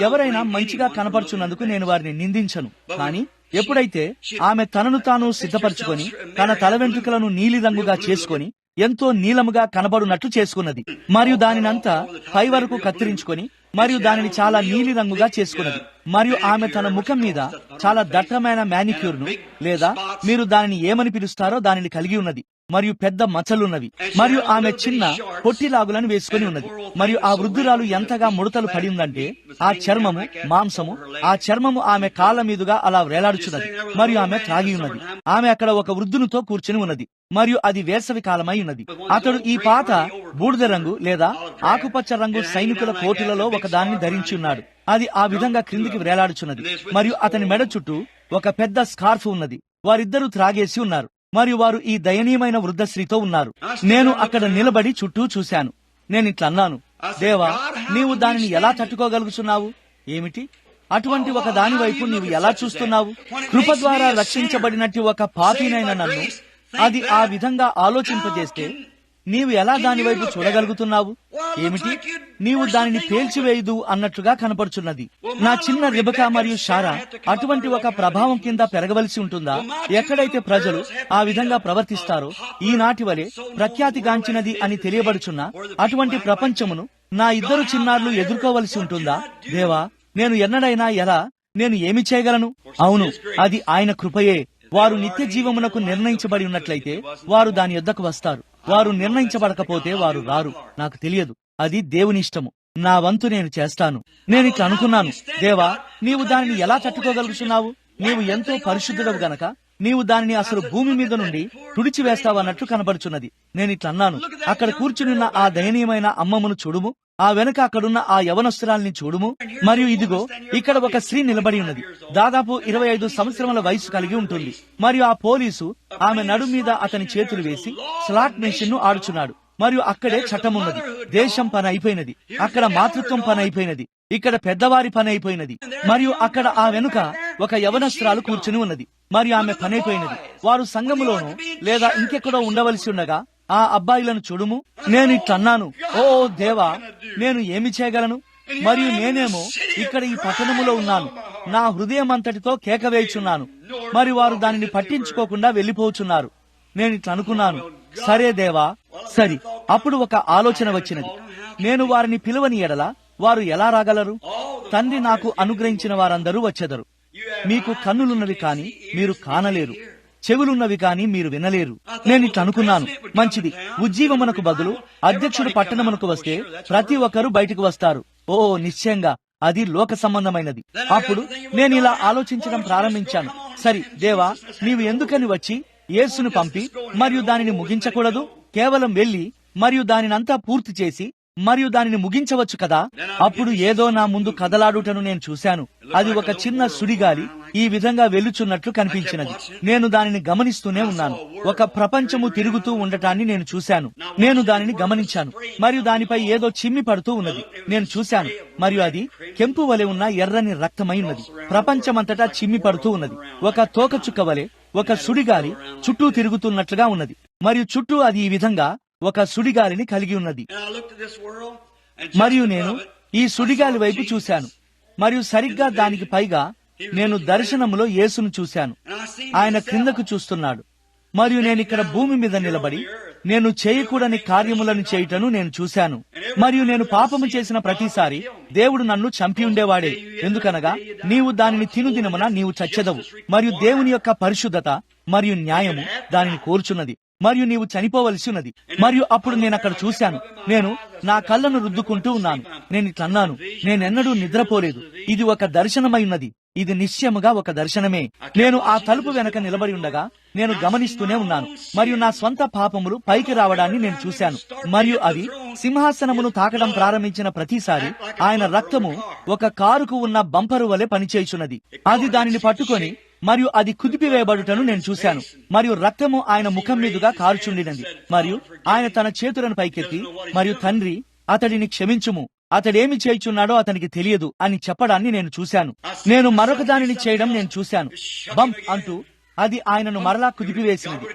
S1: ఎవరైనా మంచిగా కనపరుచున్నందుకు నేను వారిని నిందించను. కానీ ఎప్పుడైతే ఆమె తనను తాను సిద్ధపరచుకొని తన తల వెంట్రుకలను నీలి రంగుగా చేసుకొని ఎంతో నీలముగా కనబడునట్లు చేసుకున్నది, మరియు దానినంతా పై వరకు కత్తిరించుకొని మరియు దానిని చాలా నీలి రంగుగా చేసుకున్నది, మరియు ఆమె తన ముఖం మీద చాలా దట్టమైన మ్యానిక్యూర్ ను లేదా మీరు దానిని ఏమని పిలుస్తారో దానిని కలిగి ఉన్నది, మరియు పెద్ద మచ్చలున్నవి, మరియు ఆమె చిన్న పొట్టిలాగులను వేసుకుని ఉన్నది. మరియు ఆ వృద్ధురాలు ఎంతగా ముడతలు పడి ఉందంటే ఆ చర్మము, మాంసము, ఆ చర్మము ఆమె కాళ్ళ మీదుగా అలా వేలాడుచున్నది. మరియు ఆమె త్రాగి ఉన్నది. ఆమె అక్కడ ఒక వృద్ధునితో కూర్చుని ఉన్నది, మరియు అది వేసవి కాలమై ఉన్నది. అతడు ఈ పాత బూడిద రంగు లేదా ఆకుపచ్చ రంగు సైనికుల కోటులలో ఒక దాన్ని ధరించి ఉన్నాడు. అది ఆ విధంగా క్రిందికి వేలాడుచున్నది, మరియు అతని మెడ చుట్టూ ఒక పెద్ద స్కార్ఫ్ ఉన్నది. వారిద్దరూ త్రాగేసి ఉన్నారు, మరియు వారు ఈ దయనీయమైన వృద్ధ స్త్రీతో ఉన్నారు. నేను అక్కడ నిలబడి చుట్టూ చూశాను. నేను ఇట్లా అన్నాను, దేవా, నీవు దానిని ఎలా తట్టుకోగలుగుతున్నావు? ఏమిటి? అటువంటి ఒక దాని వైపు నీవు ఎలా చూస్తున్నావు? కృప ద్వారా రక్షించబడినట్టు ఒక పాపినైన నన్ను అది ఆ విధంగా ఆలోచింపజేస్తే నీవు ఎలా దాని వైపు చూడగలుగుతున్నావు? ఏమిటి? నీవు దానిని పేల్చివేయదు అన్నట్లుగా కనపడుచున్నది. నా చిన్న రిబకా మరియు షారా అటువంటి ఒక ప్రభావం కింద పెరగవలసి ఉంటుందా? ఎక్కడైతే ప్రజలు ఆ విధంగా ప్రవర్తిస్తారో ఈనాటి వలె ప్రఖ్యాతిగాంచినది అని తెలియబడుచున్న అటువంటి ప్రపంచమును నా ఇద్దరు చిన్నారులు ఎదుర్కోవలసి ఉంటుందా? దేవా, నేను ఎన్నడైనా నేను ఏమి చేయగలను? అవును, అది ఆయన కృపయే. వారు నిత్య జీవమునకు నిర్ణయించబడి ఉన్నట్లయితే వారు దాని యొద్దకు వస్తారు. వారు నిర్ణయించబడకపోతే వారు రారు. నాకు తెలియదు, అది దేవుని ఇష్టము. నా వంతు నేను చేస్తాను. నేను ఇట్లా అనుకున్నాను, దేవా, నీవు దానిని ఎలా తట్టుకోగలుగుతున్నావు? నీవు ఎంతో పరిశుద్ధుడవు గనక నీవు దానిని అసలు భూమి మీద నుండి తుడిచివేస్తావన్నట్లు కనబడుచున్నది. నేను ఇట్లా అన్నాను, అక్కడ కూర్చునిన్న ఆ దయనీయమైన అమ్మమ్మను చూడుము, ఆ వెనుక అక్కడున్న ఆ యవనస్తురాల్ని చూడుము, మరియు ఇదిగో ఇక్కడ ఒక స్త్రీ నిలబడి ఉన్నది. దాదాపు 25 సంవత్సరముల వయసు కలిగి ఉంటుంది. మరియు ఆ పోలీసు ఆమె నడు మీద అతని చేతులు వేసి స్లాట్ మెషిన్ ను ఆడుచున్నాడు. మరియు అక్కడే చట్టం ఉన్నది. దేశం పని అయిపోయినది, అక్కడ మాతృత్వం పని అయిపోయినది, ఇక్కడ పెద్దవారి పని అయిపోయినది. మరియు అక్కడ ఆ వెనుక ఒక యవనస్త్రాలు కూర్చుని ఉన్నది, మరియు ఆమె పని అయిపోయినది. వారు సంఘములోనూ లేదా ఇంకెక్కడో ఉండవలసి ఉండగా ఆ అబ్బాయిలను చూడుము. నేను ఇట్లన్నాను, ఓ దేవా, నేను ఏమి చేయగలను? మరియు నేనేమో ఇక్కడ ఈ పట్టణములో ఉన్నాను, నా హృదయం అంతటితో కేక వేయుచున్నాను, మరి వారు దానిని పట్టించుకోకుండా వెళ్లిపోచున్నారు. నేను ఇట్లా అనుకున్నాను, సరే దేవా, సరి. అప్పుడు ఒక ఆలోచన వచ్చినది. నేను వారిని పిలువని ఎడల వారు ఎలా రాగలరు? తండ్రి నాకు అనుగ్రహించిన వారందరూ వచ్చెదరు. మీకు కన్నులున్నవి కాని మీరు కానలేరు, చెవులున్నవి కాని మీరు వినలేరు. నేను ఇట్లా అనుకున్నాను, మంచిది, ఉజ్జీవమునకు బదులు అధ్యక్షుడు పట్టణమునకు వస్తే ప్రతి ఒక్కరూ బయటకు వస్తారు. ఓ నిశ్చయంగా అది లోక సంబంధమైనది. అప్పుడు నేను ఇలా ఆలోచించడం ప్రారంభించాను. సరి దేవా, నీవు ఎందుకని వచ్చి యేసును పంపి మరియు దానిని ముగించకూడదు? కేవలం వెళ్లి మరియు దానినంతా పూర్తి చేసి మరియు దానిని ముగించవచ్చు కదా. అప్పుడు ఏదో నా ముందు కదలాడుటను నేను చూశాను. అది ఒక చిన్న సుడిగాలి ఈ విధంగా వెళ్లుచున్నట్లు కనిపించినది. నేను దానిని గమనిస్తూనే ఉన్నాను. ఒక ప్రపంచము తిరుగుతూ ఉండటాన్ని నేను చూశాను. నేను దానిని గమనించాను, మరియు దానిపై ఏదో చిమ్మి పడుతూ ఉన్నది. నేను చూశాను, మరియు అది కెంపు వలె ఉన్న ఎర్రని రక్తమై ఉన్నది. ప్రపంచమంతటా చిమ్మి పడుతూ ఉన్నది. ఒక తోకచుక్క వలె ఒక సుడిగాలి చుట్టూ తిరుగుతున్నట్లుగా ఉన్నది, మరియు చుట్టూ అది ఈ విధంగా ఒక సుడిగాలిని కలిగి ఉన్నది. మరియు నేను ఈ సుడిగాలి వైపు చూశాను, మరియు సరిగ్గా దానికి పైగా నేను దర్శనములో యేసును చూశాను. ఆయన క్రిందకు చూస్తున్నాడు, మరియు నేను ఇక్కడ భూమి మీద నిలబడి నేను చేయకూడని కార్యములను చేయుటను నేను చూశాను. మరియు నేను పాపము చేసిన ప్రతిసారి దేవుడు నన్ను చంపి ఉండేవాడే. ఎందుకనగా నీవు దానిని తినుదినమున నీవు చచ్చెదవు, మరియు దేవుని యొక్క పరిశుద్ధత మరియు న్యాయము దానిని కోరుచున్నది, మరియు నీవు చనిపోవలసి ఉన్నది. మరియు అప్పుడు నేను అక్కడ చూశాను. నేను నా కళ్ళను రుద్దుకుంటూ ఉన్నాను. నేను ఇట్లన్నాను, నేనెన్నడూ నిద్రపోలేదు. ఇది ఒక దర్శనమై ఉన్నది. ఇది నిశ్చయముగా ఒక దర్శనమే. నేను ఆ తలుపు వెనక నిలబడి ఉండగా నేను గమనిస్తూనే ఉన్నాను, మరియు నా స్వంత పాపములు పైకి రావడాన్ని నేను చూశాను. మరియు అవి సింహాసనమును తాకడం ప్రారంభించిన ప్రతిసారి ఆయన రక్తము ఒక కారుకు ఉన్న బంపరు వలె పనిచేయుచున్నది. అది దానిని పట్టుకొని మరియు అది కుదిపివేయబడుటను నేను చూశాను. మరియు రక్తము ఆయన ముఖం మీదుగా కారుచుండినది. మరియు ఆయన తన చేతులను పైకెత్తి, మరియు తండ్రి, అతడిని క్షమించుము, అతడేమి చేయుచున్నాడో అతనికి తెలియదు అని చెప్పడాన్ని నేను చూశాను. నేను మరొక దానిని చేయడం నేను చూశాను. బంప్ అంటూ అది ఆయనను మరలా కుదిపివేసినది.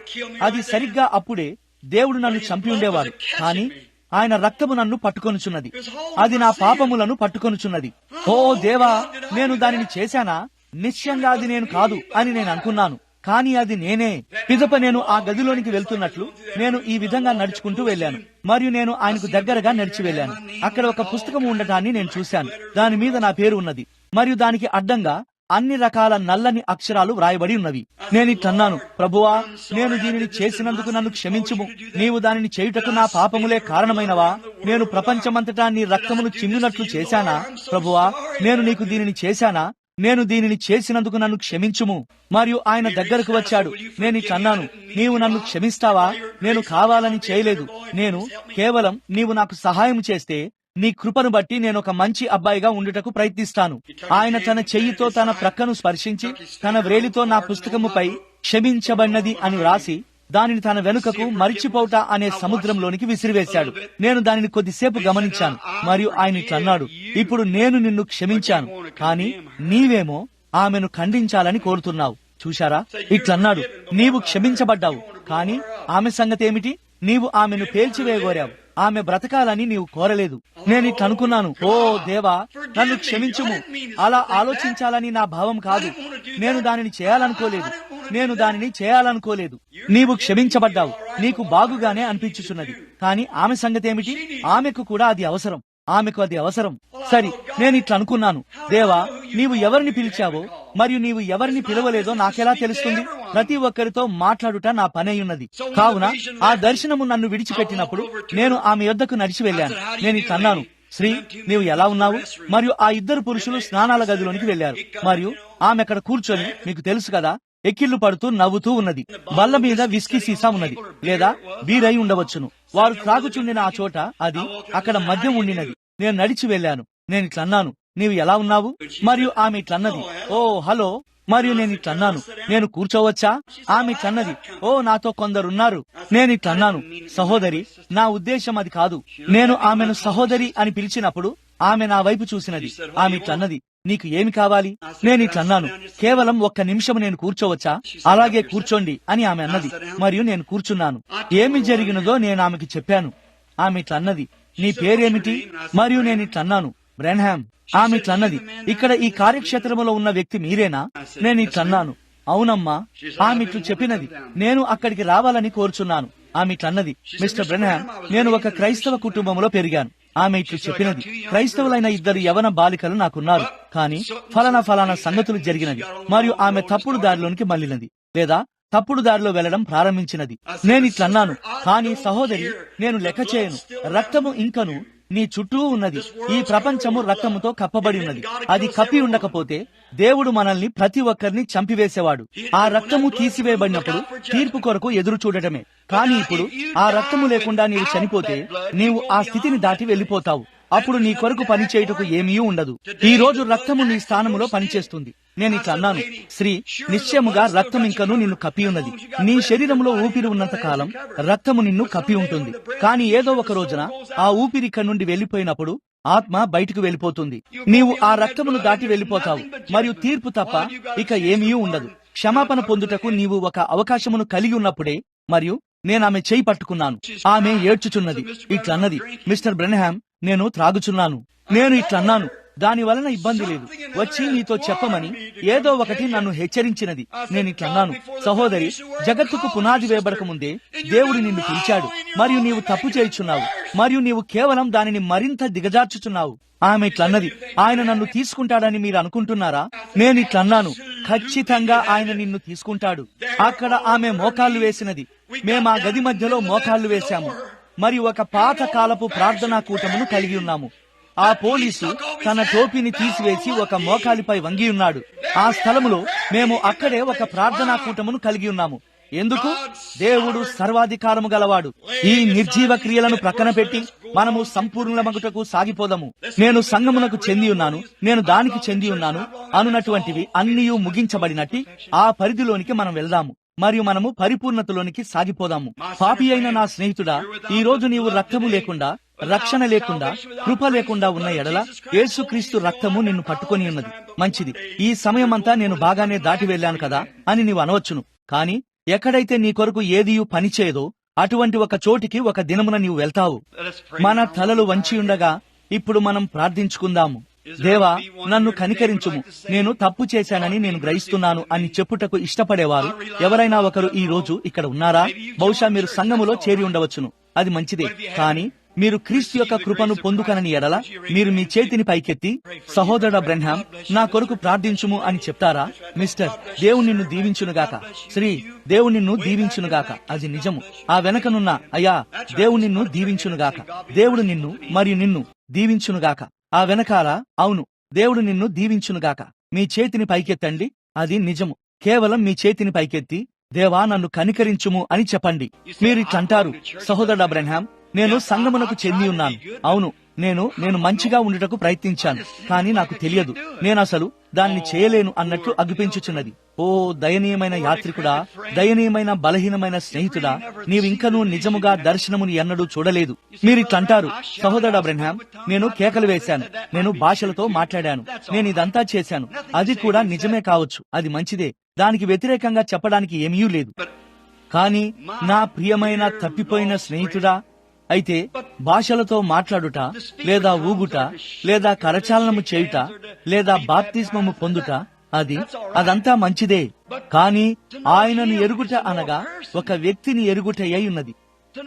S1: అది సరిగ్గా అప్పుడే దేవుడు నన్ను చంపి ఉండేవాడు, కానీ ఆయన రక్తము నన్ను పట్టుకొనుచున్నది. అది నా పాపములను పట్టుకొనుచున్నది. ఓ దేవా, నేను దానిని చేశానా? నిశ్చయంగా అది నేను కాదు అని నేను అనుకున్నాను, కానీ అది నేనే. పిదప నేను ఆ గదిలోనికి వెళ్తున్నట్లు నేను ఈ విధంగా నడుచుకుంటూ వెళ్ళాను, మరియు నేను ఆయనకు దగ్గరగా నడిచి వెళ్ళాను. అక్కడ ఒక పుస్తకం ఉండటాన్ని నేను చూశాను. దాని మీద నా పేరు ఉన్నది, మరియు దానికి అడ్డంగా అన్ని రకాల నల్లని అక్షరాలు వ్రాయబడి ఉన్నవి. నేను ఇట్లన్నాను, ప్రభువా, నేను దీనిని చేసినందుకు నన్ను క్షమించుము. నీవు దానిని చేయుటకు నా పాపములే కారణమైనవా? నేను ప్రపంచమంతటా నీ రక్తమును చిందినట్లు చేశానా? ప్రభువా, నేను నీకు దీనిని చేశానా? నేను దీనిని చేసినందుకు నన్ను క్షమించుము. మరియు ఆయన దగ్గరకు వచ్చాడు. నేను ఇట్లన్నాను, నీవు నన్ను క్షమిస్తావా? నేను కావాలని చేయలేదు. నేను కేవలం నీవు నాకు సహాయం చేస్తే నీ కృపను బట్టి నేను ఒక మంచి అబ్బాయిగా ఉండుటకు ప్రయత్నిస్తాను. ఆయన తన చెయ్యితో తన ప్రక్కను స్పర్శించి తన వ్రేలితో నా పుస్తకముపై క్షమించబడినది అని వ్రాసి దానిని తన వెనుకకు మరిచిపోవుట అనే సముద్రంలోనికి విసిరివేశాడు. నేను దానిని కొద్దిసేపు గమనించాను, మరియు ఆయన ఇట్లన్నాడు, ఇప్పుడు నేను నిన్ను క్షమించాను, కానీ నీవేమో ఆమెను ఖండించాలని కోరుతున్నావు. చూశారా? ఇట్లన్నాడు, నీవు క్షమించబడ్డావు, కానీ ఆమె సంగతేమిటి? నీవు ఆమెను పేల్చివేయగోరావు. ఆమె బ్రతకాలని నీవు కోరలేదు. నేను ఇట్లనుకున్నాను, ఓ దేవా, నన్ను క్షమించుము. అలా ఆలోచించాలని నా భావం కాదు. నేను దానిని చేయాలనుకోలేదు. నీవు క్షమించబడ్డావు, నీకు బాగుగానే అనిపించుచున్నది, కానీ ఆమె సంగతేమిటి? ఆమెకు కూడా అది అవసరం. ఆమెకు అది అవసరం. సరి, నేను ఇట్లా అనుకున్నాను, దేవా, నీవు ఎవరిని పిలిచావో మరియు నీవు ఎవరిని పిలవలేదో నాకెలా తెలుస్తుంది? ప్రతి ఒక్కరితో మాట్లాడుట నా పనయ్యున్నది. కావున ఆ దర్శనము నన్ను విడిచిపెట్టినప్పుడు నేను ఆమె యొద్దకు నడిచి వెళ్ళాను. నేను ఇట్లా అన్నాను, శ్రీ, నీవు ఎలా ఉన్నావు? మరియు ఆ ఇద్దరు పురుషులు స్నానాల గదిలోనికి వెళ్లారు, మరియు ఆమె అక్కడ కూర్చొని, మీకు తెలుసు కదా, ఎక్కిళ్లు పడుతూ నవ్వుతూ ఉన్నది. బల్ల మీద విస్కీ సీసా ఉన్నది, లేదా బీరై ఉండవచ్చును. వారు త్రాగుచుండిన ఆ చోట అది అక్కడ మద్యం ఉండినది. నేను నడిచి వెళ్ళాను. నేను ఇట్లన్నాను, నీవు ఎలా ఉన్నావు? మరియు ఆమె ఇట్లన్నది, ఓ హలో. మరియు నేను ఇట్లన్నాను, నేను కూర్చోవచ్చా? ఆమె ఇట్లన్నది, ఓ నాతో కొందరున్నారు. నేను ఇట్లన్నాను, సహోదరి, నా ఉద్దేశం అది కాదు. నేను ఆమెను సహోదరి అని పిలిచినప్పుడు ఆమె నా వైపు చూసినది. ఆమె ఇట్లన్నది, నీకు ఏమి కావాలి? నేను ఇట్లన్నాను, కేవలం 1 నిమిషం నేను కూర్చోవచ్చా? అలాగే కూర్చోండి అని ఆమె అన్నది. మరియు నేను కూర్చున్నాను. ఏమి జరిగినదో నేను ఆమెకి చెప్పాను. ఆమె ఇట్లన్నది, నీ పేరేమిటి? మరియు నేను ఇట్లన్నాను, బ్రెన్హామ్. ఆమె ఇట్లన్నది, ఇక్కడ ఈ కార్యక్షేత్రములో ఉన్న వ్యక్తి మీరేనా? నేను ఇట్లన్నాను, అవునమ్మా. ఆమె ఇట్లు చెప్పినది, నేను అక్కడికి రావాలని కోరుచున్నాను. ఆమె ఇట్లన్నది, మిస్టర్ బ్రెన్హామ్, నేను ఒక క్రైస్తవ కుటుంబంలో పెరిగాను. ఆమె ఇట్లు చెప్పినది, క్రైస్తవులైన 2 యవన బాలికలు నాకున్నారు, కానీ ఫలానా సంగతులు జరిగినది, మరియు ఆమె తప్పుడు దారిలోనికి మళ్ళినది, లేదా తప్పుడు దారిలో వెళ్లడం ప్రారంభించినది. నేను ఇట్లన్నాను, కానీ సహోదరి, నేను లెక్క చేయను. రక్తము ఇంకను నీ చుట్టూ ఉన్నది. ఈ ప్రపంచము రక్తముతో కప్పబడి ఉన్నది. అది కప్పి ఉండకపోతే దేవుడు మనల్ని ప్రతి ఒక్కరిని చంపివేసేవాడు. ఆ రక్తము తీసివేయబడినప్పుడు తీర్పు కొరకు ఎదురు చూడటమే. కానీ ఇప్పుడు ఆ రక్తము లేకుండా నీవు చనిపోతే నీవు ఆ స్థితిని దాటి వెళ్లిపోతావు. అప్పుడు నీ కొరకు పనిచేయుటకు ఏమీ ఉండదు. ఈ రోజు రక్తము నీ స్థానములో పనిచేస్తుంది. నేను ఇట్లా అన్నాను, శ్రీ, నిశ్చయముగా రక్తం ఇంకను నిన్ను కప్పి ఉన్నది. నీ శరీరంలో ఊపిరి ఉన్నంత కాలం రక్తము నిన్ను కప్పి ఉంటుంది. కానీ ఏదో ఒక రోజున ఆ ఊపిరి ఇక్కడి నుండి వెళ్లిపోయినప్పుడు ఆత్మ బయటకు వెళ్లిపోతుంది. నీవు ఆ రక్తమును దాటి వెళ్లిపోతావు, మరియు తీర్పు తప్ప ఇక ఏమీ ఉండదు. క్షమాపణ పొందుటకు నీవు ఒక అవకాశమును కలిగి ఉన్నప్పుడే. మరియు నేను ఆమె చేయి పట్టుకున్నాను. ఆమె ఏడ్చుచున్నది. ఇట్లన్నది, మిస్టర్ బ్రెన్హామ్, నేను త్రాగుచున్నాను. నేను ఇట్లన్నాను, దాని వలన ఇబ్బంది లేదు, వచ్చి నీతో చెప్పమని ఏదో ఒకటి నన్ను హెచ్చరించినది. నేను ఇట్లన్నాను, సహోదరి, జగత్తుకు పునాది వేయబడక ముందే దేవుడు నిన్ను పిలిచాడు, మరియు నీవు తప్పు చేయుచున్నావు, మరియు నీవు కేవలం దానిని మరింత దిగజార్చుచున్నావు. ఆమె ఇట్లన్నది, ఆయన నన్ను తీసుకుంటాడని మీరు అనుకుంటున్నారా? నేను ఇట్లన్నాను, ఖచ్చితంగా ఆయన నిన్ను తీసుకుంటాడు. అక్కడ ఆమె మోకాళ్లు వేసినది. మేము ఆ గది మధ్యలో మోకాళ్లు వేశాము, మరియు ఒక పాత కాలపు ప్రార్థనా కూటమును కలిగి ఉన్నాము. ఆ పోలీసు తన టోపీని తీసివేసి ఒక మోకాలిపై వంగి ఉన్నాడు. ఆ స్థలములో మేము అక్కడే ఒక ప్రార్థనా కూటమును కలిగి ఉన్నాము. ఎందుకు? దేవుడు సర్వాధికారము గలవాడు. ఈ నిర్జీవ క్రియలను ప్రక్కన పెట్టి మనము సంపూర్ణమగుటకు సాగిపోదము. నేను సంఘమునకు చెంది ఉన్నాను, నేను దానికి చెంది ఉన్నాను అనునటువంటివి అన్నీ ముగించబడినట్టి ఆ పరిధిలోనికి మనం వెళ్దాము మరియు మనము పరిపూర్ణతలోనికి సాగిపోదాము. పాపి అయిన నా స్నేహితుడా, ఈ రోజు నీవు రక్తము లేకుండా, రక్షణ లేకుండా, కృప లేకుండా ఉన్న ఎడల యేసుక్రీస్తు రక్తము నిన్ను పట్టుకొని ఉన్నది. మంచిది, ఈ సమయమంతా నేను బాగానే దాటి వెళ్ళాను కదా అని నీవు అనవచ్చును. కాని ఎక్కడైతే నీ కొరకు ఏదియు పనిచేయదో అటువంటి ఒక చోటికి ఒక దినమున నీవు వెళ్తావు. మన తలలు వంచి ఉండగా ఇప్పుడు మనం ప్రార్థించుకుందాము. దేవా, నన్ను కనికరించుము, నేను తప్పు చేశానని నేను గ్రహిస్తున్నాను అని చెప్పుటకు ఇష్టపడేవారు ఎవరైనా ఒకరు ఈ రోజు ఇక్కడ ఉన్నారా? బహుశా మీరు సంఘములో చేరి ఉండవచ్చును, అది మంచిదే. కానీ మీరు క్రీస్తు యొక్క కృపను పొందుకనని ఎడల మీరు మీ చేతిని పైకెత్తి, సహోదరుడ బ్రెన్హాం, నా కొరకు ప్రార్థించుము అని చెప్తారా? మిస్టర్, దేవుడు నిన్ను దీవించునుగాక. శ్రీ, దేవుడు నిన్ను దీవించునుగాక. అది నిజము. ఆ వెనకనున్న అయ్యా, దేవుడు నిన్ను దీవించునుగాక. దేవుడు నిన్ను మరియు నిన్ను దీవించునుగాక. ఆ వెనకాల అవును, దేవుడు నిన్ను దీవించునుగాక. మీ చేతిని పైకెత్తండి. అది నిజము. కేవలం మీ చేతిని పైకెత్తి, దేవా నన్ను కనికరించుము అని చెప్పండి. మీరు ఇట్లంటారు, సహోదరుడ బ్రెన్హాం, నేను సంఘమునకు చెంది ఉన్నాను. అవును, నేను మంచిగా ఉండుటకు ప్రయత్నించాను, కానీ నాకు తెలియదు, నేను అసలు దాన్ని చేయలేను అన్నట్లు అగుపించుచున్నది. ఓ దయనీయమైన యాత్రికుడా, దయనీయమైన బలహీనమైన స్నేహితుడా, నీవింకనూ నిజముగా దర్శనమును ఎన్నడూ చూడలేదు. మీరిట్లంటారు, సహోదరుడా బ్రెన్హాం, నేను కేకలు వేశాను, నేను భాషలతో మాట్లాడాను, నేను ఇదంతా చేశాను. అది కూడా నిజమే కావచ్చు, అది మంచిదే, దానికి వ్యతిరేకంగా చెప్పడానికి ఏమీ లేదు. కానీ నా ప్రియమైన తప్పిపోయిన స్నేహితుడా, అయితే భాషలతో మాట్లాడుట, లేదా ఊగుట, లేదా కరచాలనము చేయుట, లేదా బాప్తిస్మము పొందుట, అదంతా మంచిదే. కానీ ఆయనను ఎరుగుట అనగా ఒక వ్యక్తిని ఎరుగుటయై ఉన్నది.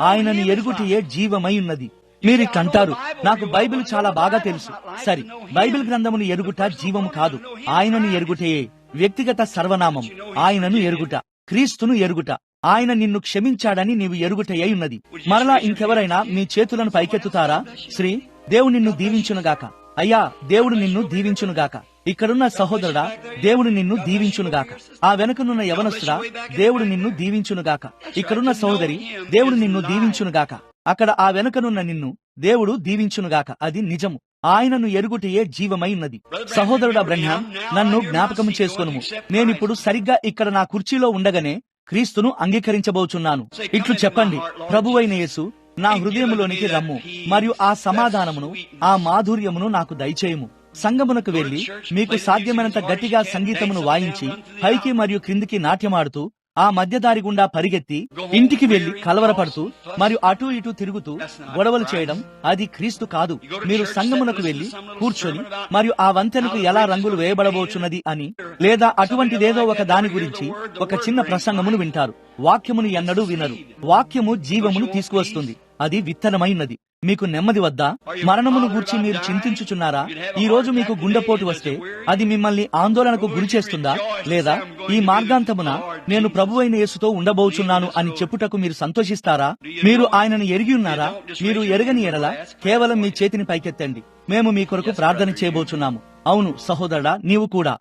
S1: ఆయనను ఎరుగుటయే జీవమై ఉన్నది. మీరిట్లంటారు, నాకు బైబిల్ చాలా బాగా తెలుసు. సరి, బైబిల్ గ్రంథమును ఎరుగుట జీవము కాదు, ఆయనను ఎరుగుటయే వ్యక్తిగత సర్వనామం. ఆయనను ఎరుగుట, క్రీస్తును ఎరుగుట, ఆయన నిన్ను క్షమించాడని నీవు ఎరుగుటయ్యి ఉన్నది. మరలా ఇంకెవరైనా మీ చేతులను పైకెత్తుతారా? శ్రీ, దేవుడు నిన్ను దీవించునుగాక. అయ్యా, దేవుడు నిన్ను దీవించునుగాక. ఇక్కడున్న సహోదరుడా, దేవుడు నిన్ను దీవించునుగాక. ఆ వెనుకనున్న యవనస్తుడా, దేవుడు నిన్ను దీవించునుగాక. ఇక్కడున్న సహోదరి, దేవుడు నిన్ను దీవించునుగాక. అక్కడ ఆ వెనుకనున్న నిన్ను దేవుడు దీవించునుగాక. అది నిజము. ఆయనను ఎరుగుటయే జీవమై ఉన్నది. సహోదరుడా బ్రహ్మాం, నన్ను జ్ఞాపకము చేసుకొనుము. నేనిప్పుడు సరిగ్గా ఇక్కడ నా కుర్చీలో ఉండగానే క్రీస్తును అంగీకరించబోచున్నాను. ఇట్లు చెప్పండి, ప్రభువైన యేసు, నా హృదయములోనికి రమ్ము మరియు ఆ సమాధానమును, ఆ మాధుర్యమును నాకు దయచేయము. సంగమునకు వెళ్లి మీకు సాధ్యమైనంత గట్టిగా సంగీతమును వాయించి పైకి మరియు క్రిందికి నాట్యమాడుతూ ఆ మధ్యదారి గుండా పరిగెత్తి ఇంటికి వెళ్లి కలవరపడుతూ మరియు అటూ ఇటూ తిరుగుతూ గొడవలు చేయడం అది క్రీస్తు కాదు. మీరు సంగమునకు వెళ్లి కూర్చొని మరియు ఆ వంతెనకు ఎలా రంగులు వేయబడబోచున్నది అని, లేదా అటువంటిదేదో ఒక దాని గురించి ఒక చిన్న ప్రసంగమును వింటారు. వాక్యమును ఎన్నడూ వినరు. వాక్యము జీవమును తీసుకువస్తుంది. అది విత్తనమైనది. మీకు నెమ్మది వద్దా? మరణమును గూర్చి మీరు చింతించుచున్నారా? ఈ రోజు మీకు గుండెపోటు వస్తే అది మిమ్మల్ని ఆందోళనకు గురి చేస్తుందా? లేదా ఈ మార్గాంతమున నేను ప్రభువైన యేసుతో ఉండబోచున్నాను అని చెప్పుటకు మీరు సంతోషిస్తారా? మీరు ఆయనను ఎరిగి ఉన్నారా? మీరు ఎరగని ఎడల కేవలం మీ చేతిని పైకెత్తండి. మేము మీ కొరకు ప్రార్థన చేయబోచున్నాము. అవును సహోదరుడా, నీవు కూడా.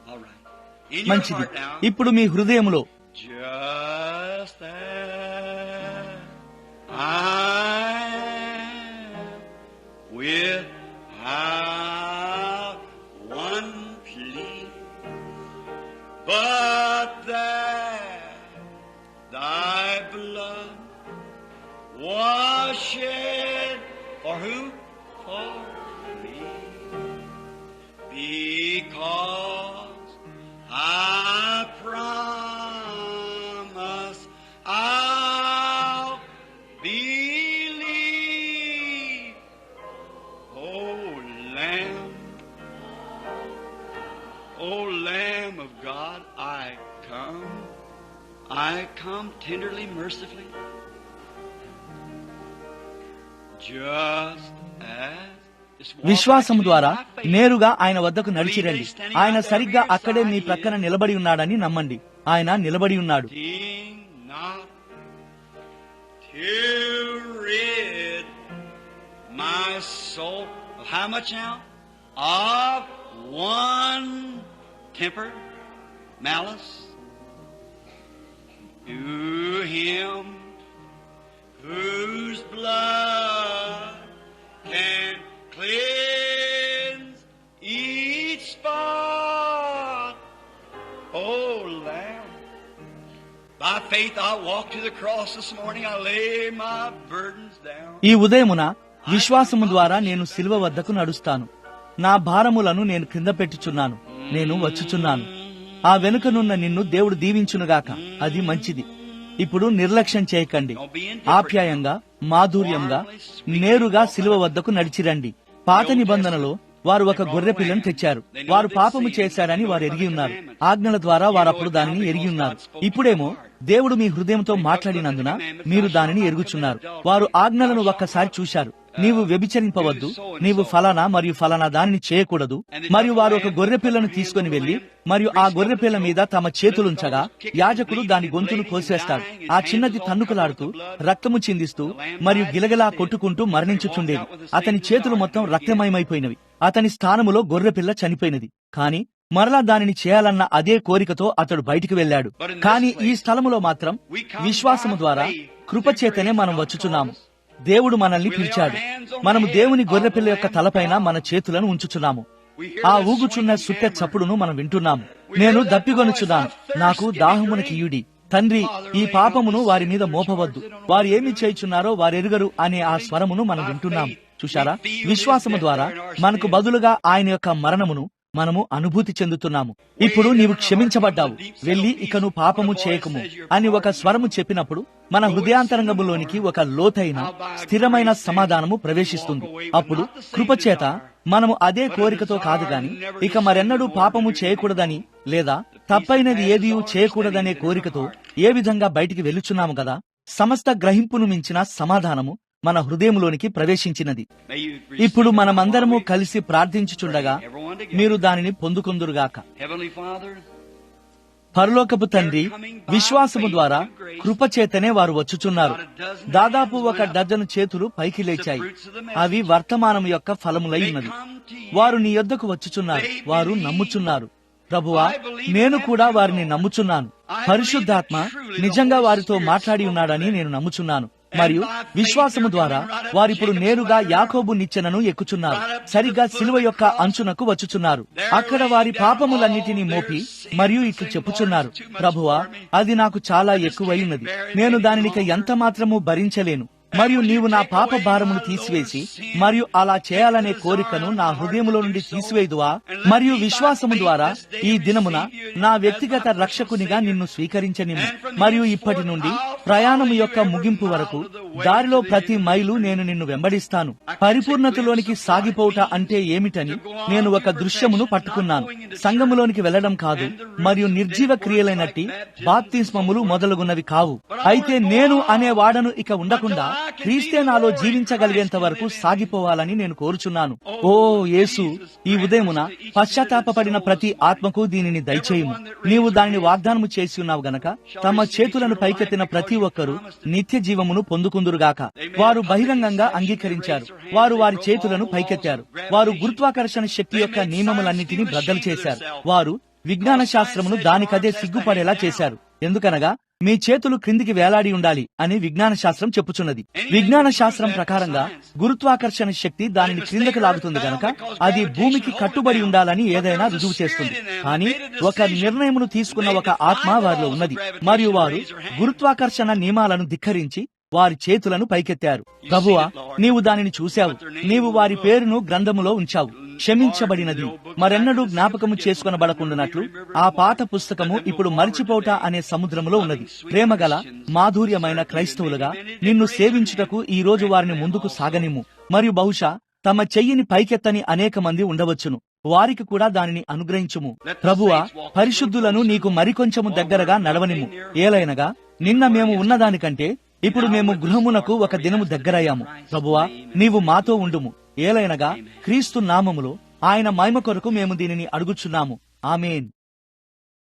S1: మంచిది. ఇప్పుడు మీ హృదయములో
S2: without one plea, but that thy blood was shed for who? For me. Because I promise I'll believe. O Lamb of God, I come tenderly, mercifully, just as
S1: విశ్వాసము ద్వారా నేరుగా ఆయన వద్దకు నడిచిరండి. ఆయన సరిగ్గా అక్కడే మీ ప్రక్కన నిలబడి ఉన్నాడని నమ్మండి. ఆయన నిలబడి ఉన్నాడు.
S2: My soul of how much now? Of one temper, malice, to Him whose blood can cleanse each spot. Oh, Lamb, by faith I walked to the cross this morning. I lay my burdens down.
S1: ఈ ఉదయమున విశ్వాసము ద్వారా నేను శిలువ వద్దకు నడుస్తాను. నా భారములను నేను క్రింద పెట్టుచున్నాను. నేను వచ్చుచున్నాను. ఆ వెనుకనున్న నిన్ను దేవుడు దీవించునుగాక. అది మంచిది. ఇప్పుడు నిర్లక్ష్యం చేయకండి. ఆప్యాయంగా, మాధుర్యంగా, నేరుగా శిలువ వద్దకు నడిచిరండి. పాత నిబంధనలో వారు ఒక గొర్రె పిల్లను తెచ్చారు. వారు పాపము చేశారని వారు ఎరిగి ఉన్నారు. ఆజ్ఞల ద్వారా వారప్పుడు దానిని ఎరిగి ఉన్నారు. ఇప్పుడేమో దేవుడు మీ హృదయంతో మాట్లాడినందున మీరు దానిని ఎరుగుచున్నారు. వారు ఆజ్ఞలను ఒక్కసారి చూశారు. నీవు వ్యభిచరింపవద్దు, నీవు ఫలానా మరియు ఫలానా దానిని చేయకూడదు. మరియు వారు ఒక గొర్రె పిల్లను తీసుకుని వెళ్లి మరియు ఆ గొర్రె పిల్ల మీద తమ చేతులుంచగా యాజకుడు దాని గొంతును కోసివేస్తాడు. ఆ చిన్నది తన్నుకులాడుతూ రక్తము చిందిస్తూ మరియు గిలగిలా కొట్టుకుంటూ మరణించుచుండేది. అతని చేతులు మొత్తం రక్తమయమైపోయినవి. అతని స్థానములో గొర్రె పిల్ల చనిపోయినది. కాని మరలా దానిని చేయాలన్న అదే కోరికతో అతడు బయటికి వెళ్లాడు. కాని ఈ స్థలములో మాత్రం విశ్వాసము ద్వారా కృపచేతనే మనం వచ్చుచున్నాము. దేవుడు మనల్ని పిలిచాడు. మనము దేవుని గొర్రెపిల్ల యొక్క తలపైన మన చేతులను ఉంచుచున్నాము. ఆ ఊగుచున్న సుట్టె చప్పుడును మనం వింటున్నాము. నేను దప్పిగొనుచున్నాను, నాకు దాహమునకియుడి. తండ్రి, ఈ పాపమును వారి మీద మోపవద్దు, వారు ఏమి చేయుచున్నారో వారెరుగరు అనే ఆ స్వరమును మనం వింటున్నాము. చూశారా? విశ్వాసము ద్వారా మనకు బదులుగా ఆయన యొక్క మరణమును మనము అనుభూతి చెందుతున్నాము. ఇప్పుడు నీవు క్షమించబడ్డావు, వెళ్లి ఇక నువ్వు పాపము చేయకము అని ఒక స్వరము చెప్పినప్పుడు మన హృదయాంతరంగములోనికి ఒక లోతైన స్థిరమైన సమాధానము ప్రవేశిస్తుంది. అప్పుడు కృపచేత మనము అదే కోరికతో కాదు గాని ఇక మరెన్నడూ పాపము చేయకూడదని లేదా తప్పైనది ఏదీ చేయకూడదనే కోరికతో ఏ విధంగా బయటికి వెళ్లుచున్నాము కదా. సమస్త గ్రహింపును మించిన సమాధానము మన హృదయంలోనికి ప్రవేశించినది. ఇప్పుడు మనమందరము కలిసి ప్రార్థించుచుండగా మీరు దానిని పొందుకొందురుగాక. పరలోకపు తండ్రి, విశ్వాసము ద్వారా కృపచేతనే వారు వచ్చుచున్నారు. దాదాపు 1 డజను చేతులు పైకి లేచాయి. అవి వర్తమానం యొక్క ఫలములై ఉన్నవి. వారు నీ యొద్దకు వచ్చుచున్నారు. వారు నమ్ముచున్నారు. ప్రభువా, నేను కూడా వారిని నమ్ముచున్నాను. పరిశుద్ధాత్మ నిజంగా వారితో మాట్లాడి ఉన్నాడని నేను నమ్ముచున్నాను. మరియు విశ్వాసము ద్వారా వారిప్పుడు నేరుగా యాకోబు నిచ్చెనను ఎక్కుచున్నారు. సరిగ్గా శిలువ యొక్క అంచునకు వచ్చుచున్నారు. అక్కడ వారి పాపములన్నిటినీ మోపి మరియు ఇట్లు చెప్పుచున్నారు, ప్రభువా, అది నాకు చాలా ఎక్కువైనది. నేను దానినిక ఎంత మాత్రము భరించలేను. మరియు నీవు నా పాప భారమును తీసివేసి మరియు అలా చేయాలనే కోరికను నా హృదయములో నుండి తీసివేయుదువా? మరియు విశ్వాసము ద్వారా ఈ దినమున నా వ్యక్తిగత రక్షకునిగా నిన్ను స్వీకరించనిమ్ము. మరియు ఇప్పటి నుండి ప్రయాణము యొక్క ముగింపు వరకు దారిలో ప్రతి మైలు నేను నిన్ను వెంబడిస్తాను. పరిపూర్ణతలోనికి సాగిపోవుట అంటే ఏమిటని నేను ఒక దృశ్యమును పట్టుకున్నాను. సంఘములోనికి వెళ్లడం కాదు, మరియు నిర్జీవ క్రియలైనట్టి బాప్తిస్మములు మొదలగున్నవి కావు. అయితే నేను అనే వాడను ఇక ఉండకుండా క్రీస్తే నాలో జీవించగలిగేంత వరకు సాగిపోవాలని నేను కోరుచున్నాను. ఓ యేసు, ఈ ఉదయమున పశ్చాత్తాపపడిన ప్రతి ఆత్మకు దీనిని దయచేయుము. నీవు దానిని వాగ్దానము చేసి ఉన్నావు గనక తమ చేతులను పైకెత్తిన ప్రతి ఒక్కరూ నిత్య జీవమును పొందుకుందురుగాక. వారు బహిరంగంగా అంగీకరించారు. వారు వారి చేతులను పైకెత్తారు. వారు గురుత్వాకర్షణ శక్తి యొక్క నియమములన్నిటినీ బ్రద్దలు చేశారు. వారు విజ్ఞాన శాస్త్రమును దానికదే సిగ్గుపడేలా చేశారు. ఎందుకనగా మీ చేతులు క్రిందికి వేలాడి ఉండాలి అని విజ్ఞాన శాస్త్రం చెప్పుచున్నది. విజ్ఞాన శాస్త్రం ప్రకారంగా గురుత్వాకర్షణ శక్తి దానిని క్రిందకు లాగుతుంది గనక అది భూమికి కట్టుబడి ఉండాలని ఏదైనా రుజువు చేస్తుంది. కానీ ఒక నిర్ణయమును తీసుకున్న ఒక ఆత్మ వారిలో ఉన్నది, మరియు వారు గురుత్వాకర్షణ నియమాలను ధిక్కరించి వారి చేతులను పైకెత్తారు. ప్రభువా, నీవు దానిని చూశావు. నీవు వారి పేరును గ్రంథములో ఉంచావు. క్షమించబడినది మరెన్నడూ జ్ఞాపకము చేసుకొనబడకుండానట్లు ఆ పాత పుస్తకము ఇప్పుడు మరిచిపోట అనే సముద్రములో ఉన్నది. ప్రేమగల మాధుర్యమైన క్రైస్తవులుగా నిన్ను సేవించుటకు ఈ రోజు వారిని ముందుకు సాగనిమ్ము. మరియు బహుశా తమ చెయ్యిని పైకెత్తని అనేక మంది ఉండవచ్చును. వారికి కూడా దానిని అనుగ్రహించుము. ప్రభువా, పరిశుద్ధులను నీకు మరికొంచెము దగ్గరగా నడవనిమ్ము. ఏలైనగా నిన్న మేము ఉన్నదానికంటే ఇప్పుడు మేము గృహమునకు ఒక దినము దగ్గరయ్యాము. ప్రభువా, నీవు మాతో ఉండుము. ఏలైనగా క్రీస్తు నామములో ఆయన మహిమ కొరకు మేము దీనిని అడుగుచున్నాము. ఆమేన్.